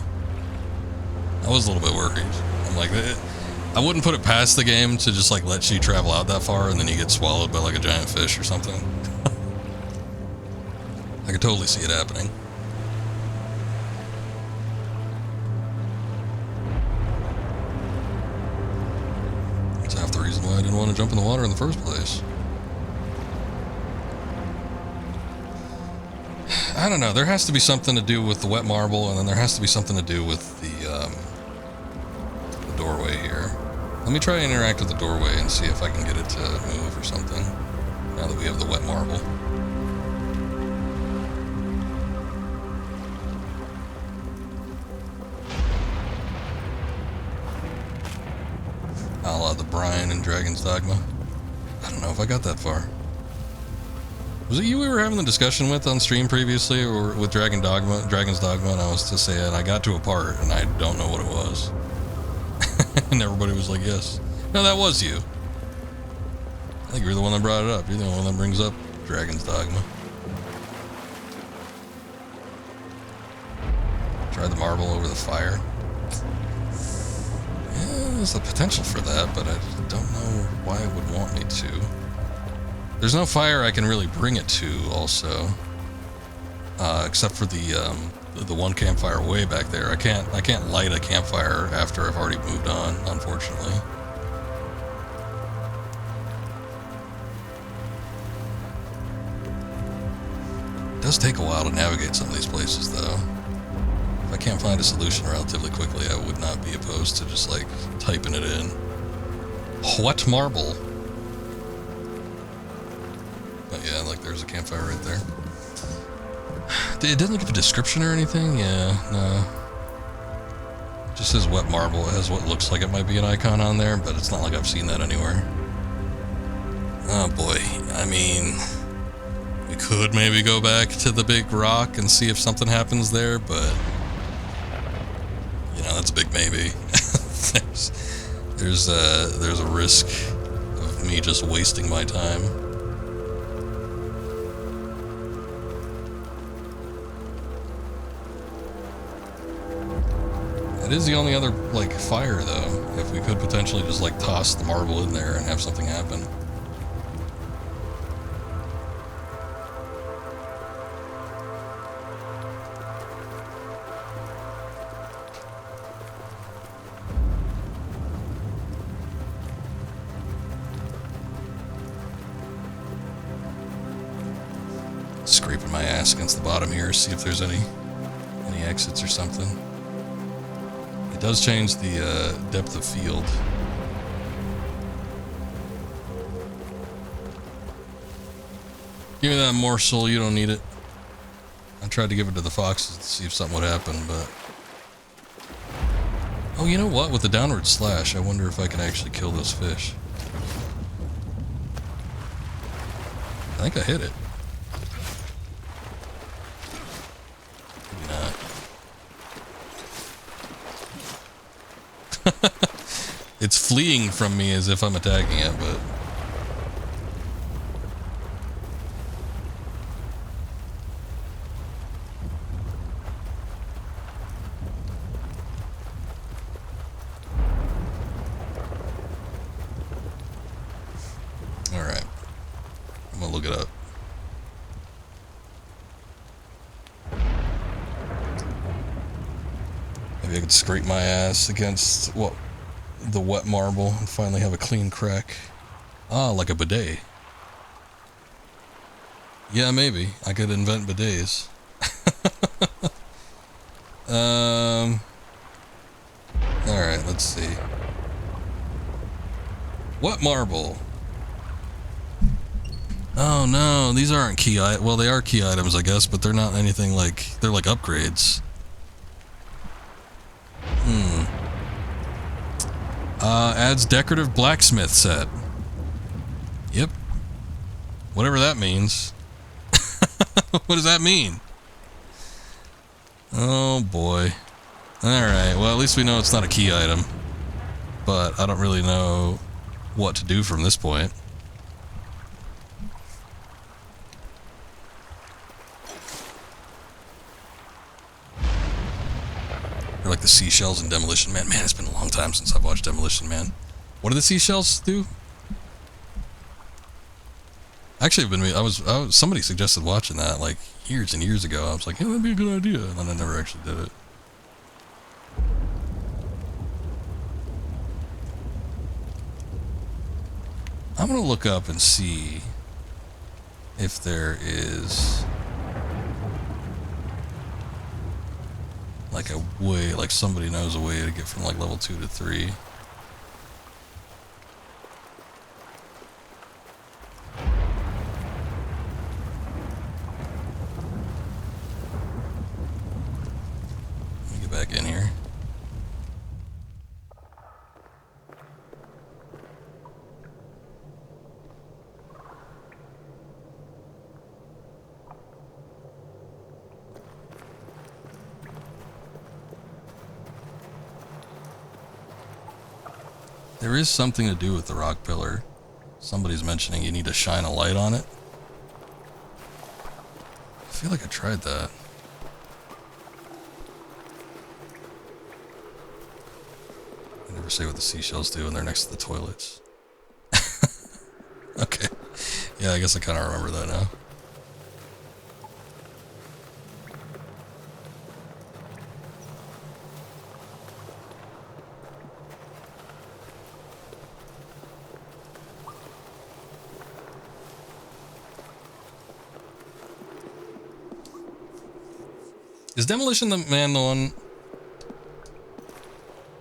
I was a little bit worried. I'm like, I wouldn't put it past the game to just like let you travel out that far and then you get swallowed by like a giant fish or something. I could totally see it happening. That's half the reason why I didn't want to jump in the water in the first place. I don't know, there has to be something to do with the wet marble, and then there has to be something to do with the doorway here. Let me try to interact with the doorway and see if I can get it to move or something, now that we have the wet marble. A la the Brian and Dragon's Dogma. I don't know if I got that far. Was it you we were having the discussion with on stream previously, or with Dragon's Dogma, and I was just saying I got to a part and I don't know what it was. And everybody was like, yes. No, that was you. I think you're the one that brought it up. You're the one that brings up Dragon's Dogma. Try the marble over the fire. Yeah, there's the potential for that, but I just don't know why it would want me to. There's no fire I can really bring it to, also, except for the one campfire way back there. I can't light a campfire after I've already moved on, unfortunately. It does take a while to navigate some of these places, though. If I can't find a solution relatively quickly, I would not be opposed to just like typing it in. What marble? But yeah, like there's a campfire right there. It doesn't give a description or anything? Yeah, no. It Just says wet marble. It has what looks like it might be an icon on there, but it's not like I've seen that anywhere. Oh boy. I mean, we could maybe go back to the big rock and see if something happens there, but you know, that's a big maybe. there's a risk of me just wasting my time. It is the only other, like, fire, though. If we could potentially just, like, toss the marble in there and have something happen. Scraping my ass against the bottom here, see if there's any exits or something. It does change the depth of field. Give me that morsel, you don't need it. I tried to give it to the foxes to see if something would happen, but... Oh, you know what? With the downward slash, I wonder if I can actually kill those fish. I think I hit it. Maybe not. It's fleeing from me as if I'm attacking it, but... Alright. I'm gonna look it up. Maybe I could scrape my ass against, what, the wet marble and finally have a clean crack. Ah, like a bidet. Yeah, maybe. I could invent bidets. Alright, let's see. Wet marble. Oh no, these aren't key items. Well, they are key items, I guess, but they're not anything like... They're like upgrades. Adds decorative blacksmith set. Yep. Whatever that means. What does that mean? Oh boy. Alright, well at least we know it's not a key item. But I don't really know what to do from this point. Or like the seashells in Demolition Man. Man, it's been a long time since I've watched Demolition Man. What do the seashells do? Actually, somebody suggested watching that like years and years ago. I was like, hey, that'd be a good idea, and then I never actually did it. I'm gonna look up and see if there is like a way, like somebody knows a way to get from like level 2 to 3. Let me get back in here. There is something to do with the rock pillar. Somebody's mentioning you need to shine a light on it. I feel like I tried that. I never say what the seashells do when they're next to the toilets. Okay. Yeah, I guess I kind of remember that now. Is Demolition Man the one?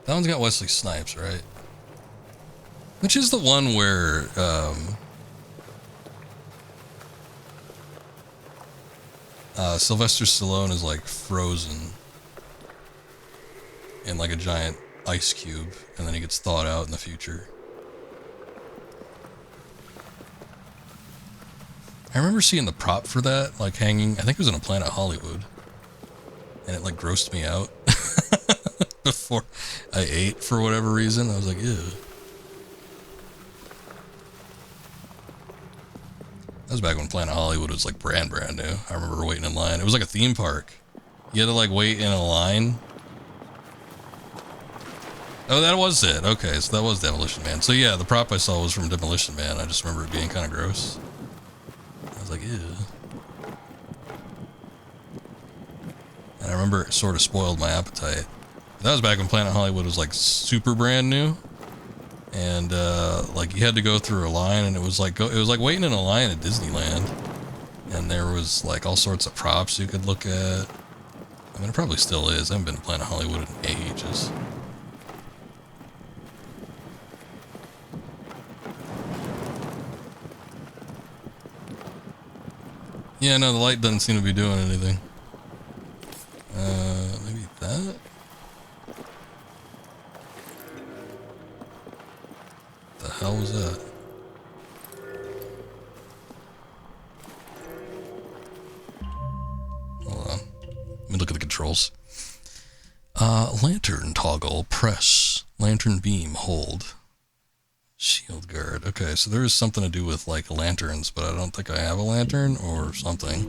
That one's got Wesley Snipes, right? Which is the one where, Sylvester Stallone is like frozen. in like a giant ice cube, and then he gets thawed out in the future. I remember seeing the prop for that, like hanging, I think it was in a Planet Hollywood, and it like grossed me out before I ate for whatever reason. I was like, ew. That was back when Planet Hollywood was like brand new. I remember waiting in line. It was like a theme park. You had to like wait in a line. Oh, that was it. Okay, so that was Demolition Man. So yeah, the prop I saw was from Demolition Man. I just remember it being kind of gross. I was like, ew. And I remember it sort of spoiled my appetite. That was back when Planet Hollywood was like super brand new. And like you had to go through a line, and it was like waiting in a line at Disneyland. And there was like all sorts of props you could look at. I mean, it probably still is. I haven't been to Planet Hollywood in ages. Yeah, no, the light doesn't seem to be doing anything. Maybe that? The hell was that? Hold on. Let me look at the controls. Lantern toggle, press. Lantern beam, hold. Shield guard. Okay, so there is something to do with like lanterns, but I don't think I have a lantern or something.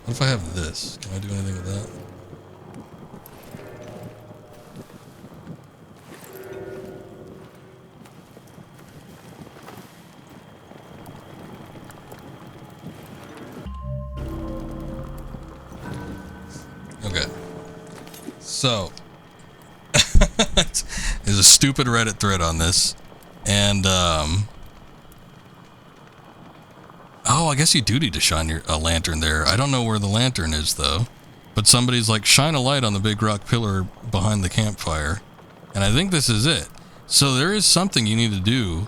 What if I have this? Can I do anything with that? Okay. So, there's a stupid Reddit thread on this. And, oh, I guess you do need to shine a lantern there. I don't know where the lantern is, though. But somebody's like, shine a light on the big rock pillar behind the campfire. And I think this is it. So there is something you need to do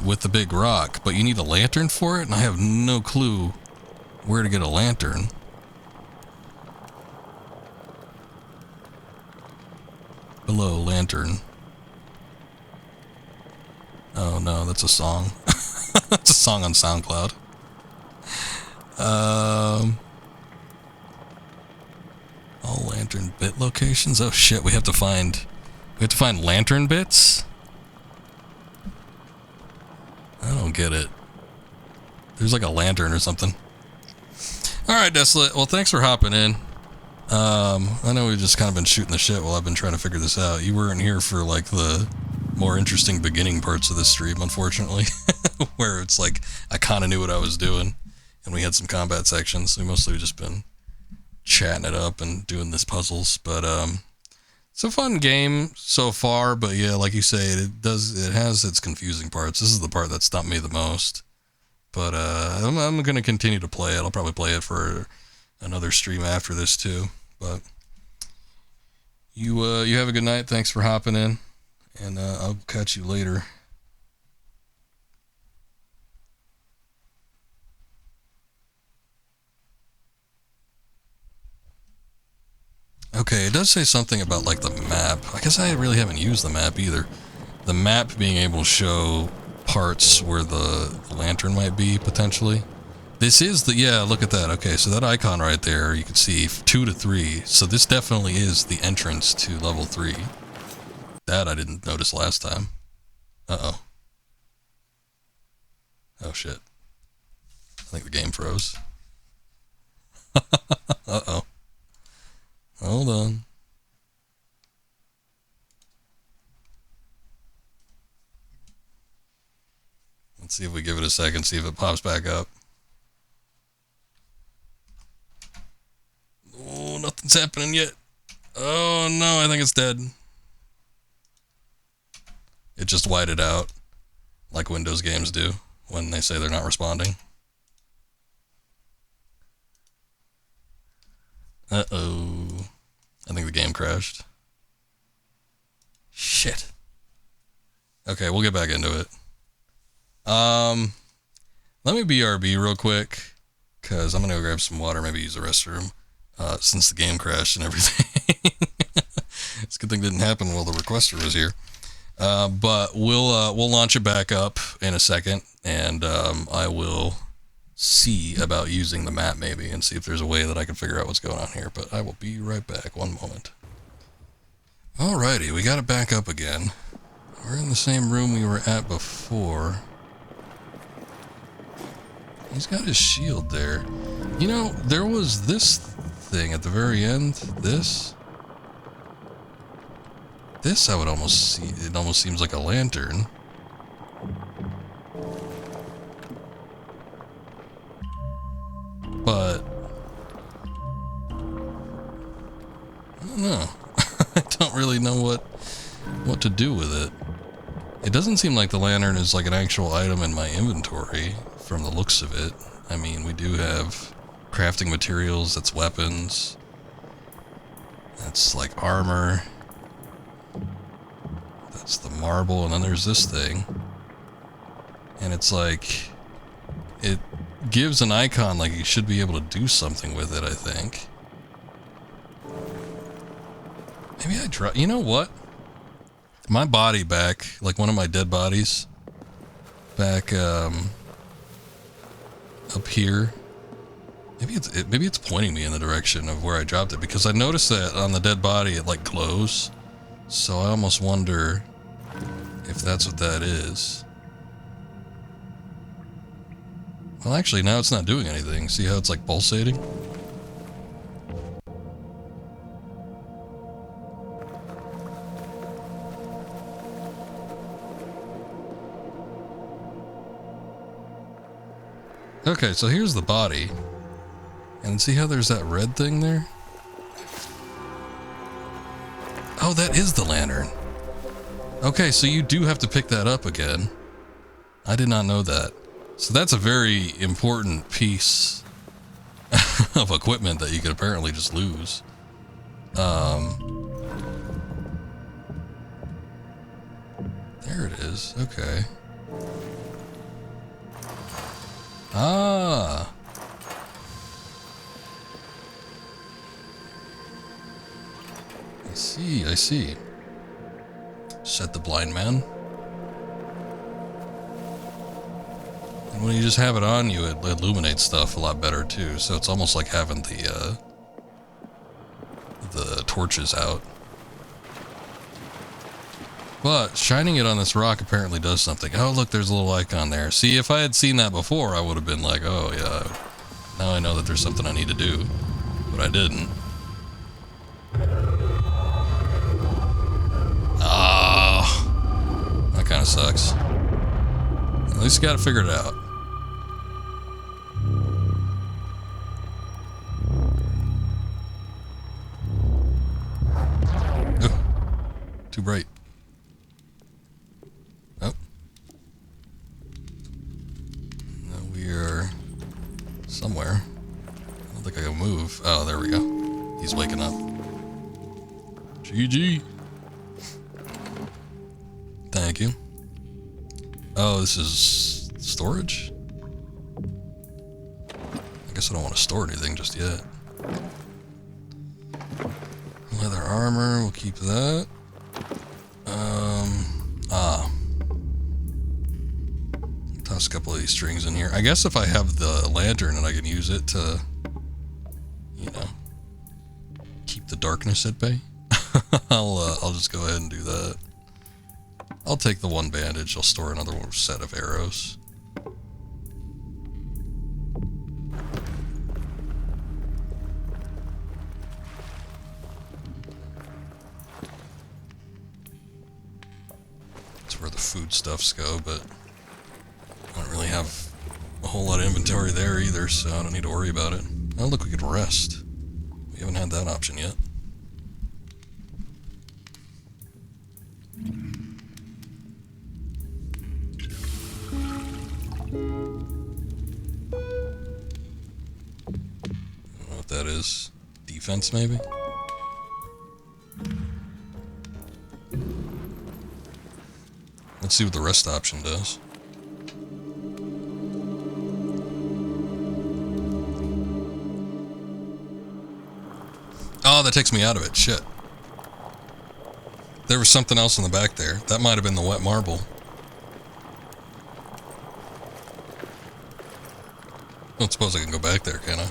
with the big rock, but you need a lantern for it, and I have no clue where to get a lantern. Below lantern. Oh no, that's a song. That's a song on SoundCloud. All lantern bit locations. Oh shit, we have to find lantern bits? I don't get it. There's like a lantern or something. Alright, Desolate. Well, thanks for hopping in. I know we've just kind of been shooting the shit while I've been trying to figure this out. You weren't here for like the more interesting beginning parts of this stream, unfortunately, where it's like I kind of knew what I was doing, and we had some combat sections. We mostly just been chatting it up and doing this puzzles, but it's a fun game so far. But yeah, like you say, it has its confusing parts. This is the part that stumped me the most. But I'm gonna continue to play it. I'll probably play it for another stream after this too. But you have a good night. Thanks for hopping in, and I'll catch you later. Okay, it does say something about like the map. I guess I really haven't used the map either. The map being able to show parts where the lantern might be potentially. This is the, yeah, look at that. Okay, so that icon right there, you can see 2 to 3. So this definitely is the entrance to level 3. That I didn't notice last time. Uh-oh. Oh shit. I think the game froze. Uh-oh. Hold on. Let's see if we give it a second, see if it pops back up. Oh, nothing's happening yet. Oh no, I think it's dead. It just whited out, like Windows games do when they say they're not responding. Uh-oh. I think the game crashed. Shit. Okay, we'll get back into it. Let me BRB real quick, because I'm gonna go grab some water, maybe use the restroom, since the game crashed and everything. thing didn't happen while the requester was here. But we'll launch it back up in a second, and I will see about using the map maybe and see if there's a way that I can figure out what's going on here. But I will be right back. One moment. Alrighty, we got it back up again. We're in the same room we were at before. He's got his shield there. You know, there was this thing at the very end. This I would almost see. It almost seems like a lantern. But I don't know. I don't really know what to do with it. It doesn't seem like the lantern is like an actual item in my inventory from the looks of it. I mean, we do have crafting materials, that's weapons. That's like armor. That's the marble, and then there's this thing. And it's like, it gives an icon like you should be able to do something with it, I think. Maybe I try, you know what? My body back, like one of my dead bodies, back up here. Maybe it's pointing me in the direction of where I dropped it, because I noticed that on the dead body it like glows. So I almost wonder if that's what that is. Well, actually, now it's not doing anything. See how it's like pulsating? Okay, so here's the body. And see how there's that red thing there? Oh, that is the lantern. Okay, so you do have to pick that up again. I did not know that. So that's a very important piece of equipment that you could apparently just lose. There it is. Okay. Ah. I see. Set the blind man. And when you just have it on you, it illuminates stuff a lot better too. So it's almost like having the torches out. But shining it on this rock apparently does something. Oh, look, there's a little icon there. See, if I had seen that before, I would have been like, oh yeah, now I know that there's something I need to do. But I didn't. Oh, that kind of sucks. At least you got it figured out. Oh, too bright. Oh. Now we are somewhere. I don't think I can move. Oh, there we go. He's waking up. GG. Thank you. Oh, this is storage? I guess I don't want to store anything just yet. Leather armor, we'll keep that. Toss a couple of these strings in here. I guess if I have the lantern and I can use it to, you know, keep the darkness at bay, I'll just go ahead and do that. I'll take the one bandage. I'll store another set of arrows. That's where the foodstuffs go, but I don't really have a whole lot of inventory there either, so I don't need to worry about it. Oh, look, we can rest. We haven't had that option yet. That is defense, maybe? Let's see what the rest option does. Oh, that takes me out of it. Shit. There was something else in the back there. That might have been the wet marble. I don't suppose I can go back there, can I?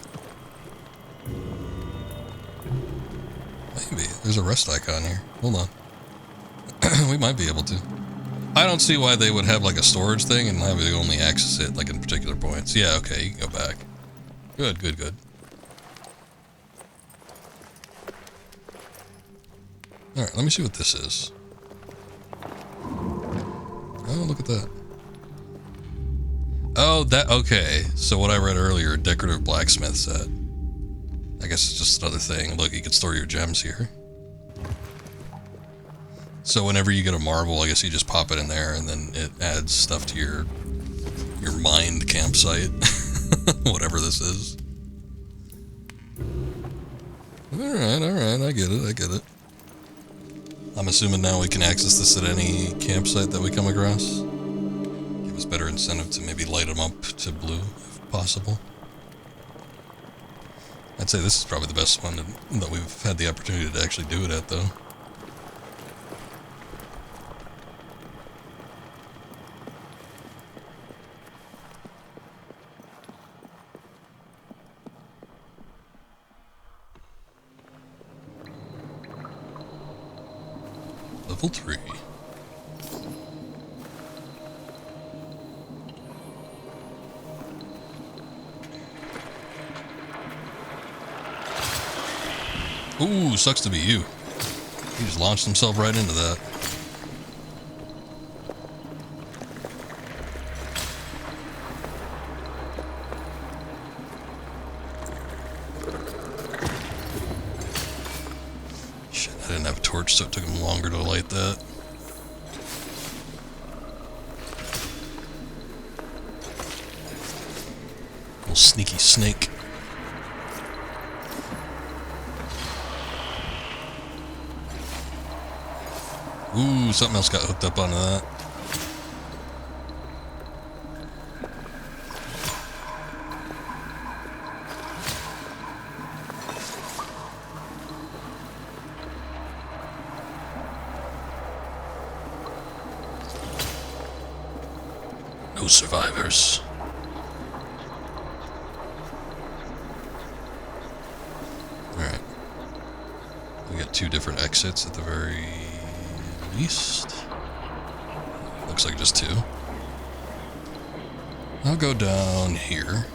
Maybe. There's a rest icon here. Hold on. We might be able to. I don't see why they would have like a storage thing and have you only access it like in particular points. Yeah, okay, you can go back. Good, good, good. Alright, let me see what this is. Oh, look at that. Oh, that, okay. So what I read earlier, decorative blacksmith set. I guess it's just another thing. Look, you can store your gems here. So whenever you get a marble, I guess you just pop it in there and then it adds stuff to your mined campsite. Whatever this is. Alright, I get it. I'm assuming now we can access this at any campsite that we come across. Give us better incentive to maybe light them up to blue, if possible. I'd say this is probably the best one that we've had the opportunity to actually do it at, though. Level 3. Ooh, sucks to be you. He just launched himself right into that. Shit, I didn't have a torch, so it took him longer to light that. Little sneaky snake. Ooh, something else got hooked up onto that. No survivors. Alright. We got 2 different exits at the very least. Looks like just 2. I'll go down here.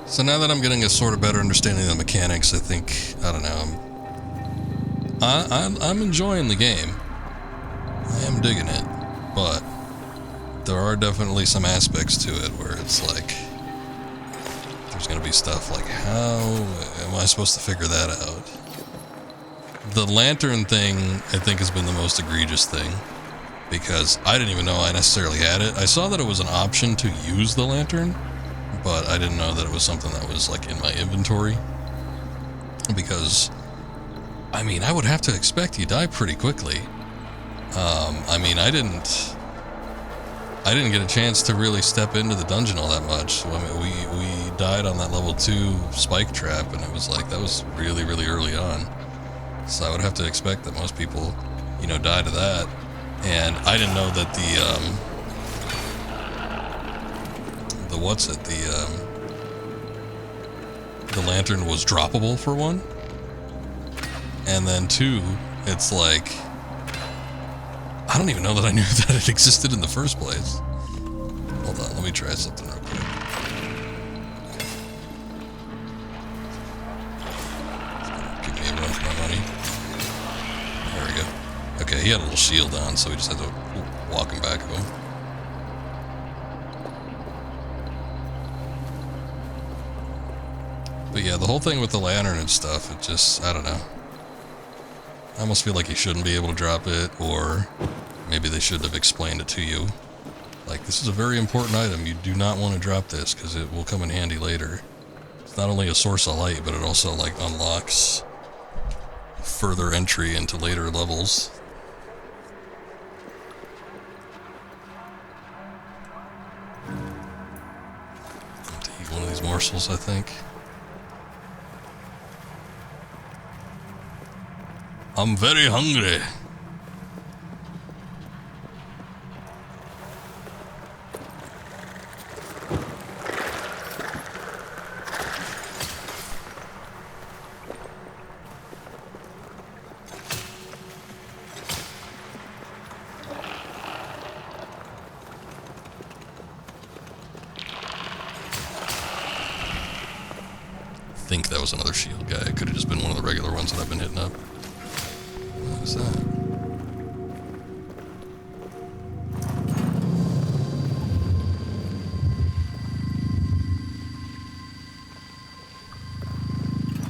So now that I'm getting a sort of better understanding of the mechanics, I think, I don't know, I'm enjoying the game. I am digging it, but there are definitely some aspects to it where it's like, there's gonna be stuff like, how am I supposed to figure that out? The lantern thing, I think, has been the most egregious thing, because I didn't even know I necessarily had it. I saw that it was an option to use the lantern, but I didn't know that it was something that was like in my inventory, because, I mean, I would have to expect you die pretty quickly. I mean, I didn't get a chance to really step into the dungeon all that much. I mean, we died on that level 2 spike trap, and it was like, that was really, really early on. So I would have to expect that most people, you know, die to that. And I didn't know that the lantern was droppable, for one. And then 2, it's like, I don't even know that I knew that it existed in the first place. Hold on, let me try something real quick. Give me a run for my money. There we go. Okay, he had a little shield on, so we just had to walk him back of him. But yeah, the whole thing with the lantern and stuff, it just, I don't know. I almost feel like you shouldn't be able to drop it, or maybe they should have explained it to you. Like, this is a very important item. You do not want to drop this, because it will come in handy later. It's not only a source of light, but it also, like, unlocks further entry into later levels. these morsels, I think. I'm very hungry. I think that was another shield guy. It could have just been one of the regular ones that I've been hitting up. What was that?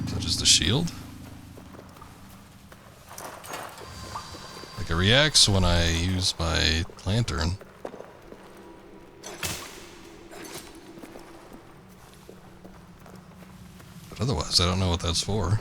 Is that just a shield? Like it reacts when I use my lantern. But otherwise, I don't know what that's for.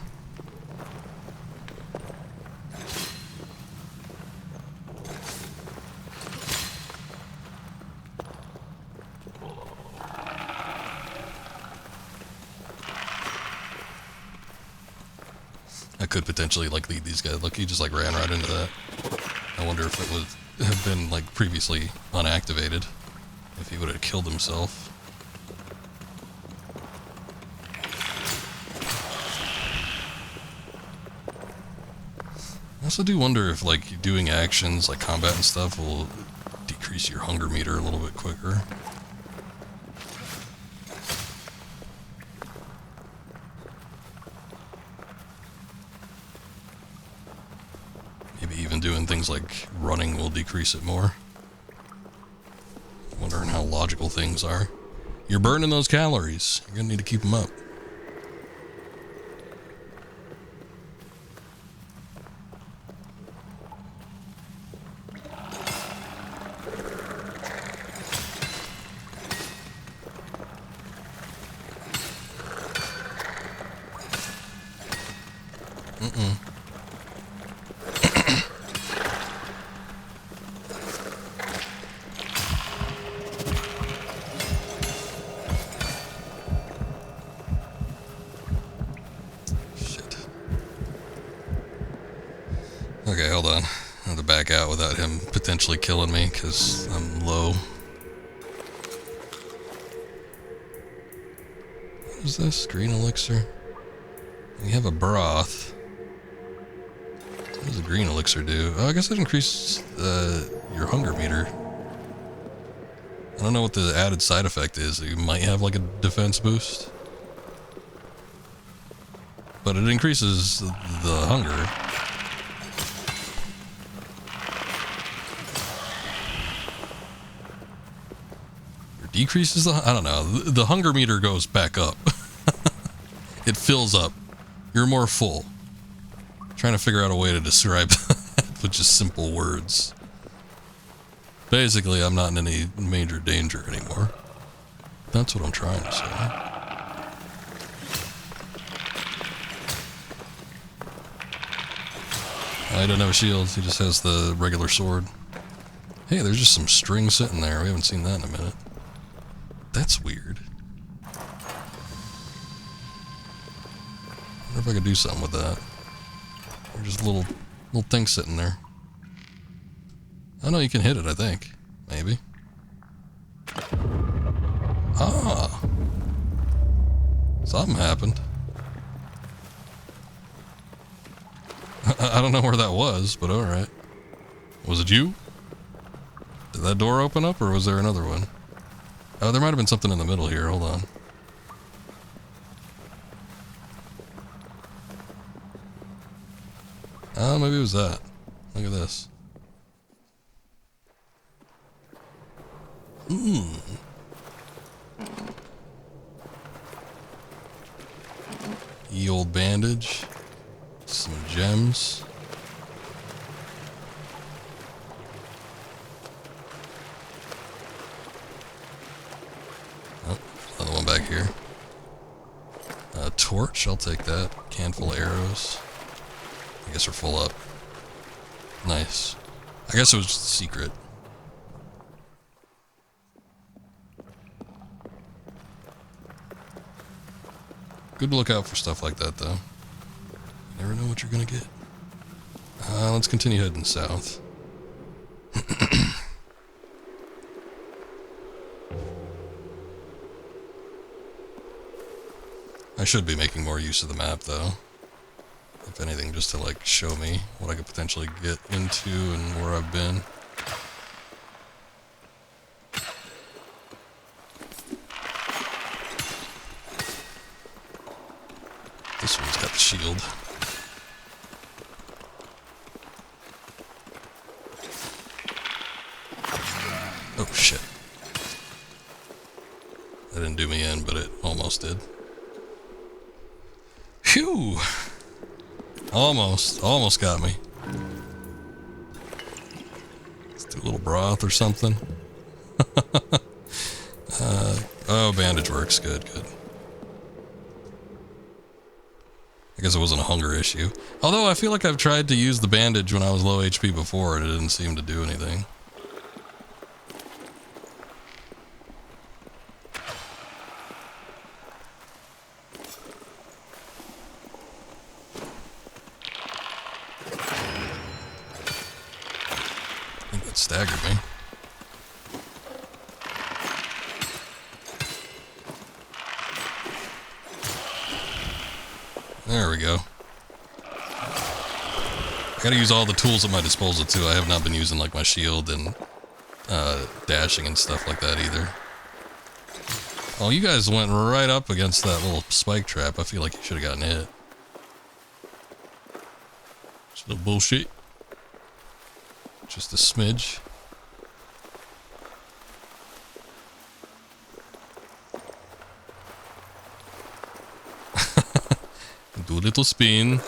I could potentially like lead these guys. Look, he just like ran right into that. I wonder if it would have been like previously unactivated. If he would have killed himself. I also do wonder if like doing actions like combat and stuff will decrease your hunger meter a little bit quicker. Maybe even doing things like running will decrease it more. Wondering how logical things are. You're burning those calories. You're gonna need to keep them up. Okay, hold on. I have to back out without him potentially killing me because I'm low. What is this? Green elixir? We have a broth. What does a green elixir do? Oh, I guess it increases your hunger meter. I don't know what the added side effect is. You might have like a defense boost. But it increases the hunger. Decreases the... I don't know. The hunger meter goes back up. It fills up. You're more full. Trying to figure out a way to describe that with just simple words. Basically, I'm not in any major danger anymore. That's what I'm trying to say. I don't have a shield. He just has the regular sword. Hey, there's just some string sitting there. We haven't seen that in a minute. That's weird. I wonder if I could do something with that. There's just a little thing sitting there. Oh no, you can hit it, I think. Maybe. Ah! Something happened. I don't know where that was, but alright. Was it you? Did that door open up, or was there another one? Oh, there might have been something in the middle here. Hold on. Oh, maybe it was that. Look at this. Ye old bandage. Some gems. Oh, another one back here. A torch, I'll take that. Can full of arrows. I guess we're full up. Nice. I guess it was just a secret. Good to look out for stuff like that, though. Never know what you're gonna get. Let's continue heading south. I should be making more use of the map, though. If anything, just to, like, show me what I could potentially get into and where I've been. This one's got the shield. Oh, shit. That didn't do me in, but it almost did. Phew! Almost got me. Let's do a little broth or something. Oh, bandage works. Good. I guess it wasn't a hunger issue. Although I feel like I've tried to use the bandage when I was low HP before and it didn't seem to do anything. I think that staggered me. There we go. I gotta use all the tools at my disposal too. I have not been using like my shield and dashing and stuff like that either. Oh, you guys went right up against that little spike trap. I feel like you should have gotten hit. It's a little bullshit. Just a smidge. Do a little spin.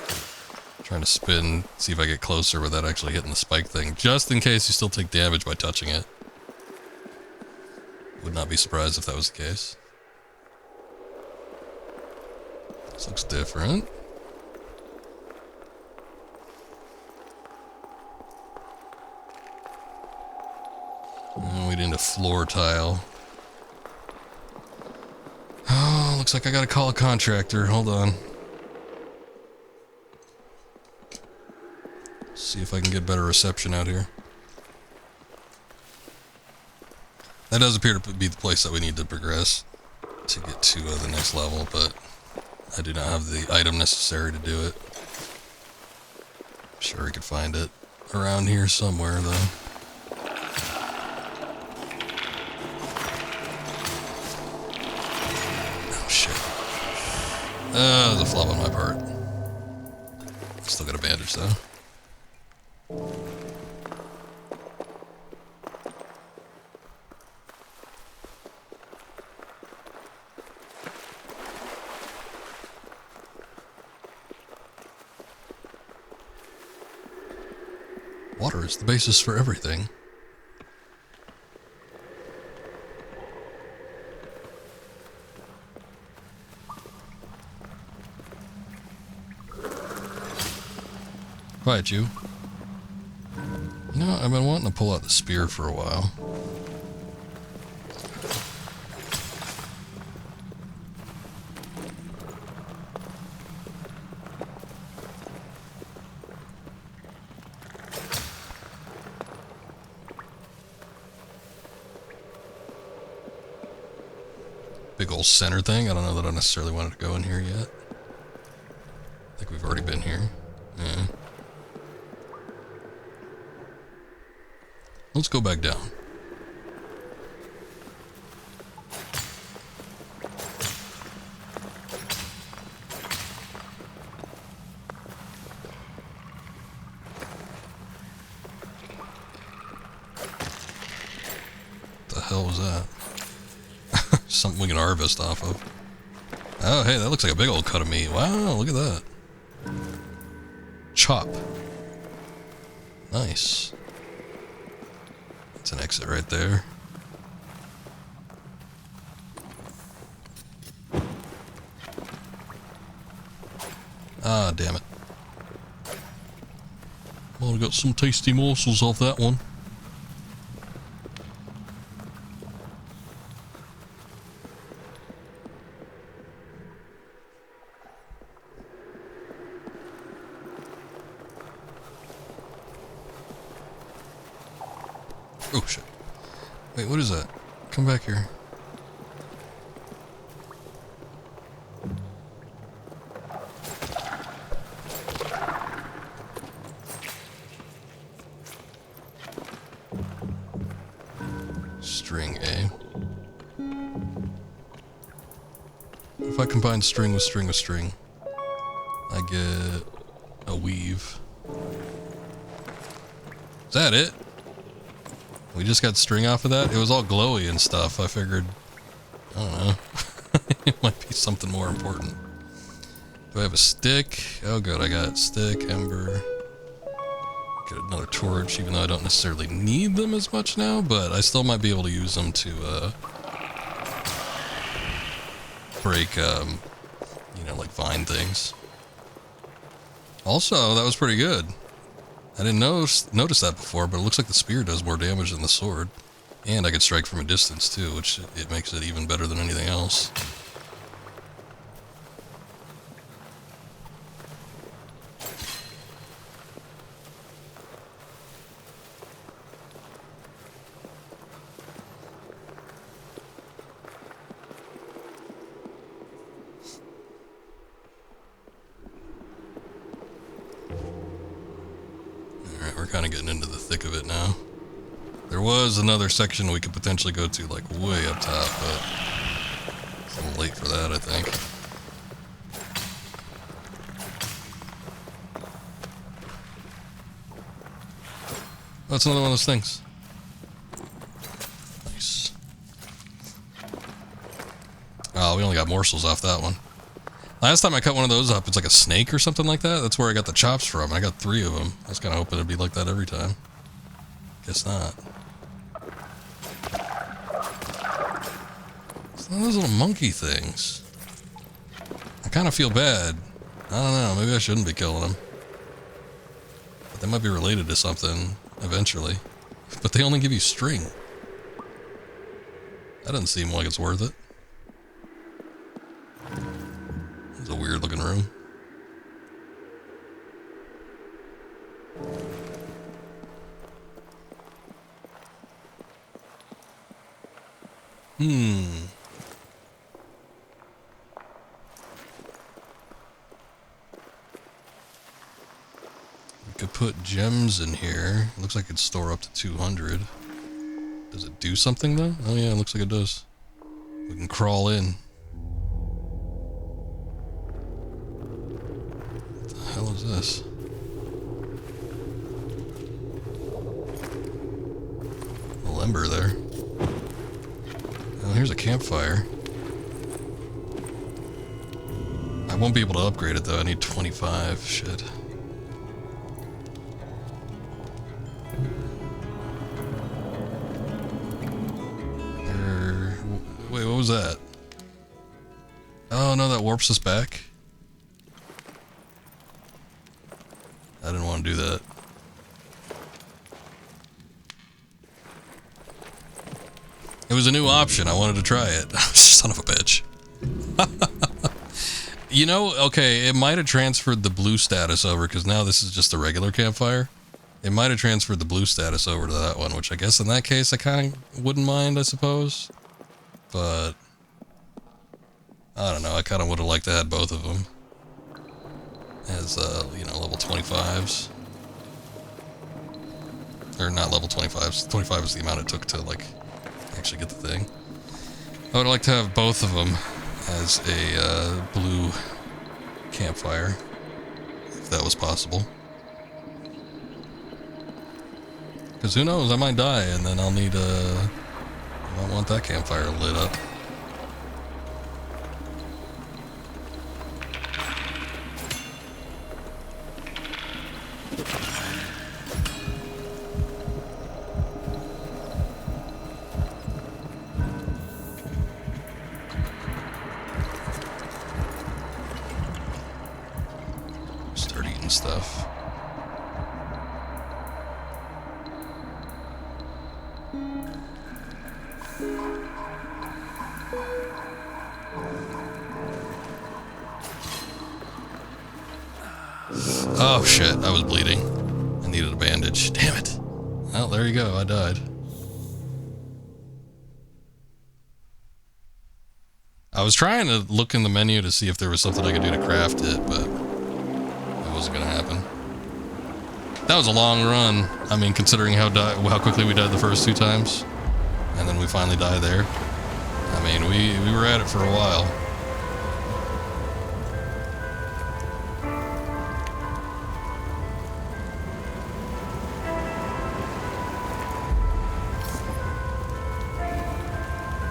Trying to spin, see if I get closer without actually hitting the spike thing, just in case you still take damage by touching it. Would not be surprised if that was the case. This looks different. And we need a floor tile. Oh, looks like I gotta call a contractor. Hold on. See if I can get better reception out here. That does appear to be the place that we need to progress to get to the next level, but I do not have the item necessary to do it. I'm sure we could find it around here somewhere, though. Oh, shit. That was a flop on my part. Still got a bandage, though. Water is the basis for everything. Quiet, you. You know, I've been wanting to pull out the spear for a while. Big old center thing. I don't know that I necessarily wanted to go in here yet. I think we've already been here. Yeah. Let's go back down. What the hell was that? Something we can harvest off of. Oh, hey, that looks like a big old cut of meat. Wow, look at that. Chop. Nice. That's an exit right there. Ah, damn it. Well, I got some tasty morsels off that one. Oh shit. Wait, what is that? Come back here. String A. If I combine string with string with string, I get a weave. Is that it? We just got string off of that? It was all glowy and stuff. I figured, I don't know. It might be something more important. Do I have a stick? Oh good, I got stick, ember. Get another torch, even though I don't necessarily need them as much now, but I still might be able to use them to, break, you know, like vine things. Also, that was pretty good. I didn't notice that before, but it looks like the spear does more damage than the sword. And I can strike from a distance too, which it makes it even better than anything else. Kind of getting into the thick of it now. There was another section we could potentially go to, like way up top, but it's a little late for that, I think. Oh, it's another one of those things. Nice. Oh, we only got morsels off that one. Last time I cut one of those up, it's like a snake or something like that. That's where I got the chops from. I got 3 of them. I was kind of hoping it'd be like that every time. Guess not. It's one of those little monkey things. I kind of feel bad. I don't know. Maybe I shouldn't be killing them. But they might be related to something eventually. But they only give you string. That doesn't seem like it's worth it. It's a weird looking room. We could put gems in here. Looks like it'd store up to 200. Does it do something though? Oh yeah, it looks like it does. We can crawl in. What the hell is this? A little ember there. Oh, here's a campfire. I won't be able to upgrade it though. I need 25. Shit. Wait, what was that? Oh no, that warps us back. I didn't want to do that. It was a new option. I wanted to try it. Son of a bitch. You know, okay, it might have transferred the blue status over because now this is just a regular campfire. It might have transferred the blue status over to that one, which I guess in that case I kind of wouldn't mind, I suppose. But I don't know. I kind of would have liked to have both of them as, you know, level 25s. Or not level 25s. 25 is the amount it took to, like, actually get the thing. I would like to have both of them as a blue campfire, if that was possible. Because who knows, I might die and then I'll need I might want that campfire lit up. Start eating stuff. Oh shit, I was bleeding. I needed a bandage. Damn it. Well, there you go, I died. I was trying to look in the menu to see if there was something I could do to craft it, but it wasn't gonna happen. That was a long run. I mean, considering how quickly we died the first 2 times, and then we finally died there. I mean, we were at it for a while.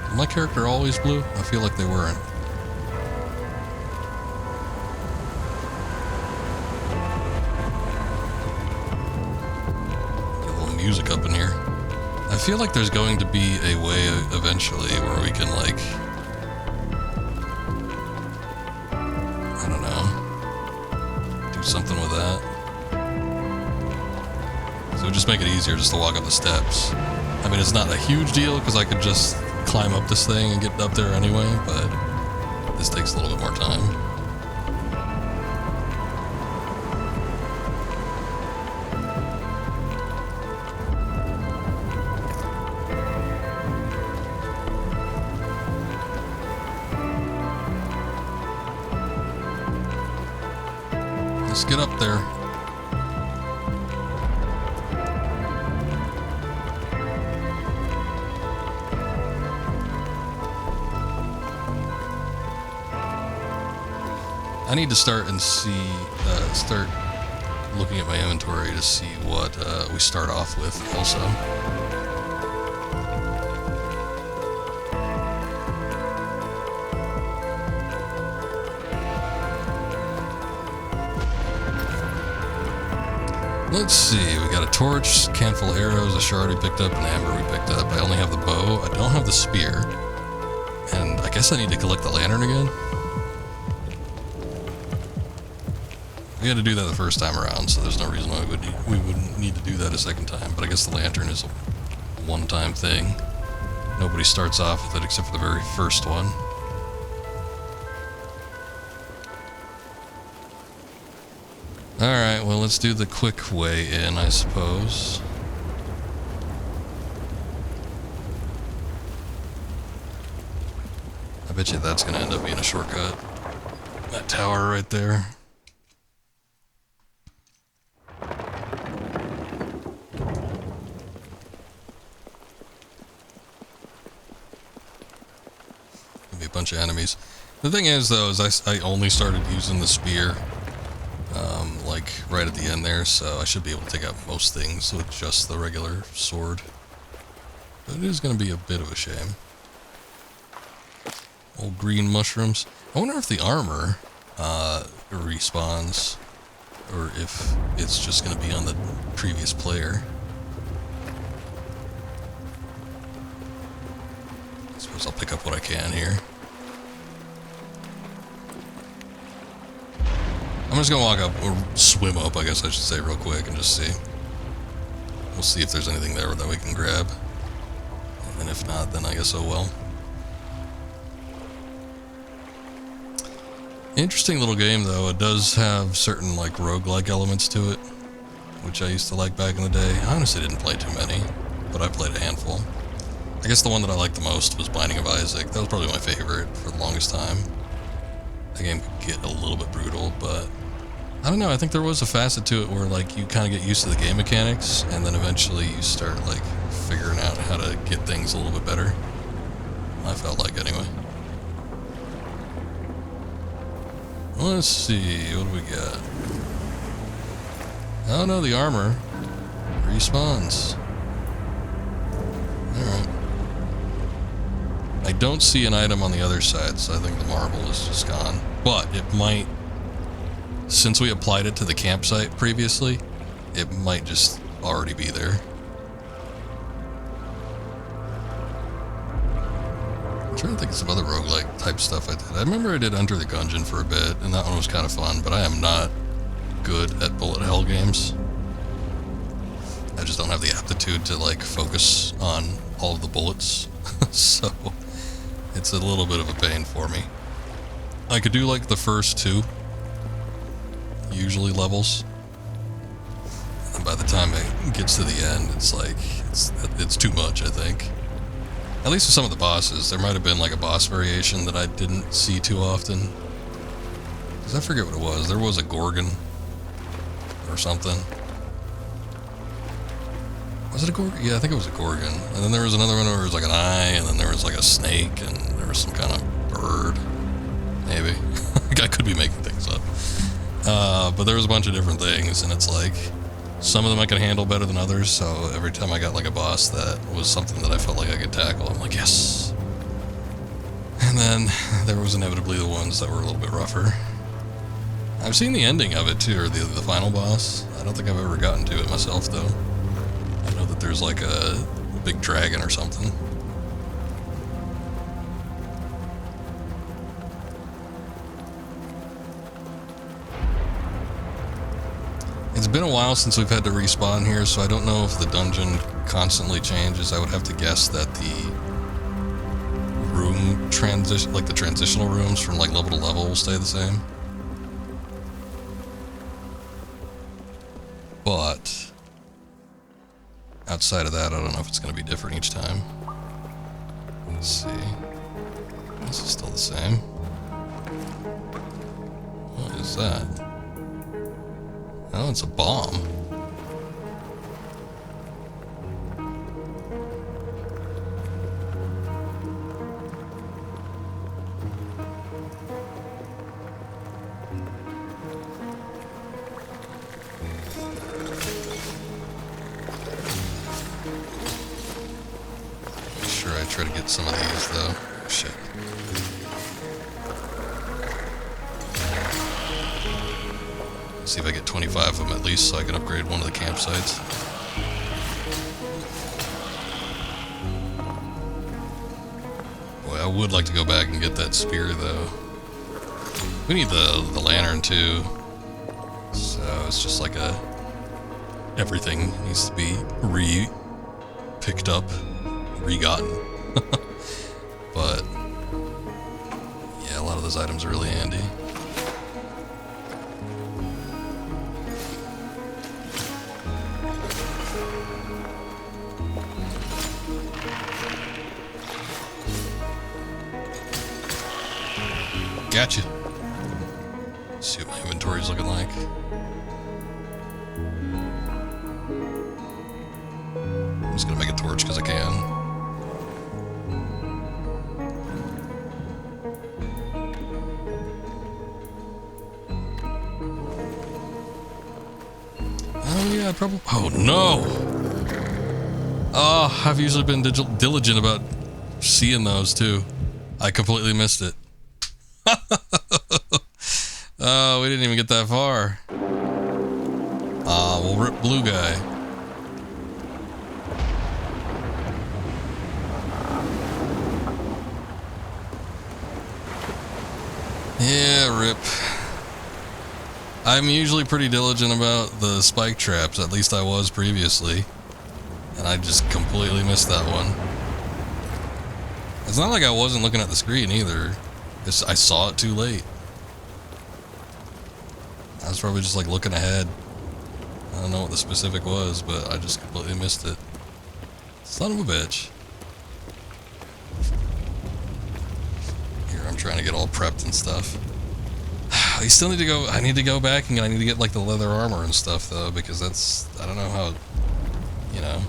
Is my character always blue? I feel like they weren't. Music up in here. I feel like there's going to be a way eventually where we can, like, I don't know, do something with that. So it would just make it easier just to walk up the steps. I mean, it's not a huge deal because I could just climb up this thing and get up there anyway, but this takes a little bit more time. Let's get up there. I need to start and start looking at my inventory to see what we start off with also. Let's see, we got a torch, canful of arrows, a shard we picked up, an amber we picked up. I only have the bow, I don't have the spear. And I guess I need to collect the lantern again. We had to do that the first time around, so there's no reason why we wouldn't need to do that a second time. But I guess the lantern is a one-time thing. Nobody starts off with it except for the very first one. Alright, well, let's do the quick way in, I suppose. I bet you that's gonna end up being a shortcut. That tower right there. Gonna be a bunch of enemies. The thing is, though, is I only started using the spear like right at the end there, so I should be able to take out most things with just the regular sword. But it is going to be a bit of a shame. Old green mushrooms. I wonder if the armor respawns, or if it's just going to be on the previous player. I suppose I'll pick up what I can here. I'm just gonna walk up, or swim up, I guess I should say, real quick and just see. We'll see if there's anything there that we can grab. And if not, then I guess oh well. Interesting little game, though. It does have certain, like, roguelike elements to it, which I used to like back in the day. I honestly didn't play too many, but I played a handful. I guess the one that I liked the most was Binding of Isaac. That was probably my favorite for the longest time. The game could get a little bit brutal, but I don't know, I think there was a facet to it where, like, you kind of get used to the game mechanics, and then eventually you start, like, figuring out how to get things a little bit better. I felt like, anyway. Let's see, what do we got? Oh no, the armor respawns. Alright. I don't see an item on the other side, so I think the marble is just gone. But it might, since we applied it to the campsite previously, it might just already be there. I'm trying to think of some other roguelike type stuff I did. I remember I did Enter the Gungeon for a bit, and that one was kind of fun, but I am not good at bullet hell games. I just don't have the aptitude to, like, focus on all of the bullets, so it's a little bit of a pain for me. I could do, like, the first 2, usually, levels, and by the time it gets to the end, it's like, it's too much, I think. At least with some of the bosses. There might have been like a boss variation that I didn't see too often. Because I forget what it was. There was a Gorgon or something. Was it a Gorgon? Yeah, I think it was a Gorgon. And then there was another one where it was like an eye, and then there was like a snake, and there was some kind of bird. Maybe. I could be making things up. But there was a bunch of different things, and it's like, some of them I could handle better than others, so every time I got like a boss that was something that I felt like I could tackle, I'm like, yes! And then there was inevitably the ones that were a little bit rougher. I've seen the ending of it too, or the final boss. I don't think I've ever gotten to it myself though. I know that there's like a big dragon or something. It's been a while since we've had to respawn here, so I don't know if the dungeon constantly changes. I would have to guess that the room transition, like the transitional rooms from like level to level, will stay the same. But outside of that, I don't know if it's going to be different each time. Let's see. This is still the same. What is that? Oh, it's a bomb. Make sure I try to get some of these though. Shit. See if I get 25 of them at least so I can upgrade one of the campsites. Boy, I would like to go back and get that spear though. We need the lantern too. So it's just like a... everything needs to be picked up, re-gotten. But yeah, a lot of those items are really handy. Gotcha. Let's see what my inventory's looking like. I'm just gonna make a torch because I can. Oh yeah, probably. Oh no! Oh, I've usually been diligent about seeing those too. I completely missed it. Oh, we didn't even get that far. We'll rip blue guy. Yeah, rip. I'm usually pretty diligent about the spike traps, at least I was previously. And I just completely missed that one. It's not like I wasn't looking at the screen either. I saw it too late. I was probably just like looking ahead. I don't know what the specific was, but I just completely missed it. Son of a bitch. Here, I'm trying to get all prepped and stuff. I still need to go, I need to go back and I need to get like the leather armor and stuff though, because that's, I don't know how, you know,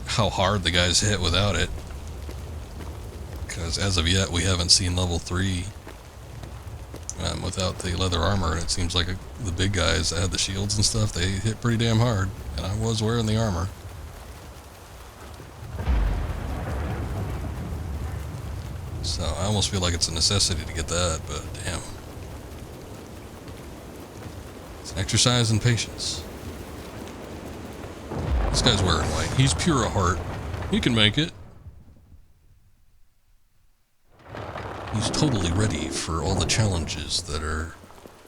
how hard the guys hit without it. Because as of yet, we haven't seen level 3 without the leather armor, and it seems like the big guys that had the shields and stuff, they hit pretty damn hard, and I was wearing the armor. So I almost feel like it's a necessity to get that, but damn. It's an exercise in patience. This guy's wearing white. He's pure of heart. He can make it. He's totally ready for all the challenges that are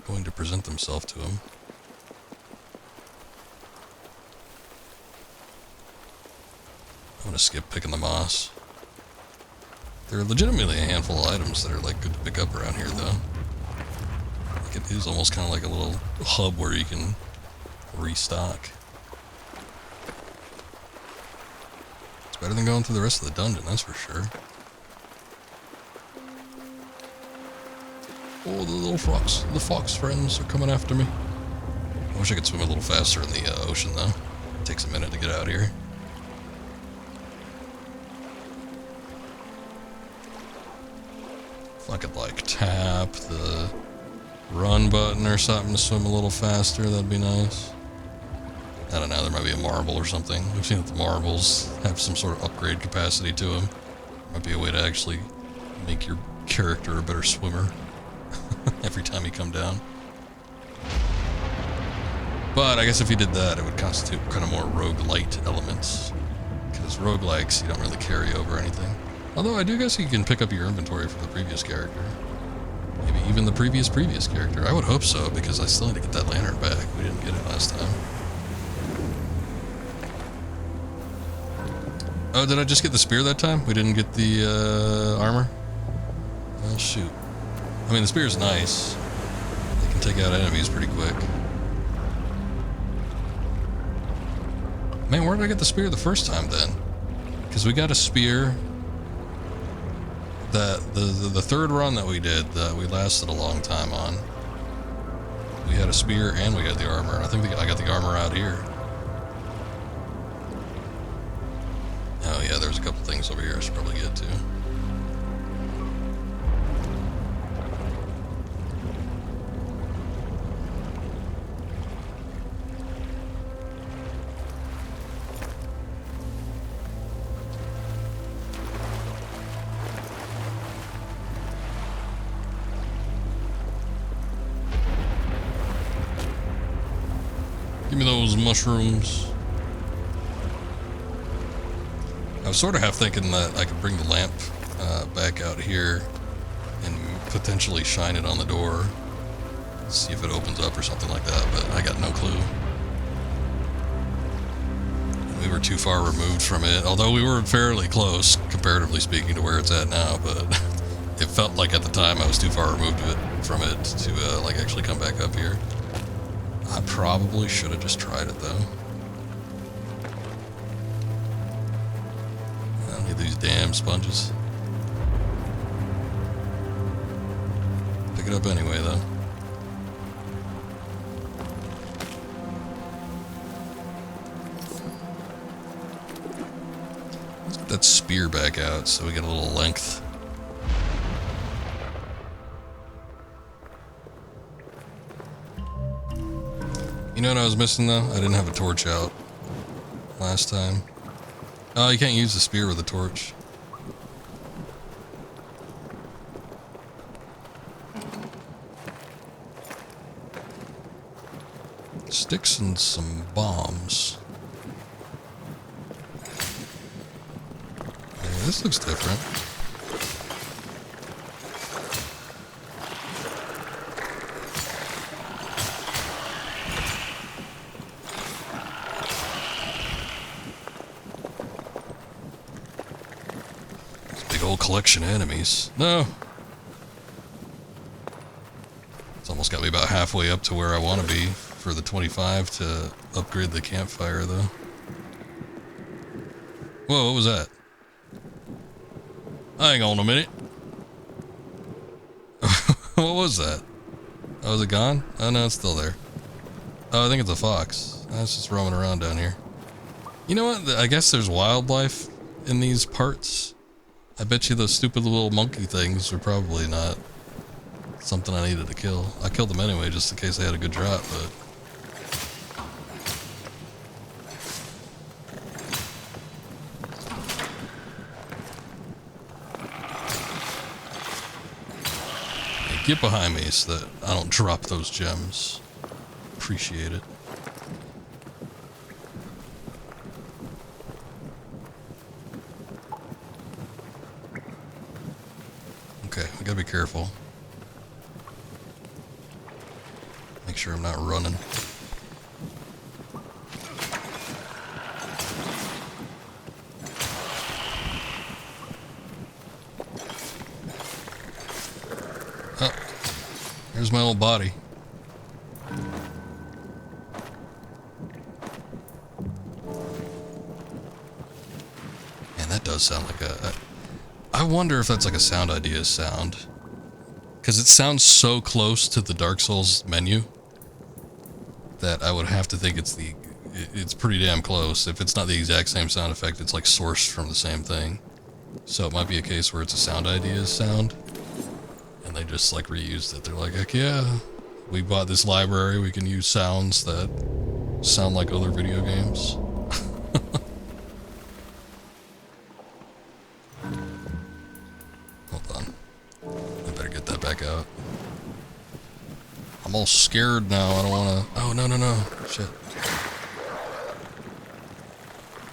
going to present themselves to him. I'm gonna skip picking the moss. There are legitimately a handful of items that are like good to pick up around here though. Like it is almost kind of like a little hub where you can restock. It's better than going through the rest of the dungeon, that's for sure. Oh, the fox friends are coming after me. I wish I could swim a little faster in the ocean, though. It takes a minute to get out here. If I could, like, tap the run button or something to swim a little faster, that'd be nice. I don't know, there might be a marble or something. I've seen that the marbles have some sort of upgrade capacity to them. Might be a way to actually make your character a better swimmer every time you come down. But I guess if you did that, it would constitute kind of more roguelite elements. Because roguelikes, you don't really carry over anything. Although I do guess you can pick up your inventory from the previous character. Maybe even the previous character. I would hope so, because I still need to get that lantern back. We didn't get it last time. Oh, did I just get the spear that time? We didn't get the armor? Well, shoot. I mean, the spear's nice. They can take out enemies pretty quick. Man, where did I get the spear the first time then? Because we got a spear that the third run that we did that we lasted a long time on. We had a spear and we got the armor. I think I got the armor out here. Oh yeah, there's a couple things over here I should probably get to. Give me those mushrooms. I was sort of half thinking that I could bring the lamp back out here and potentially shine it on the door. See if it opens up or something like that, but I got no clue. We were too far removed from it, although we were fairly close, comparatively speaking, to where it's at now, but it felt like at the time I was too far removed from it to like actually come back up here. I probably should have just tried it, though. I don't need these damn sponges. Pick it up anyway, though. Let's get that spear back out so we get a little length. You know what I was missing, though? I didn't have a torch out last time. Oh, you can't use the spear with a torch. Sticks and some bombs. Yeah, this looks different. Collection of enemies. No. It's almost got me about halfway up to where I want to be for the 25 to upgrade the campfire, though. Whoa, what was that? Hang on a minute. What was that? Oh, is it gone? Oh, no, it's still there. Oh, I think it's a fox. It's just roaming around down here. You know what? I guess there's wildlife in these parts. I bet you those stupid little monkey things are probably not something I needed to kill. I killed them anyway just in case they had a good drop, but... Hey, get behind me so that I don't drop those gems. Appreciate it. Okay, we gotta be careful. Make sure I'm not running. Oh, there's my old body. does sound like a... I wonder if that's like a Sound Ideas sound. Because it sounds so close to the Dark Souls menu that I would have to think it's pretty damn close. If it's not the exact same sound effect, it's like sourced from the same thing. So it might be a case where it's a Sound Ideas sound, and they just like reused it. They're like, heck yeah, we bought this library, we can use sounds that sound like other video games. Hold on. I better get that back out. I'm all scared now, I don't wanna... Oh, no. Shit.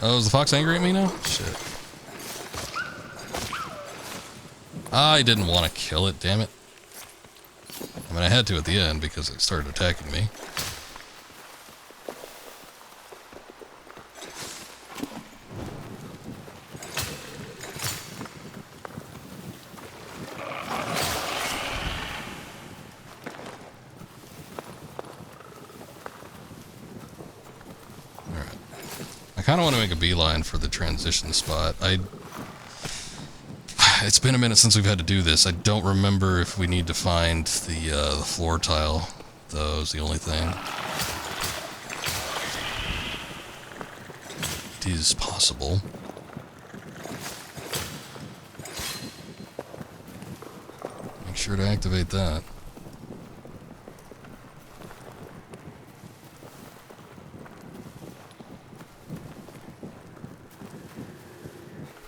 Oh, is the fox angry at me now? Shit. I didn't want to kill it, damn it. I mean, I had to at the end because it started attacking me. Alright. I kind of want to make a beeline for the transition spot. It's been a minute since we've had to do this. I don't remember if we need to find the floor tile, though, is the only thing. It is possible. Make sure to activate that.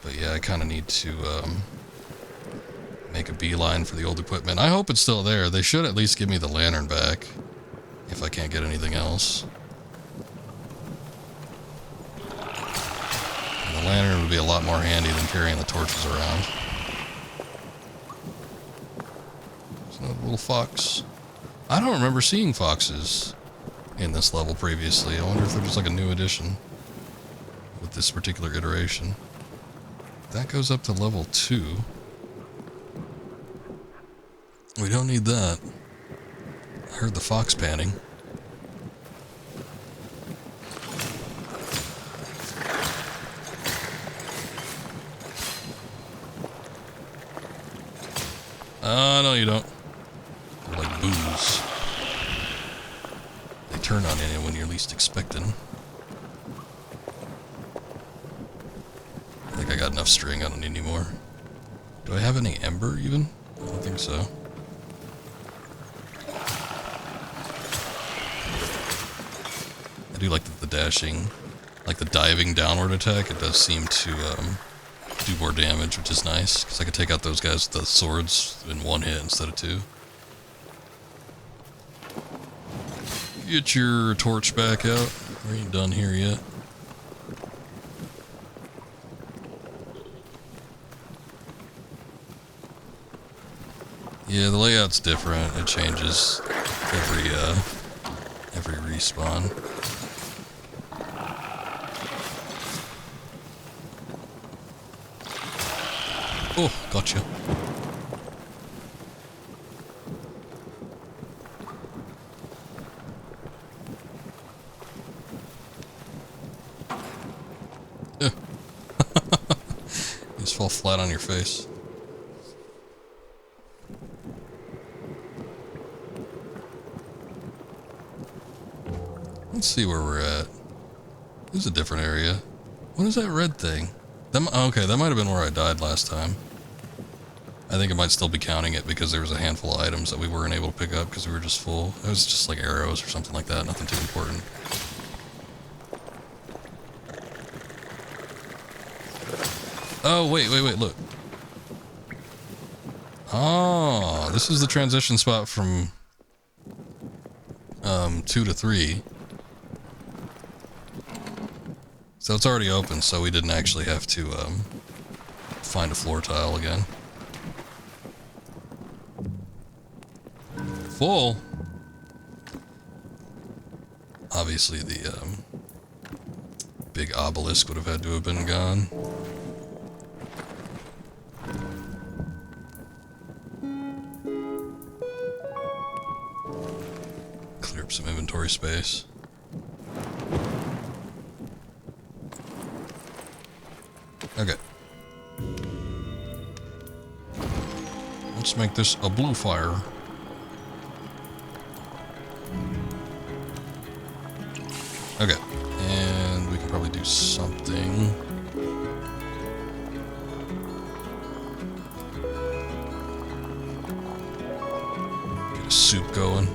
But yeah, I kind of need to, make a beeline for the old equipment. I hope it's still there. They should at least give me the lantern back, if I can't get anything else. And the lantern would be a lot more handy than carrying the torches around. There's no little fox. I don't remember seeing foxes in this level previously. I wonder if there's like a new addition with this particular iteration. That goes up to level 2. We don't need that. I heard the fox panting. No you don't. They're like boos. They turn on you when you're least expecting. I think I got enough string, I don't need any more. Do I have any ember even? I don't think so. I do like the dashing, like the diving downward attack. It does seem to do more damage, which is nice, because I could take out those guys with the swords in one hit instead of 2. Get your torch back out. We ain't done here yet. Yeah, the layout's different. It changes every respawn. Oh, gotcha. You just fall flat on your face. Let's see where we're at. This is a different area. What is that red thing? Okay, that might have been where I died last time. I think it might still be counting it because there was a handful of items that we weren't able to pick up because we were just full. It was just like arrows or something like that, nothing too important. Oh, wait, look. Oh, this is the transition spot from 2 to 3. So it's already open, so we didn't actually have to find a floor tile again. Full. Obviously the big obelisk would have had to have been gone. Clear up some inventory space. Okay. Let's make this a blue fire. Okay, and we can probably do something. Get a soup going.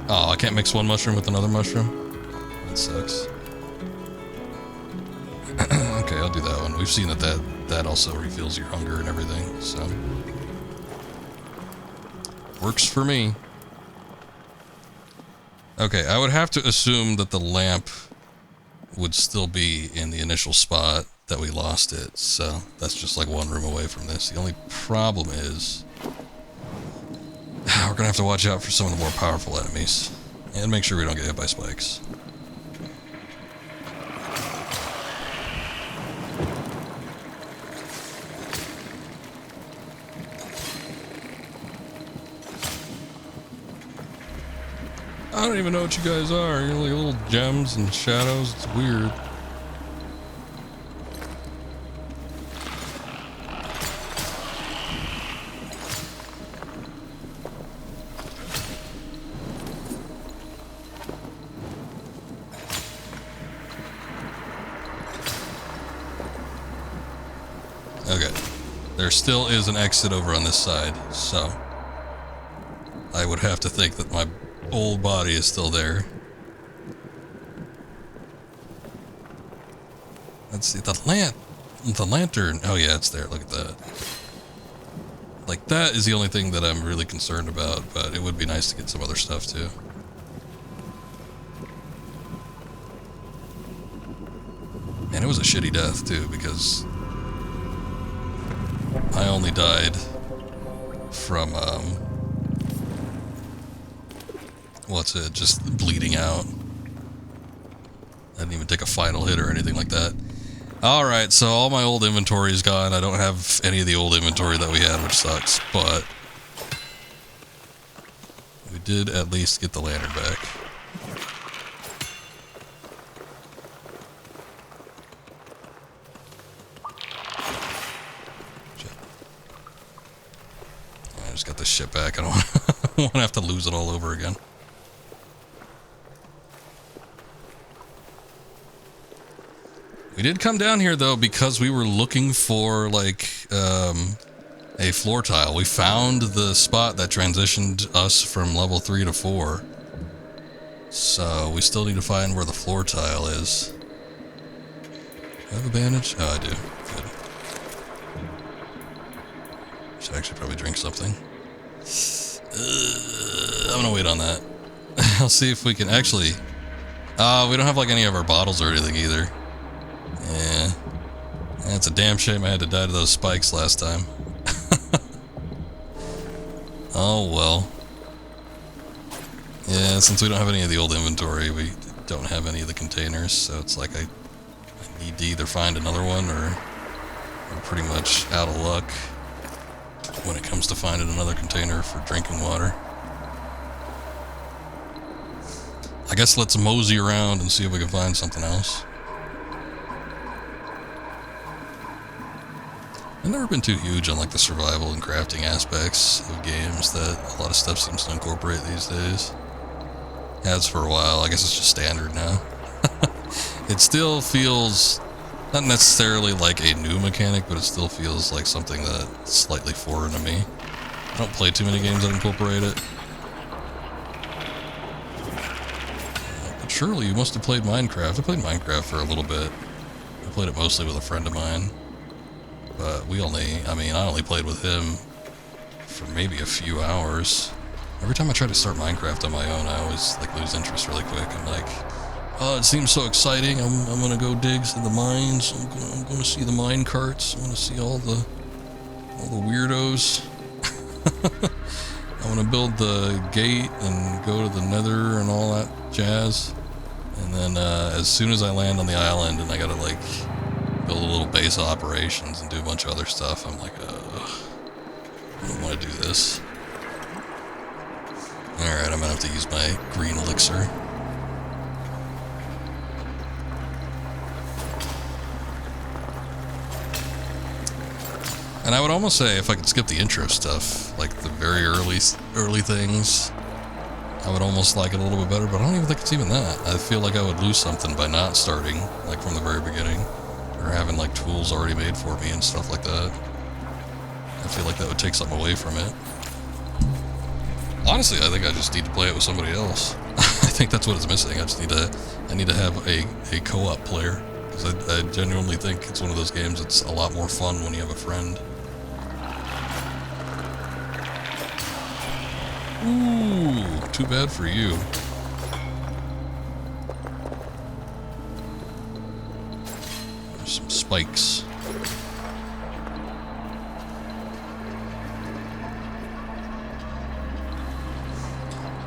Oh, I can't mix one mushroom with another mushroom? That sucks. Okay, I'll do that one. We've seen that also refills your hunger and everything, so... Works for me. Okay, I would have to assume that the lamp would still be in the initial spot that we lost it, so that's just like one room away from this. The only problem is we're gonna have to watch out for some of the more powerful enemies and make sure we don't get hit by spikes. I don't even know what you guys are. You're like little gems and shadows. It's weird. Okay. There still is an exit over on this side, so I would have to think that my old body is still there. Let's see, the lantern. Oh yeah, it's there. Look at that. Like, that is the only thing that I'm really concerned about, but it would be nice to get some other stuff too. And it was a shitty death too, because I only died from what's it, just bleeding out. I didn't even take a final hit or anything like that. Alright, so all my old inventory is gone. I don't have any of the old inventory that we had, which sucks, but we did at least get the lantern back. Shit. I just got this shit back. I don't want to have to lose it all over again. We did come down here though because we were looking for like a floor tile. We found the spot that transitioned us from level 3 to 4. So we still need to find where the floor tile is. Do I have a bandage? Oh, I do. Good. Should actually probably drink something. I'm gonna wait on that. I'll see if we can actually... we don't have like any of our bottles or anything either. Yeah. It's a damn shame I had to die to those spikes last time. Oh well. Yeah, since we don't have any of the old inventory, we don't have any of the containers, so it's like I need to either find another one or we're pretty much out of luck when it comes to finding another container for drinking water. I guess let's mosey around and see if we can find something else. I've never been too huge on like the survival and crafting aspects of games that a lot of stuff seems to incorporate these days. Has for a while. I guess it's just standard now. It still feels not necessarily like a new mechanic, but it still feels like something that's slightly foreign to me. I don't play too many games that incorporate it. But surely you must have played Minecraft. I played Minecraft for a little bit. I played it mostly with a friend of mine. But I only played with him for maybe a few hours. Every time I try to start Minecraft on my own, I always like lose interest really quick. I'm like, oh, it seems so exciting. I'm gonna go dig in the mines. I'm gonna see the mine carts. I'm gonna see all the weirdos. I want to build the gate and go to the Nether and all that jazz. And then as soon as I land on the island and I gotta like build a little base of operations and do a bunch of other stuff, I'm like, I don't want to do this. Alright, I'm gonna have to use my green elixir. And I would almost say if I could skip the intro stuff, like the very early things, I would almost like it a little bit better, but I don't even think it's even that. I feel like I would lose something by not starting, like from the very beginning, or having like tools already made for me and stuff like that. I feel like that would take something away from it. Honestly, I think I just need to play it with somebody else. I think that's what it's missing. I need to have a co-op player, because I genuinely think it's one of those games that's a lot more fun when you have a friend. Ooh, too bad for you. There's some spikes.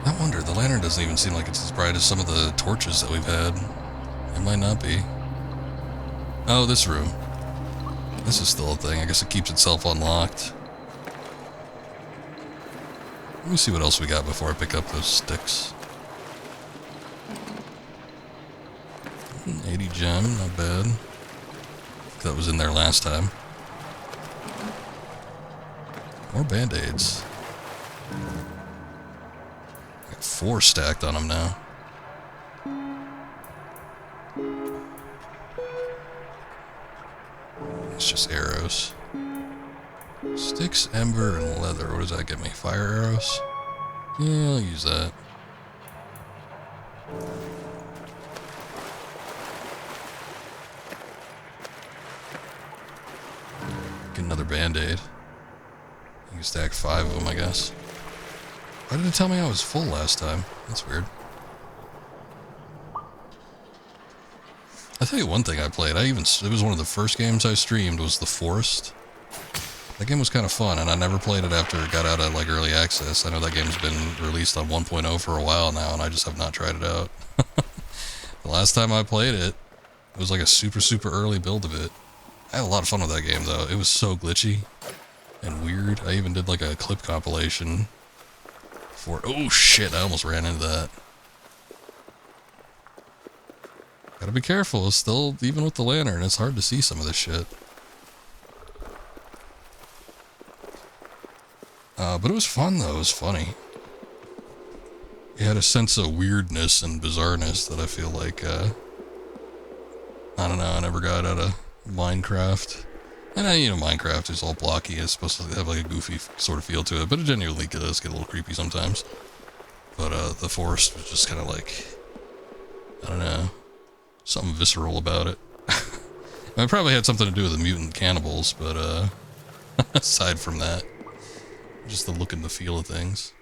I wonder, the lantern doesn't even seem like it's as bright as some of the torches that we've had. It might not be. Oh, this room. This is still a thing. I guess it keeps itself unlocked. Let me see what else we got before I pick up those sticks. 80 gem, not bad. That was in there last time. More band-aids. Got 4 stacked on them now. It's just arrows. Sticks, ember, and leather. What does that get me? Fire arrows? Yeah, I'll use that. Get another band-aid. You can stack 5 of them, I guess. Why did it tell me I was full last time? That's weird. I'll tell you one thing I played. It was one of the first games I streamed, was The Forest. That game was kind of fun, and I never played it after it got out of like early access. I know that game's been released on 1.0 for a while now, and I just have not tried it out. The last time I played it, it was like a super early build of it. I had a lot of fun with that game, though. It was so glitchy and weird. I even did like a clip compilation for... Oh shit, I almost ran into that. Gotta be careful. It's still, even with the lantern, it's hard to see some of this shit. But it was fun, though. It was funny. It had a sense of weirdness and bizarreness that I feel like, I don't know, I never got out of Minecraft. And, you know, Minecraft is all blocky. It's supposed to have, like, a goofy sort of feel to it, but it genuinely does get a little creepy sometimes. But, The Forest was just kind of like, I don't know, something visceral about it. It probably had something to do with the mutant cannibals, but, aside from that, just the look and the feel of things.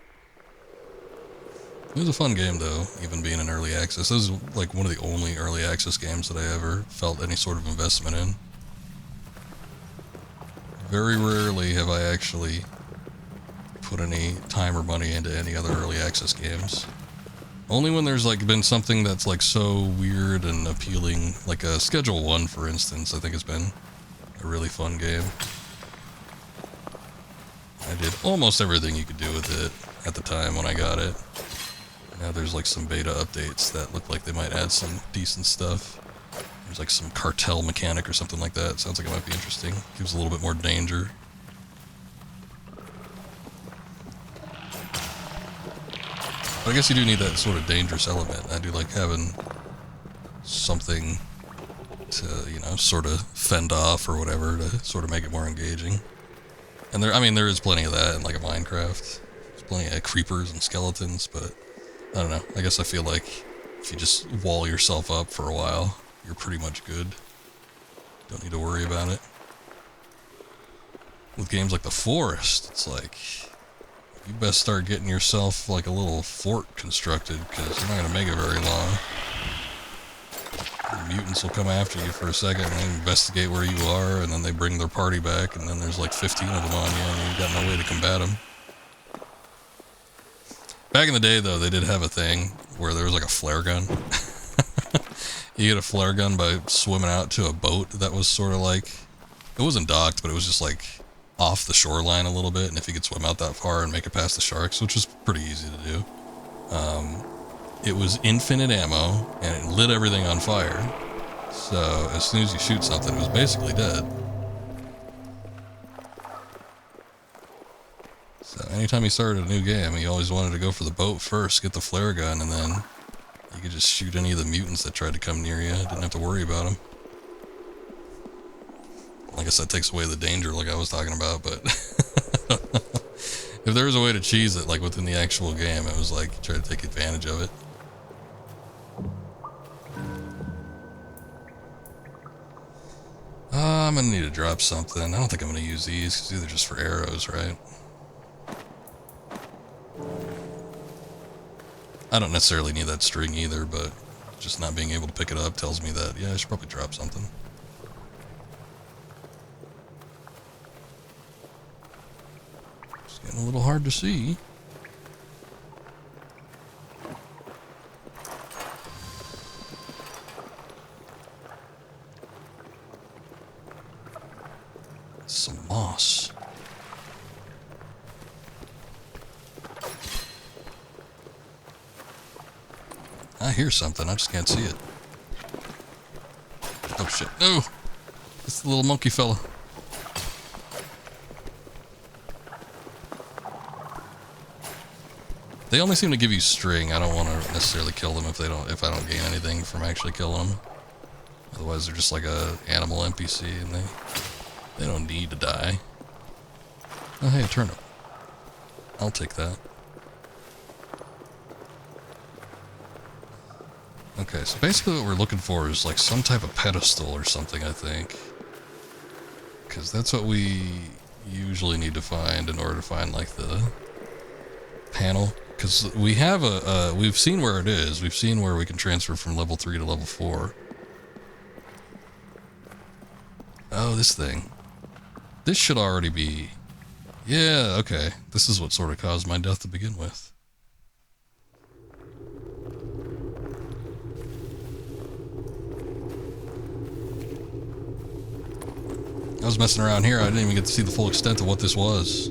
It was a fun game, though, even being in early access. This was like one of the only early access games that I ever felt any sort of investment in. Very rarely have I actually put any time or money into any other early access games. Only when there's like been something that's like so weird and appealing, like a Schedule 1, for instance. I think has been a really fun game. I did almost everything you could do with it at the time when I got it. Now there's like some beta updates that look like they might add some decent stuff. There's like some cartel mechanic or something like that. Sounds like it might be interesting. Gives a little bit more danger. But I guess you do need that sort of dangerous element. I do like having something to, you know, sort of fend off or whatever to sort of make it more engaging. And there is plenty of that in like a Minecraft. There's plenty of creepers and skeletons, but I don't know. I guess I feel like if you just wall yourself up for a while, you're pretty much good. Don't need to worry about it. With games like The Forest, it's like, you best start getting yourself like a little fort constructed, because you're not going to make it very long. The mutants will come after you for a second and then investigate where you are, and then they bring their party back, and then there's like 15 of them on you, and you've got no way to combat them. Back in the day, though, they did have a thing where there was like a flare gun. You get a flare gun by swimming out to a boat that was sort of like, it wasn't docked, but it was just like off the shoreline a little bit, and if you could swim out that far and make it past the sharks, which was pretty easy to do. It was infinite ammo, and it lit everything on fire. So as soon as you shoot something, it was basically dead. Anytime he started a new game, he always wanted to go for the boat first, get the flare gun, and then you could just shoot any of the mutants that tried to come near you. Didn't have to worry about them. I guess that takes away the danger like I was talking about, but if there was a way to cheese it, like within the actual game, it was like, try to take advantage of it. I'm gonna need to drop something. I don't think I'm gonna use these, because these are just for arrows, right? I don't necessarily need that string either, but just not being able to pick it up tells me that, yeah, I should probably drop something. It's getting a little hard to see. Some moss. I hear something, I just can't see it. Oh shit, no! It's the little monkey fella. They only seem to give you string. I don't want to necessarily kill them if I don't gain anything from actually killing them. Otherwise they're just like a animal NPC and they don't need to die. Oh hey, a turnip. I'll take that. Okay, so basically what we're looking for is like some type of pedestal or something, I think. Because that's what we usually need to find in order to find like the panel. Because we have we've seen where it is. We've seen where we can transfer from level 3 to level 4. Oh, this thing. This should already be... Yeah, okay. This is what sort of caused my death to begin with. I was messing around here, I didn't even get to see the full extent of what this was.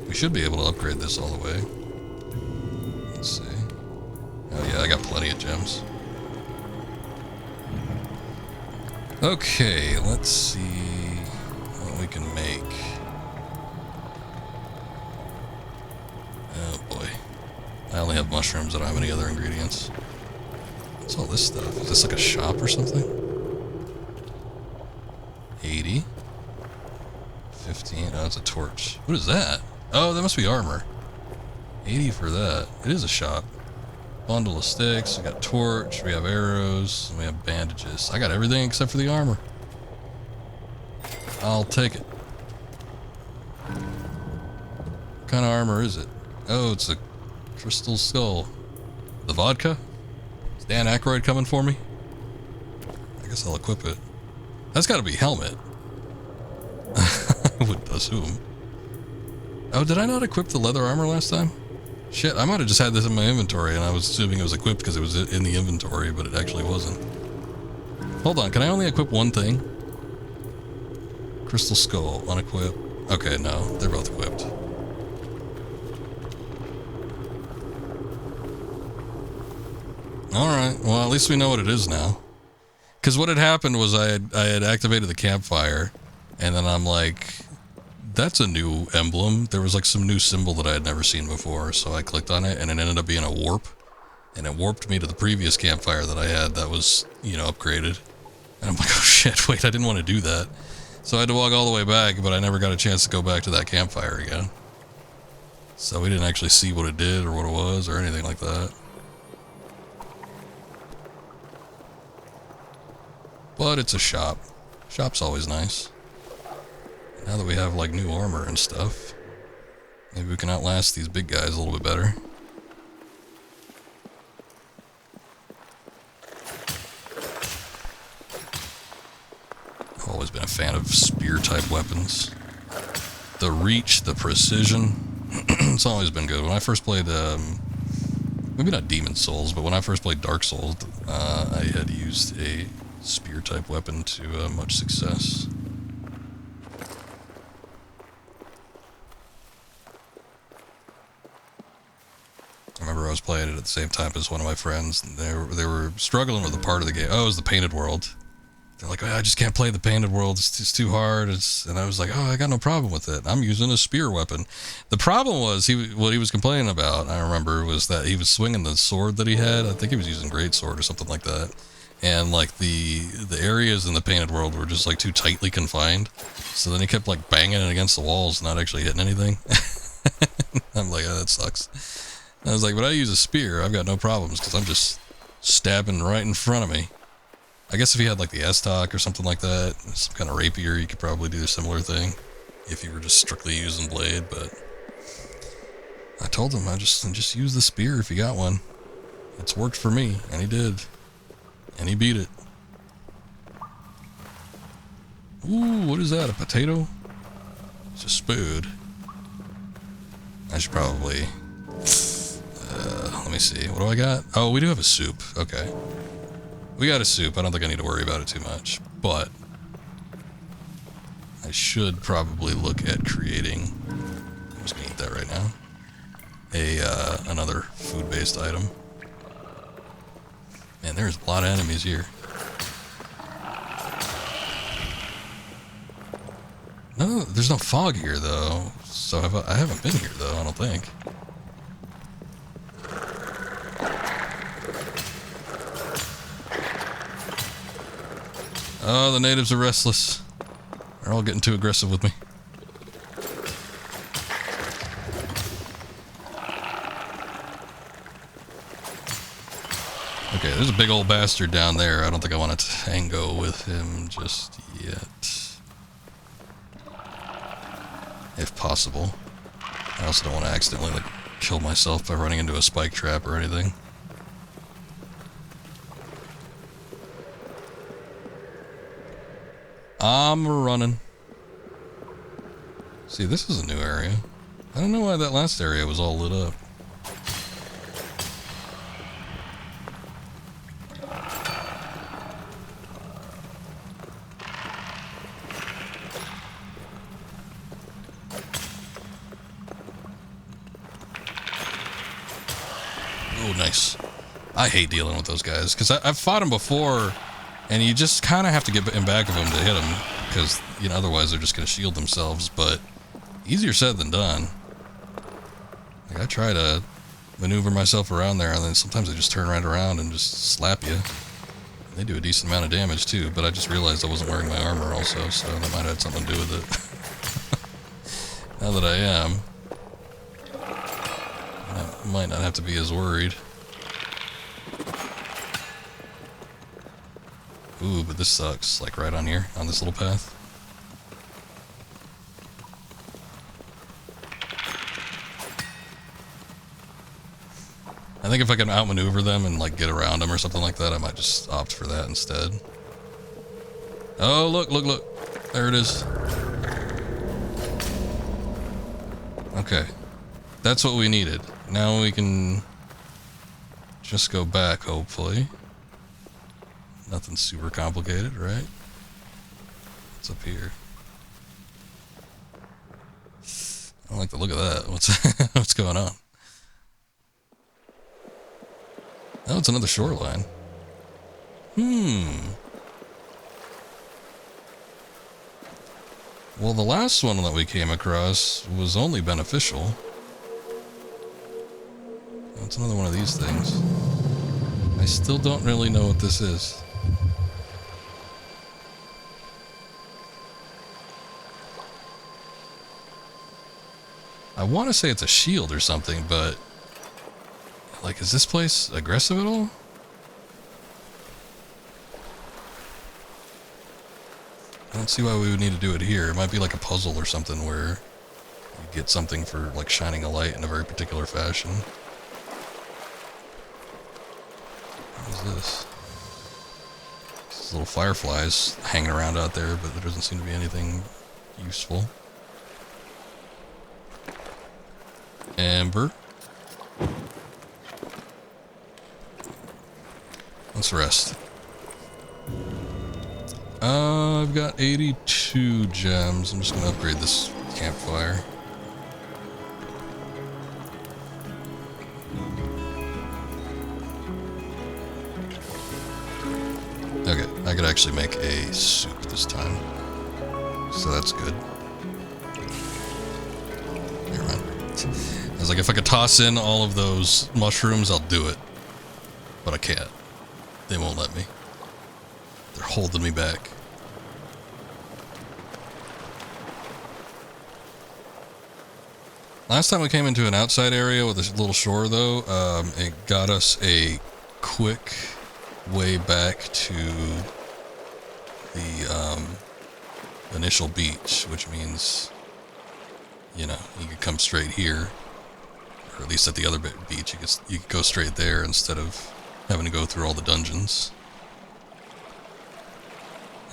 We should be able to upgrade this all the way. Let's see. Oh yeah, I got plenty of gems. Okay, let's see what we can make. Oh boy. I only have mushrooms, I don't have any other ingredients. What's all this stuff? Is this like a shop or something? 80. 15. Oh, it's a torch. What is that? Oh, that must be armor. 80 for that. It is a shop. Bundle of sticks. We got torch. We have arrows. And we have bandages. I got everything except for the armor. I'll take it. What kind of armor is it? Oh, it's a crystal skull. The vodka? Is Dan Aykroyd coming for me? I guess I'll equip it. That's gotta be helmet. I would assume. Oh, did I not equip the leather armor last time? Shit, I might have just had this in my inventory and I was assuming it was equipped because it was in the inventory, but it actually wasn't. Hold on, can I only equip one thing? Crystal skull, unequip. Okay, no, they're both equipped. Alright, well at least we know what it is now. Because what had happened was I had activated the campfire, and then I'm like, that's a new emblem. There was like some new symbol that I had never seen before, so I clicked on it, and it ended up being a warp. And it warped me to the previous campfire that I had that was, you know, upgraded. And I'm like, oh shit, wait, I didn't want to do that. So I had to walk all the way back, but I never got a chance to go back to that campfire again. So we didn't actually see what it did or what it was or anything like that. But it's a shop. Shop's always nice. Now that we have like new armor and stuff, maybe we can outlast these big guys a little bit better. I've always been a fan of spear type weapons. The reach, the precision, it's always been good. When I first played, maybe not Demon's Souls, but when I first played Dark Souls, I had used a spear type weapon to much success. I remember I was playing it at the same time as one of my friends, and they were struggling with a part of the game. Oh, it was the Painted World. They're like, oh, I just can't play the painted world. It's too hard. And I was like, oh, I got no problem with it. I'm using a spear weapon. The problem was what he was complaining about, I remember, was that he was swinging the sword that he had. I think he was using greatsword or something like that. And like the areas in the painted world were just like too tightly confined. So then he kept like banging it against the walls, not actually hitting anything. I'm like, oh, that sucks. And I was like, but I use a spear. I've got no problems because I'm just stabbing right in front of me. I guess if you had like the S-Talk or something like that, some kind of rapier, you could probably do a similar thing if you were just strictly using blade, but I told him I just use the spear if you got one. It's worked for me, and he did. And he beat it. Ooh, what is that? A potato? It's a spade. I should probably... let me see. What do I got? Oh, we do have a soup. Okay. We got a soup. I don't think I need to worry about it too much. But I should probably look at creating... I'm just gonna eat that right now. Another food-based item. Man, there's a lot of enemies here. No, there's no fog here, though. So I haven't been here, though, I don't think. Oh, the natives are restless. They're all getting too aggressive with me. Okay, there's a big old bastard down there. I don't think I want to tango with him just yet. If possible. I also don't want to accidentally, like, kill myself by running into a spike trap or anything. I'm running. See, this is a new area. I don't know why that last area was all lit up. Oh, nice. I hate dealing with those guys, because I've fought them before, and you just kind of have to get in back of them to hit them, because, you know, otherwise they're just going to shield themselves, but easier said than done. Like, I try to maneuver myself around there, and then sometimes they just turn right around and just slap you. They do a decent amount of damage, too, but I just realized I wasn't wearing my armor also, so that might have something to do with it. Now that I am, I might not have to be as worried. Ooh, but this sucks. Like right on here, on this little path. I think if I can outmaneuver them and like get around them or something like that, I might just opt for that instead. Oh, look, look, look. There it is. Okay. That's what we needed. Now we can just go back, hopefully. Nothing super complicated, right? What's up here? I don't like the look of that. What's going on? Oh, it's another shoreline. Well, the last one that we came across was only beneficial. Oh, it's another one of these things. I still don't really know what this is. I want to say it's a shield or something, but... like, is this place aggressive at all? I don't see why we would need to do it here. It might be like a puzzle or something where you get something for, like, shining a light in a very particular fashion. What is this? These little fireflies hanging around out there, but there doesn't seem to be anything useful. Amber. Let's rest. I've got 82 gems. I'm just gonna upgrade this campfire. Okay, I could actually make a soup this time. So that's good. Never mind. I was like, if I could toss in all of those mushrooms, I'll do it. But I can't. They won't let me. They're holding me back. Last time we came into an outside area with a little shore, though, it got us a quick way back to the initial beach, which means, you know, you could come straight here, or at least at the other beach, you could go straight there instead of having to go through all the dungeons.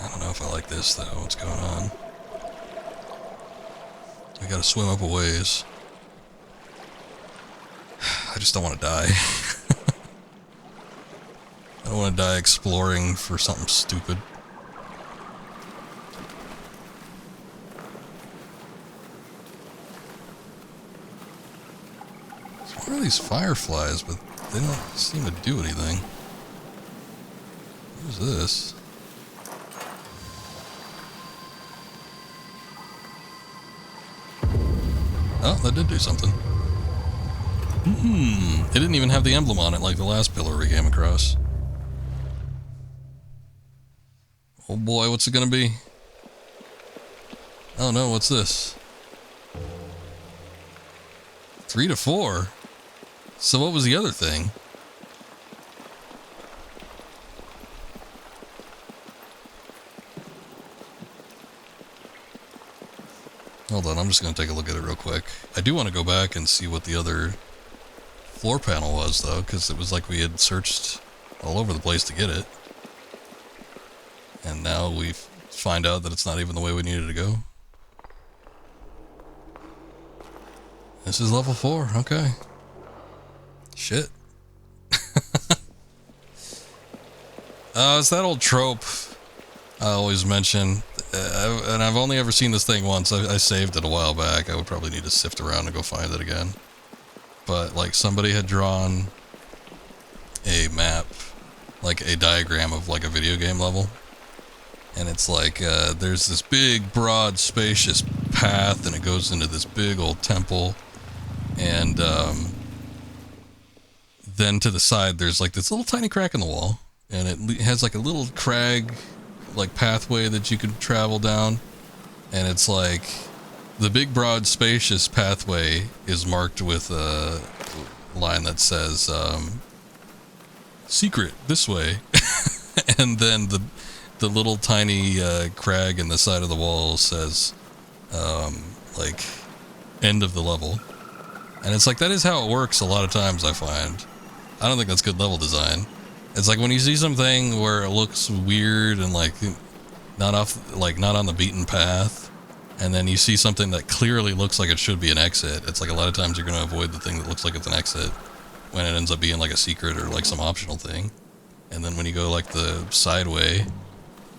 I don't know if I like this, though. What's going on? I gotta swim up a ways. I just don't want to die. I don't want to die exploring for something stupid. So what are these fireflies, but they don't seem to do anything. What is this? Oh, that did do something. It didn't even have the emblem on it like the last pillar we came across. Oh boy, what's it gonna be? Oh no, what's this? 3 to 4? So what was the other thing? Hold on, I'm just gonna take a look at it real quick. I do want to go back and see what the other floor panel was, though, because it was like we had searched all over the place to get it. And now we find out that it's not even the way we needed to go. This is level 4, okay. Shit. It's that old trope I always mention. And I've only ever seen this thing once. I saved it a while back. I would probably need to sift around and go find it again. But, like, somebody had drawn a map, like a diagram of, like, a video game level. And it's like, there's this big, broad, spacious path, and it goes into this big old temple. And, then to the side, there's, like, this little tiny crack in the wall. And it has, like, a little crag, like, pathway that you could travel down. And it's like, the big, broad, spacious pathway is marked with a line that says, secret, this way. And then the little tiny crag in the side of the wall says, like, end of the level. And it's like, that is how it works a lot of times, I find. I don't think that's good level design. It's like when you see something where it looks weird and, like, not on the beaten path, and then you see something that clearly looks like it should be an exit. It's like a lot of times you're going to avoid the thing that looks like it's an exit when it ends up being like a secret or like some optional thing. And then when you go like the side way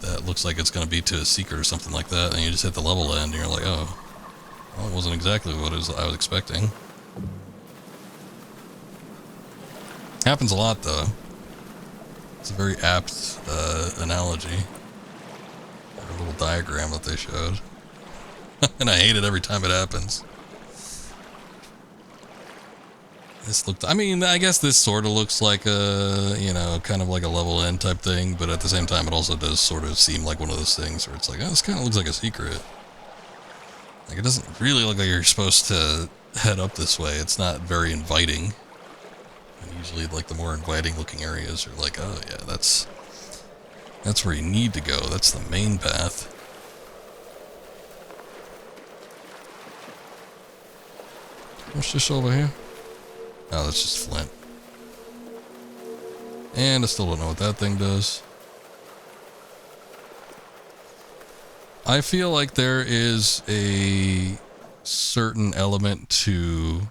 that looks like it's going to be to a secret or something like that, and you just hit the level end and you're like, oh, well, it wasn't exactly what I was expecting. Happens a lot, though. It's a very apt analogy. Or a little diagram that they showed. And I hate it every time it happens. This looked, I mean, I guess this sort of looks like a, you know, kind of like a level end type thing, but at the same time it also does sort of seem like one of those things where it's like, oh, this kind of looks like a secret. Like, it doesn't really look like you're supposed to head up this way. It's not very inviting. And usually, like, the more inviting looking areas are like, oh yeah, that's where you need to go. That's the main path. What's this over here? Oh, that's just flint. And I still don't know what that thing does. I feel like there is a certain element to,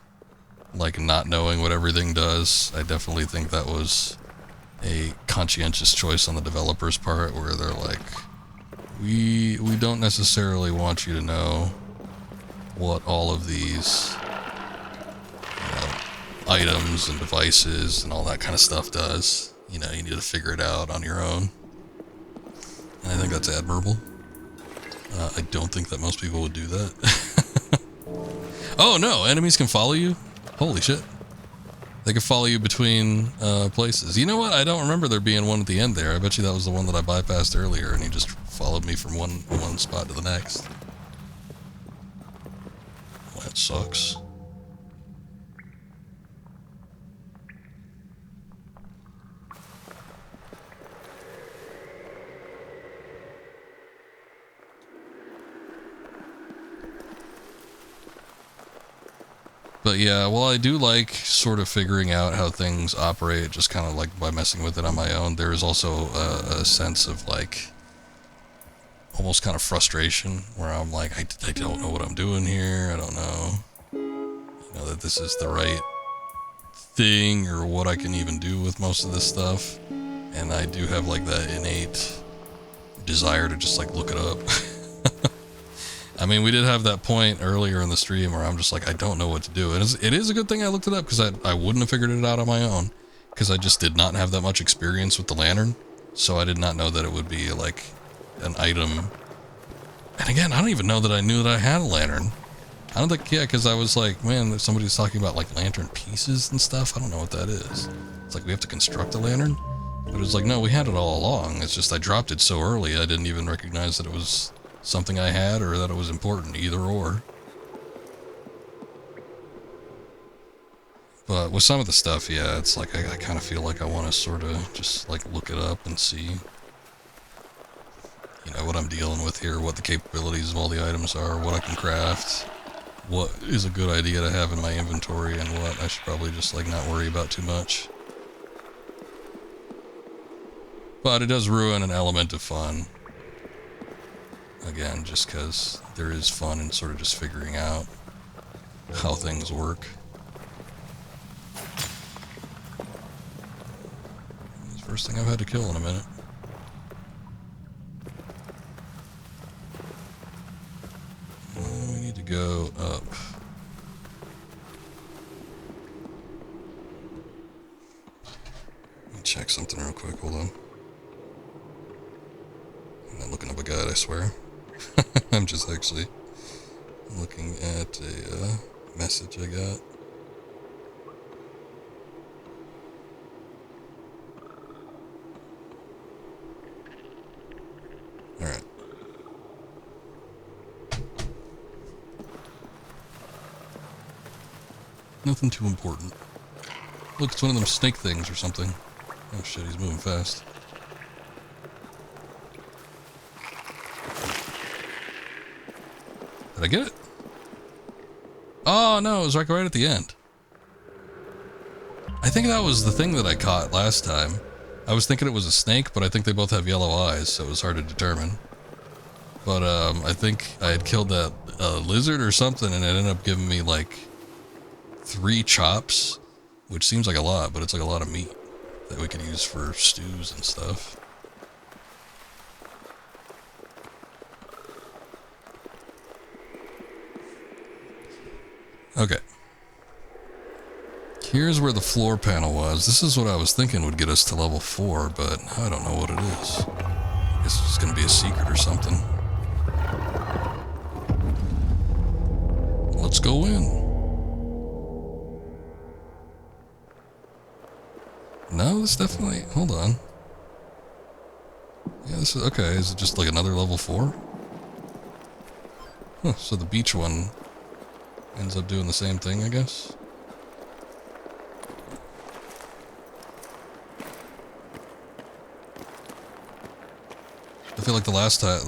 like, not knowing what everything does. I definitely think that was a conscientious choice on the developer's part, where they're like, we don't necessarily want you to know what all of these, you know, items and devices and all that kind of stuff does. You know, you need to figure it out on your own. And I think that's admirable. I don't think that most people would do that. Oh no, enemies can follow you? Holy shit. They can follow you between places. You know what? I don't remember there being one at the end there. I bet you that was the one that I bypassed earlier and he just followed me from one spot to the next. Well, that sucks. But yeah, well, I do like sort of figuring out how things operate, just kind of like by messing with it on my own. There is also a sense of like almost kind of frustration where I'm like, I don't know what I'm doing here. I don't know, you know, that this is the right thing or what I can even do with most of this stuff. And I do have like that innate desire to just like look it up. I mean, we did have that point earlier in the stream where I'm just like, I don't know what to do. And it is a good thing I looked it up because I wouldn't have figured it out on my own because I just did not have that much experience with the lantern. So I did not know that it would be like an item. And again, I don't even know that I knew that I had a lantern. I don't think, yeah, because I was like, man, somebody's talking about like lantern pieces and stuff. I don't know what that is. It's like we have to construct a lantern. But it was like, no, we had it all along. It's just I dropped it so early I didn't even recognize that it was something I had or that it was important, either or. But with some of the stuff, yeah, it's like I kind of feel like I want to sort of just like look it up and see, you know, what I'm dealing with here, what the capabilities of all the items are, what I can craft, what is a good idea to have in my inventory, and what I should probably just like not worry about too much. But it does ruin an element of fun. Again, just because there is fun in sort of just figuring out how things work. It's the first thing I've had to kill in a minute. We need to go up. Let me check something real quick, hold on. I'm not looking up a guide, I swear. I'm just actually looking at a message I got. Alright. Nothing too important. Look, it's one of them snake things or something. Oh shit, he's moving fast. Did I get it? Oh no, it was like right at the end. I think that was the thing that I caught last time. I was thinking it was a snake, but I think they both have yellow eyes, so it was hard to determine. But I think I had killed that lizard or something, and it ended up giving me like 3 chops, which seems like a lot, but it's like a lot of meat that we could use for stews and stuff. Okay. Here's where the floor panel was. This is what I was thinking would get us to level 4, but I don't know what it is. I guess it's gonna be a secret or something. Let's go in. No, this definitely... Hold on. Yeah, this is... Okay, is it just like another level 4? Huh, so the beach one ends up doing the same thing, I guess? I feel like the last time,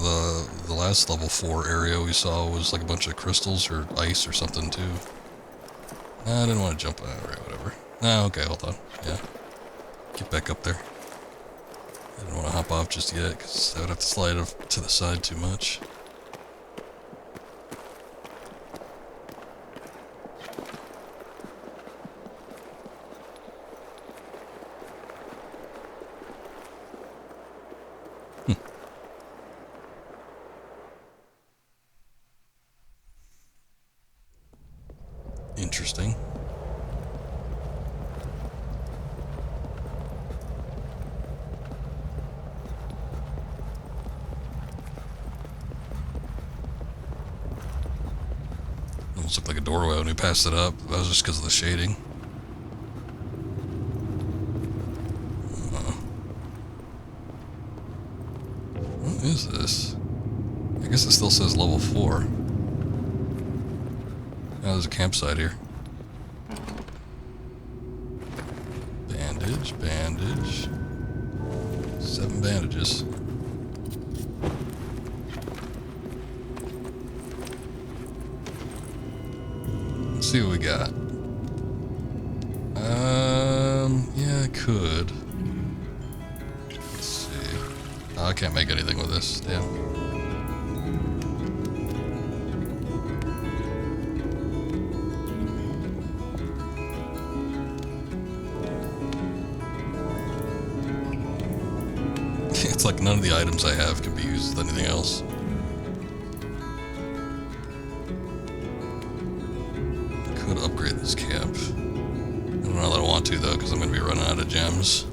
the last level 4 area we saw was like a bunch of crystals or ice or something too. Nah, I didn't want to jump. Alright, whatever. Nah, okay, hold on. Yeah. Get back up there. I didn't want to hop off just yet because I would have to slide off to the side too much. Interesting. Almost looked like a doorway when we passed it up. That was just because of the shading. What is this? I guess it still says level 4. Oh, there's a campsite here. Bandage, bandage. 7 bandages. Let's see what we got. Yeah, I could. Let's see. Oh, I can't make anything with this. Damn. It's like none of the items I have can be used with anything else. I could upgrade this camp. I don't know that I want to though, because I'm going to be running out of gems.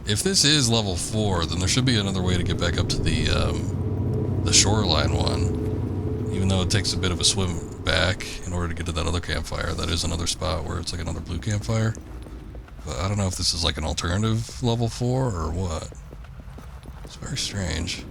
If this is level 4, then there should be another way to get back up to the shoreline one. Even though it takes a bit of a swim back in order to get to that other campfire. That is another spot where it's like another blue campfire. But I don't know if this is like an alternative level 4 or what. It's very strange.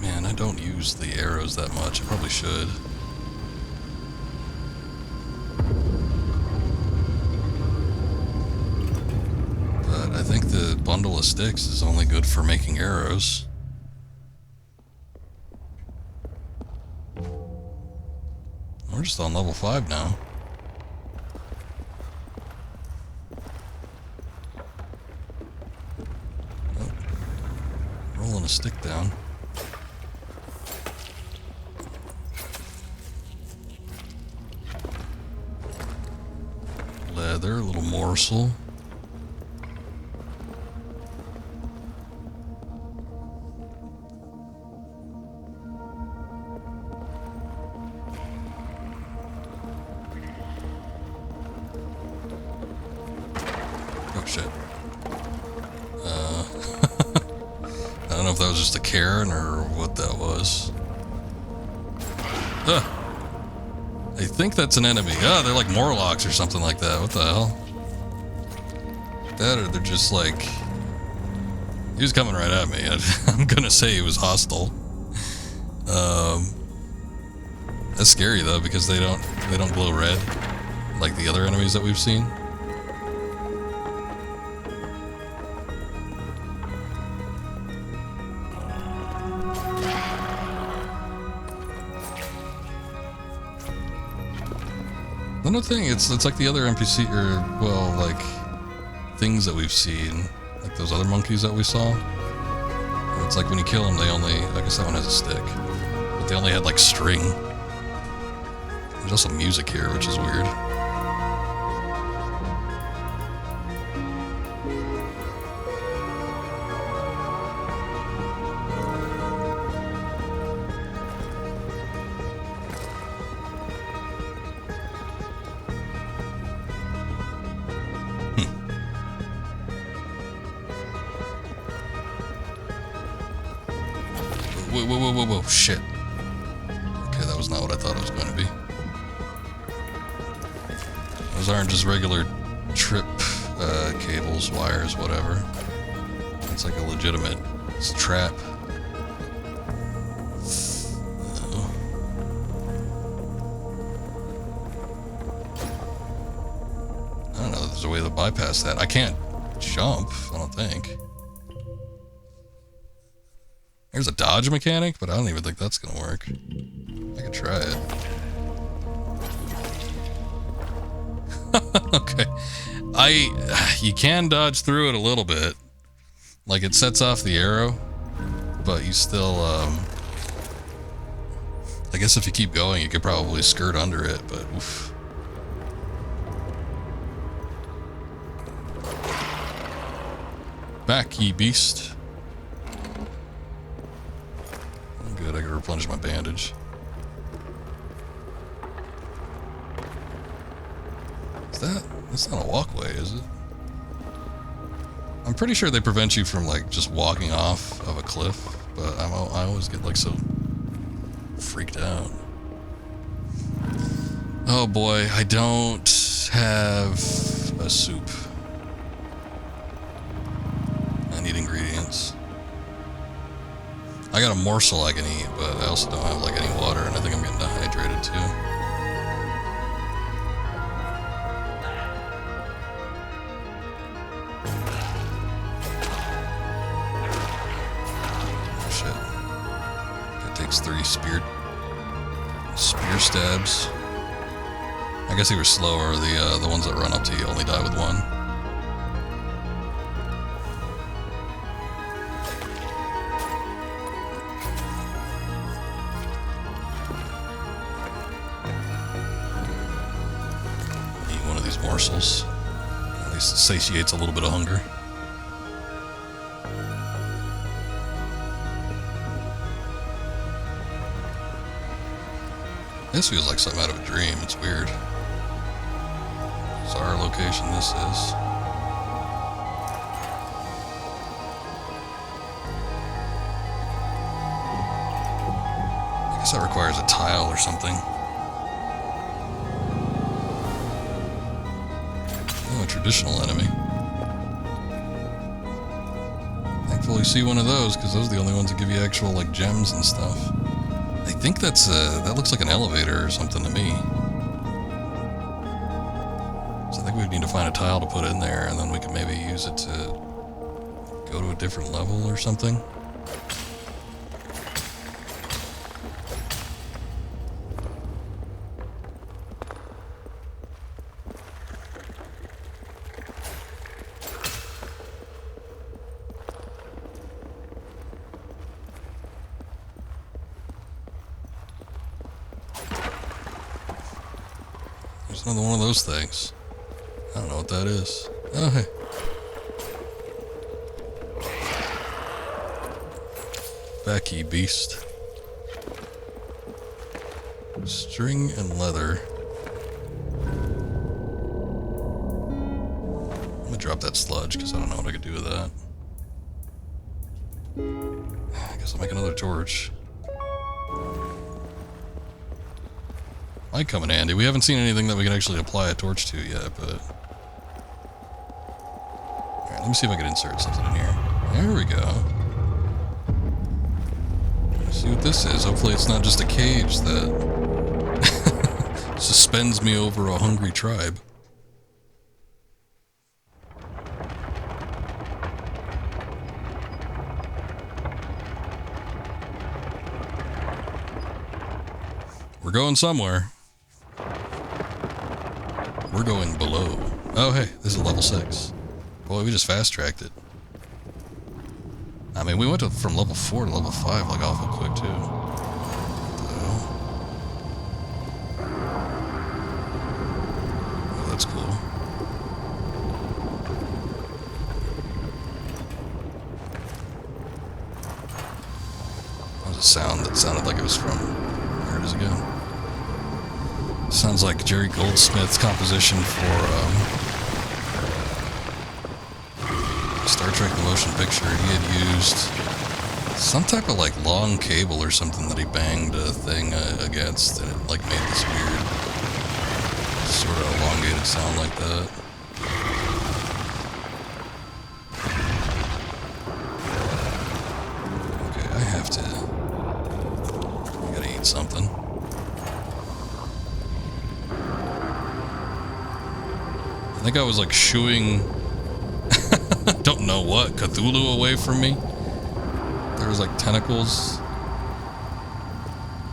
Man, I don't use the arrows that much. I probably should. But I think the bundle of sticks is only good for making arrows. We're just on level 5 now. Oh. Rolling a stick down. Leather, a little morsel. Oh shit. I don't know if that was just a Karen or what that was. I think that's an enemy. Oh, they're like Morlocks or something like that. What the hell? That or they're just like... He was coming right at me. I'm gonna say he was hostile. That's scary though, because they don't glow red like the other enemies that we've seen. Another thing, it's like the other NPC, or, well, like, things that we've seen, like those other monkeys that we saw. It's like when you kill them, they only, I guess that one has a stick, but they only had, like, string. There's also music here, which is weird. Whoa, shit. Okay, that was not what I thought it was going to be. Those aren't just regular trip cables, wires, whatever. It's like a legitimate trap. I don't know, there's a way to bypass that. I can't jump, I don't think. There's a dodge mechanic, but I don't even think that's gonna work. I could try it. Okay. You can dodge through it a little bit. Like, it sets off the arrow, but you still, I guess if you keep going, you could probably skirt under it, but oof. Back, ye beast. Good, I can replenish my bandage. That's not a walkway, is it? I'm pretty sure they prevent you from like just walking off of a cliff, but I always get like so freaked out. Oh boy, I don't have a soup. I need ingredients. I got a morsel I can eat, but I also don't have like any water, and I think I'm getting dehydrated too. Oh shit. It takes 3 spear stabs. I guess they were slower. The ones that run up to you only die with 1. Eat one of these morsels. At least it satiates a little bit of hunger. This feels like something out of a dream. It's weird. Bizarre location this is. I guess that requires a tile or something. Oh, a traditional enemy. Thankfully see one of those, because those are the only ones that give you actual like gems and stuff. I think that looks like an elevator or something to me. So I think we need to find a tile to put in there, and then we can maybe use it to go to a different level or something. There's another one of those things. I don't know what that is. Oh, hey. Back, ye beast. String and leather. I'm gonna drop that sludge because I don't know what I could do with that. I guess I'll make another torch. Might come in handy. We haven't seen anything that we can actually apply a torch to yet, but... Alright, let me see if I can insert something in here. There we go. Let's see what this is. Hopefully it's not just a cage that suspends me over a hungry tribe. We're going somewhere. We're going below. Oh, hey, this is level 6. Boy, we just fast-tracked it. I mean, we went from level 4 to level 5, like, awful quick, too. Oh, that's cool. That was a sound that sounded like it was from... There it is again. Sounds like Jerry Goldsmith's composition for Star Trek The Motion Picture. He had used some type of like long cable or something that he banged a thing against, and it like made this weird sort of elongated sound like that. Okay, I gotta eat something. I think I was like shooing, don't know what, Cthulhu away from me. There was like tentacles.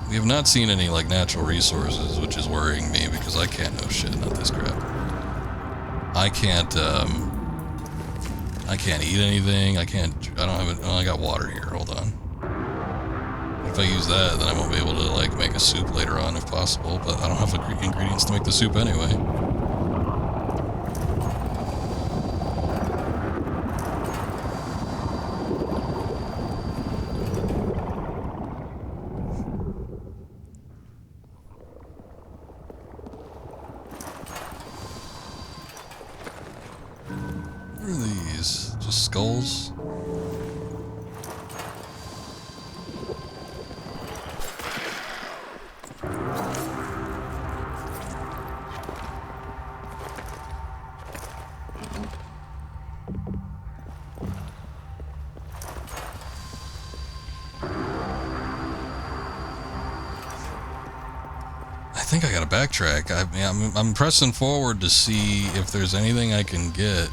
We have not seen any like natural resources, which is worrying me because I can't know shit, not this crap. I can't eat anything. I don't have it. Oh, I got water here, hold on. If I use that, then I won't be able to like make a soup later on if possible, but I don't have the ingredients to make the soup anyway. Just skulls. I think I gotta backtrack. I'm pressing forward to see if there's anything I can get,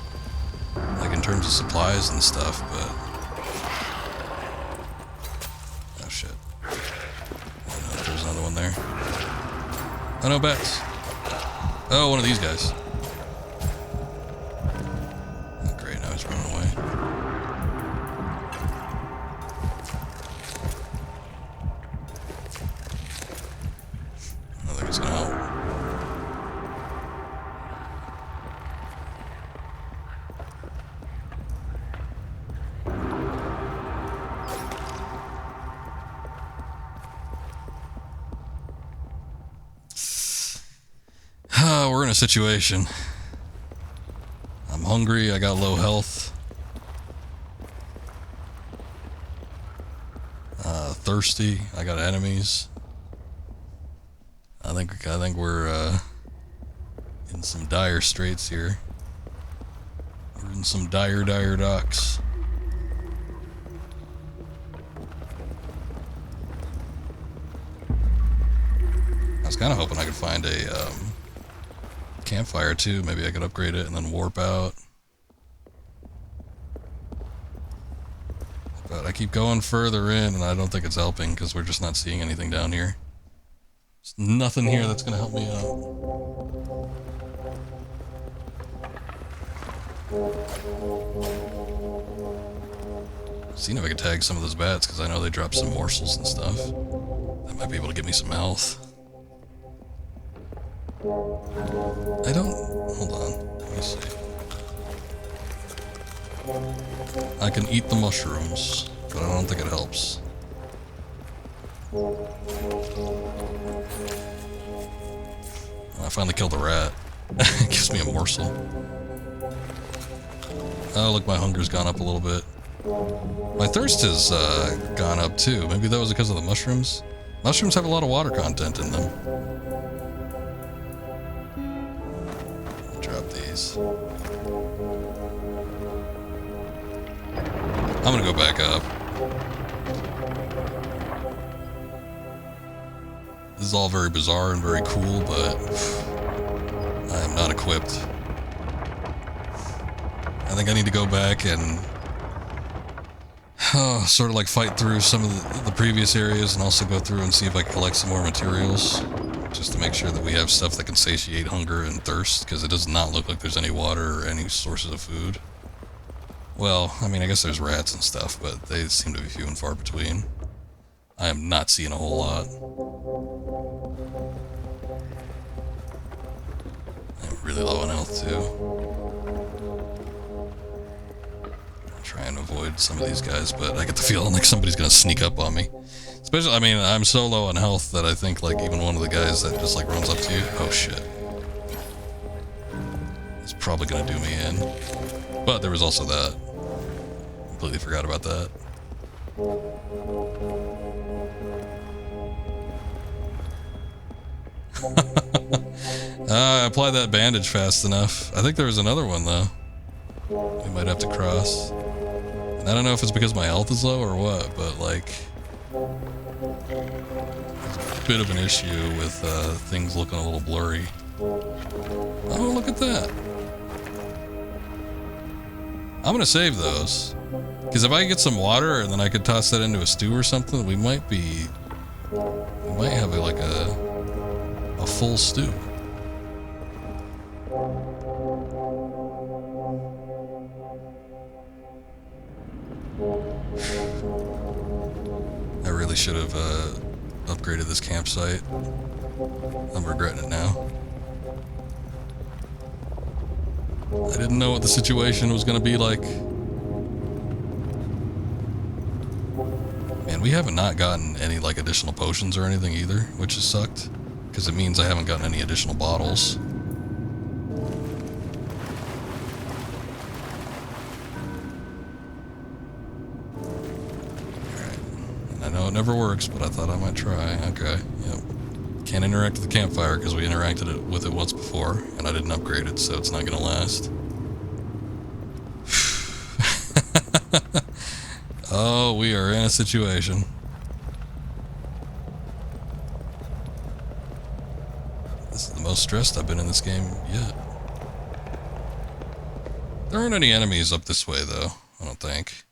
like in terms of supplies and stuff, but... Oh shit. I don't know if there's another one there. Oh no, bats. Oh, one of these guys. Oh great, now he's running away. I think it's gonna help. We're in a situation. I'm hungry, I got low health. Thirsty, I got enemies. I think we're in some dire straits here. We're in some dire docks. I was kind of hoping I could find a campfire too. Maybe I could upgrade it and then warp out. But I keep going further in and I don't think it's helping because we're just not seeing anything down here. There's nothing here that's gonna help me out. Seeing if I can tag some of those bats because I know they drop some morsels and stuff. That might be able to give me some health. I don't... Hold on. Let me see. I can eat the mushrooms, but I don't think it helps. I finally killed a rat. It gives me a morsel. Oh, look, my hunger's gone up a little bit. My thirst has gone up too. Maybe that was because of the mushrooms. Mushrooms have a lot of water content in them. Drop these. I'm gonna go back up. This is all very bizarre and very cool, but I am not equipped. I think I need to go back and sort of like fight through some of the previous areas and also go through and see if I can collect some more materials. Just to make sure that we have stuff that can satiate hunger and thirst, because it does not look like there's any water or any sources of food. Well, I mean, I guess there's rats and stuff, but they seem to be few and far between. I am not seeing a whole lot. I'm really low on health, too. I'll try and avoid some of these guys, but I get the feeling like somebody's gonna sneak up on me. Especially, I mean, I'm so low on health that I think, like, even one of the guys that just, like, runs up to you... Oh, shit. He's probably gonna do me in. But there was also that. Completely forgot about that. I applied that bandage fast enough. I think there was another one, though. We might have to cross. And I don't know if it's because my health is low or what, but, like... There's a bit of an issue with things looking a little blurry. Oh, look at that. I'm gonna save those. Because if I get some water and then I could toss that into a stew or something, we might be... We might have like a full stew. I really should have upgraded this campsite. I'm regretting it now. I didn't know what the situation was going to be like. Man, we haven't not gotten any like additional potions or anything either, which has sucked. Because it means I haven't gotten any additional bottles. it never works, but I thought I might try. Okay, yep. Can't interact with the campfire because we interacted with it once before, and I didn't upgrade it, so it's not gonna last. Oh, we are in a situation. This is the most stressed I've been in this game yet. There aren't any enemies up this way, though, I don't think.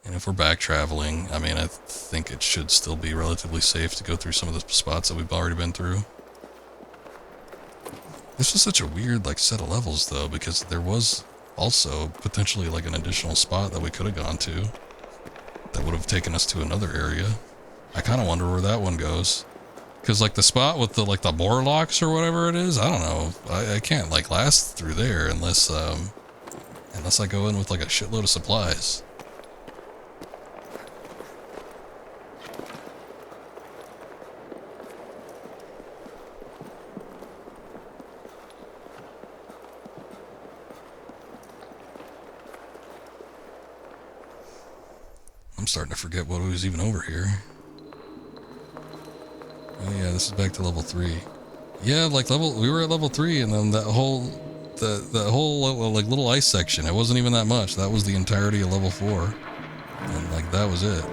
And if we're back traveling, I mean, I think it should still be relatively safe to go through some of the spots that we've already been through. This was such a weird, like, set of levels, though, because there was also potentially, like, an additional spot that we could have gone to that would have taken us to another area. I kind of wonder where that one goes. Because, like, the spot with the, like, the Morlocks or whatever it is, I don't know. I can't, like, last through there unless I go in with, like, a shitload of supplies. I'm starting to forget what was even over here. Oh yeah, this is back to level 3. Yeah, like we were at level 3, and then that whole like little ice section, it wasn't even that much. That was the entirety of level 4. And like that was it.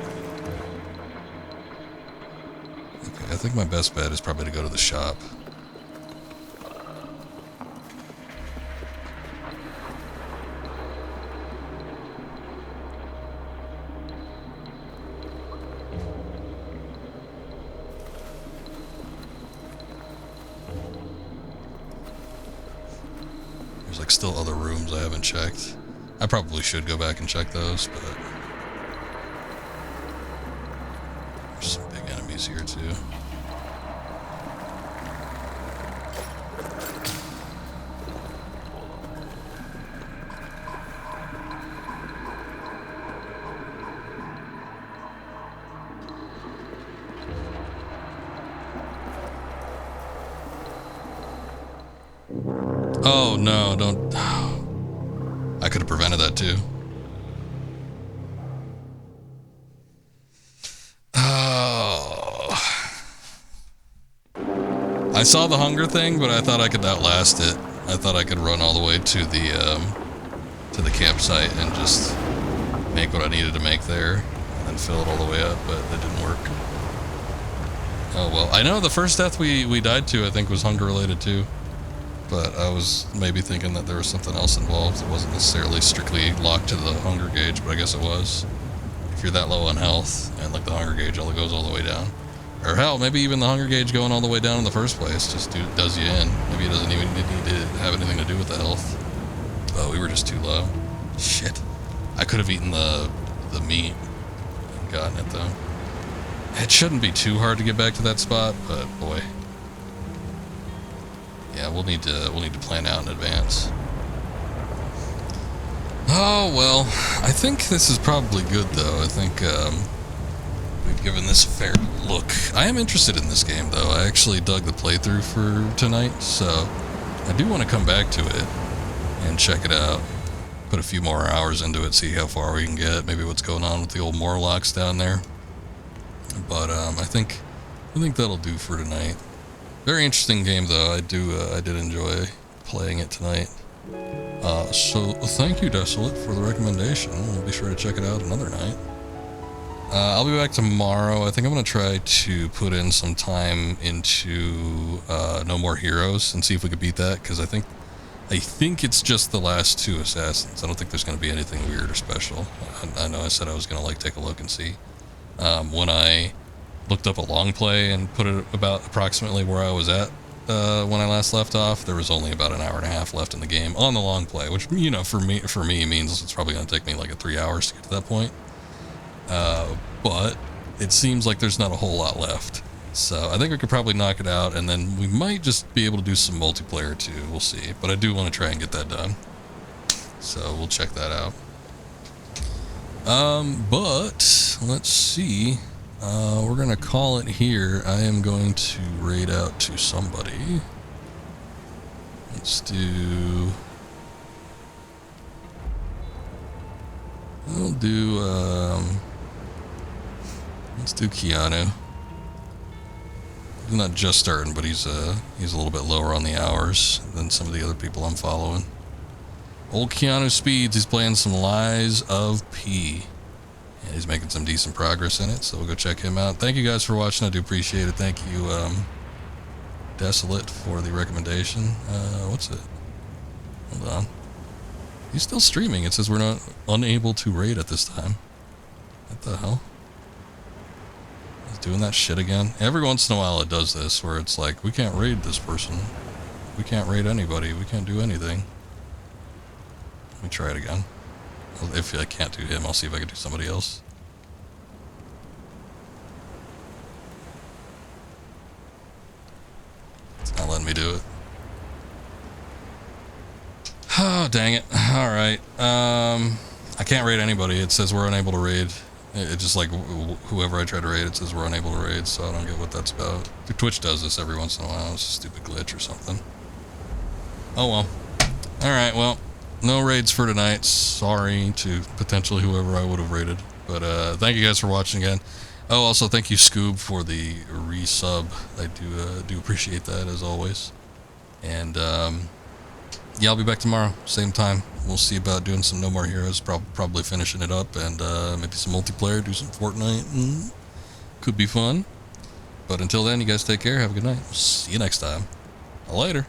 Okay, I think my best bet is probably to go to the shop. There's like still other rooms I haven't checked. I probably should go back and check those, but there's some big enemies here too. Oh no, don't. I could have prevented that too. Oh. I saw the hunger thing, but I thought I could outlast it. I thought I could run all the way to the campsite and just make what I needed to make there and then fill it all the way up, but that didn't work. Oh well, I know the first death we died to I think was hunger related too. But I was maybe thinking that there was something else involved. It wasn't necessarily strictly locked to the hunger gauge, but I guess it was. If you're that low on health, and like the hunger gauge goes all the way down. Or hell, maybe even the hunger gauge going all the way down in the first place just does you in. Maybe it doesn't even need to have anything to do with the health. Oh, we were just too low. Shit. I could have eaten the meat and gotten it though. It shouldn't be too hard to get back to that spot, but boy. Yeah, we'll need to plan out in advance. Oh well, I think this is probably good though. I think we've given this a fair look. I am interested in this game though. I actually dug the playthrough for tonight, so I do want to come back to it and check it out. Put a few more hours into it, see how far we can get. Maybe what's going on with the old Morlocks down there. But I think that'll do for tonight. Very interesting game though. I did enjoy playing it tonight. So thank you, Desolate, for the recommendation. We'll be sure to check it out another night. I'll be back tomorrow. I think I'm gonna try to put in some time into No More Heroes and see if we could beat that, because I think it's just the last 2 assassins. I don't think there's gonna be anything weird or special. I know I said I was gonna like take a look and see. When I looked up a long play and put it about approximately where I was at when I last left off, there was only about an hour and a half left in the game on the long play, which, you know, for me means it's probably going to take me like 3 hours to get to that point. But it seems like there's not a whole lot left. So I think we could probably knock it out, and then we might just be able to do some multiplayer too. We'll see. But I do want to try and get that done. So we'll check that out. But let's see. We're gonna call it here. I am going to raid out to somebody. Let's do... We'll do, Let's do Keanu. He's not just starting, but he's a little bit lower on the hours than some of the other people I'm following. Old Keanu Speeds, he's playing some Lies of P. And he's making some decent progress in it, so we'll go check him out. Thank you guys for watching, I do appreciate it. Thank you, Desolate, for the recommendation. What's it? Hold on. He's still streaming. It says we're not unable to raid at this time. What the hell? He's doing that shit again. Every once in a while it does this, where it's like, we can't raid this person. We can't raid anybody. We can't do anything. Let me try it again. If I can't do him, I'll see if I can do somebody else. It's not letting me do it. Oh, dang it. Alright. I can't raid anybody. It says we're unable to raid. It just like whoever I try to raid, it says we're unable to raid, so I don't get what that's about. Twitch does this every once in a while. It's a stupid glitch or something. Oh well. Alright, well, no raids for tonight. Sorry to potentially whoever I would have raided. But thank you guys for watching again. Oh, also thank you, Scoob, for the resub. I do appreciate that, as always. And yeah, I'll be back tomorrow, same time. We'll see about doing some No More Heroes, probably finishing it up, and maybe some multiplayer, do some Fortnite. Could be fun. But until then, you guys take care, have a good night. See you next time. Later.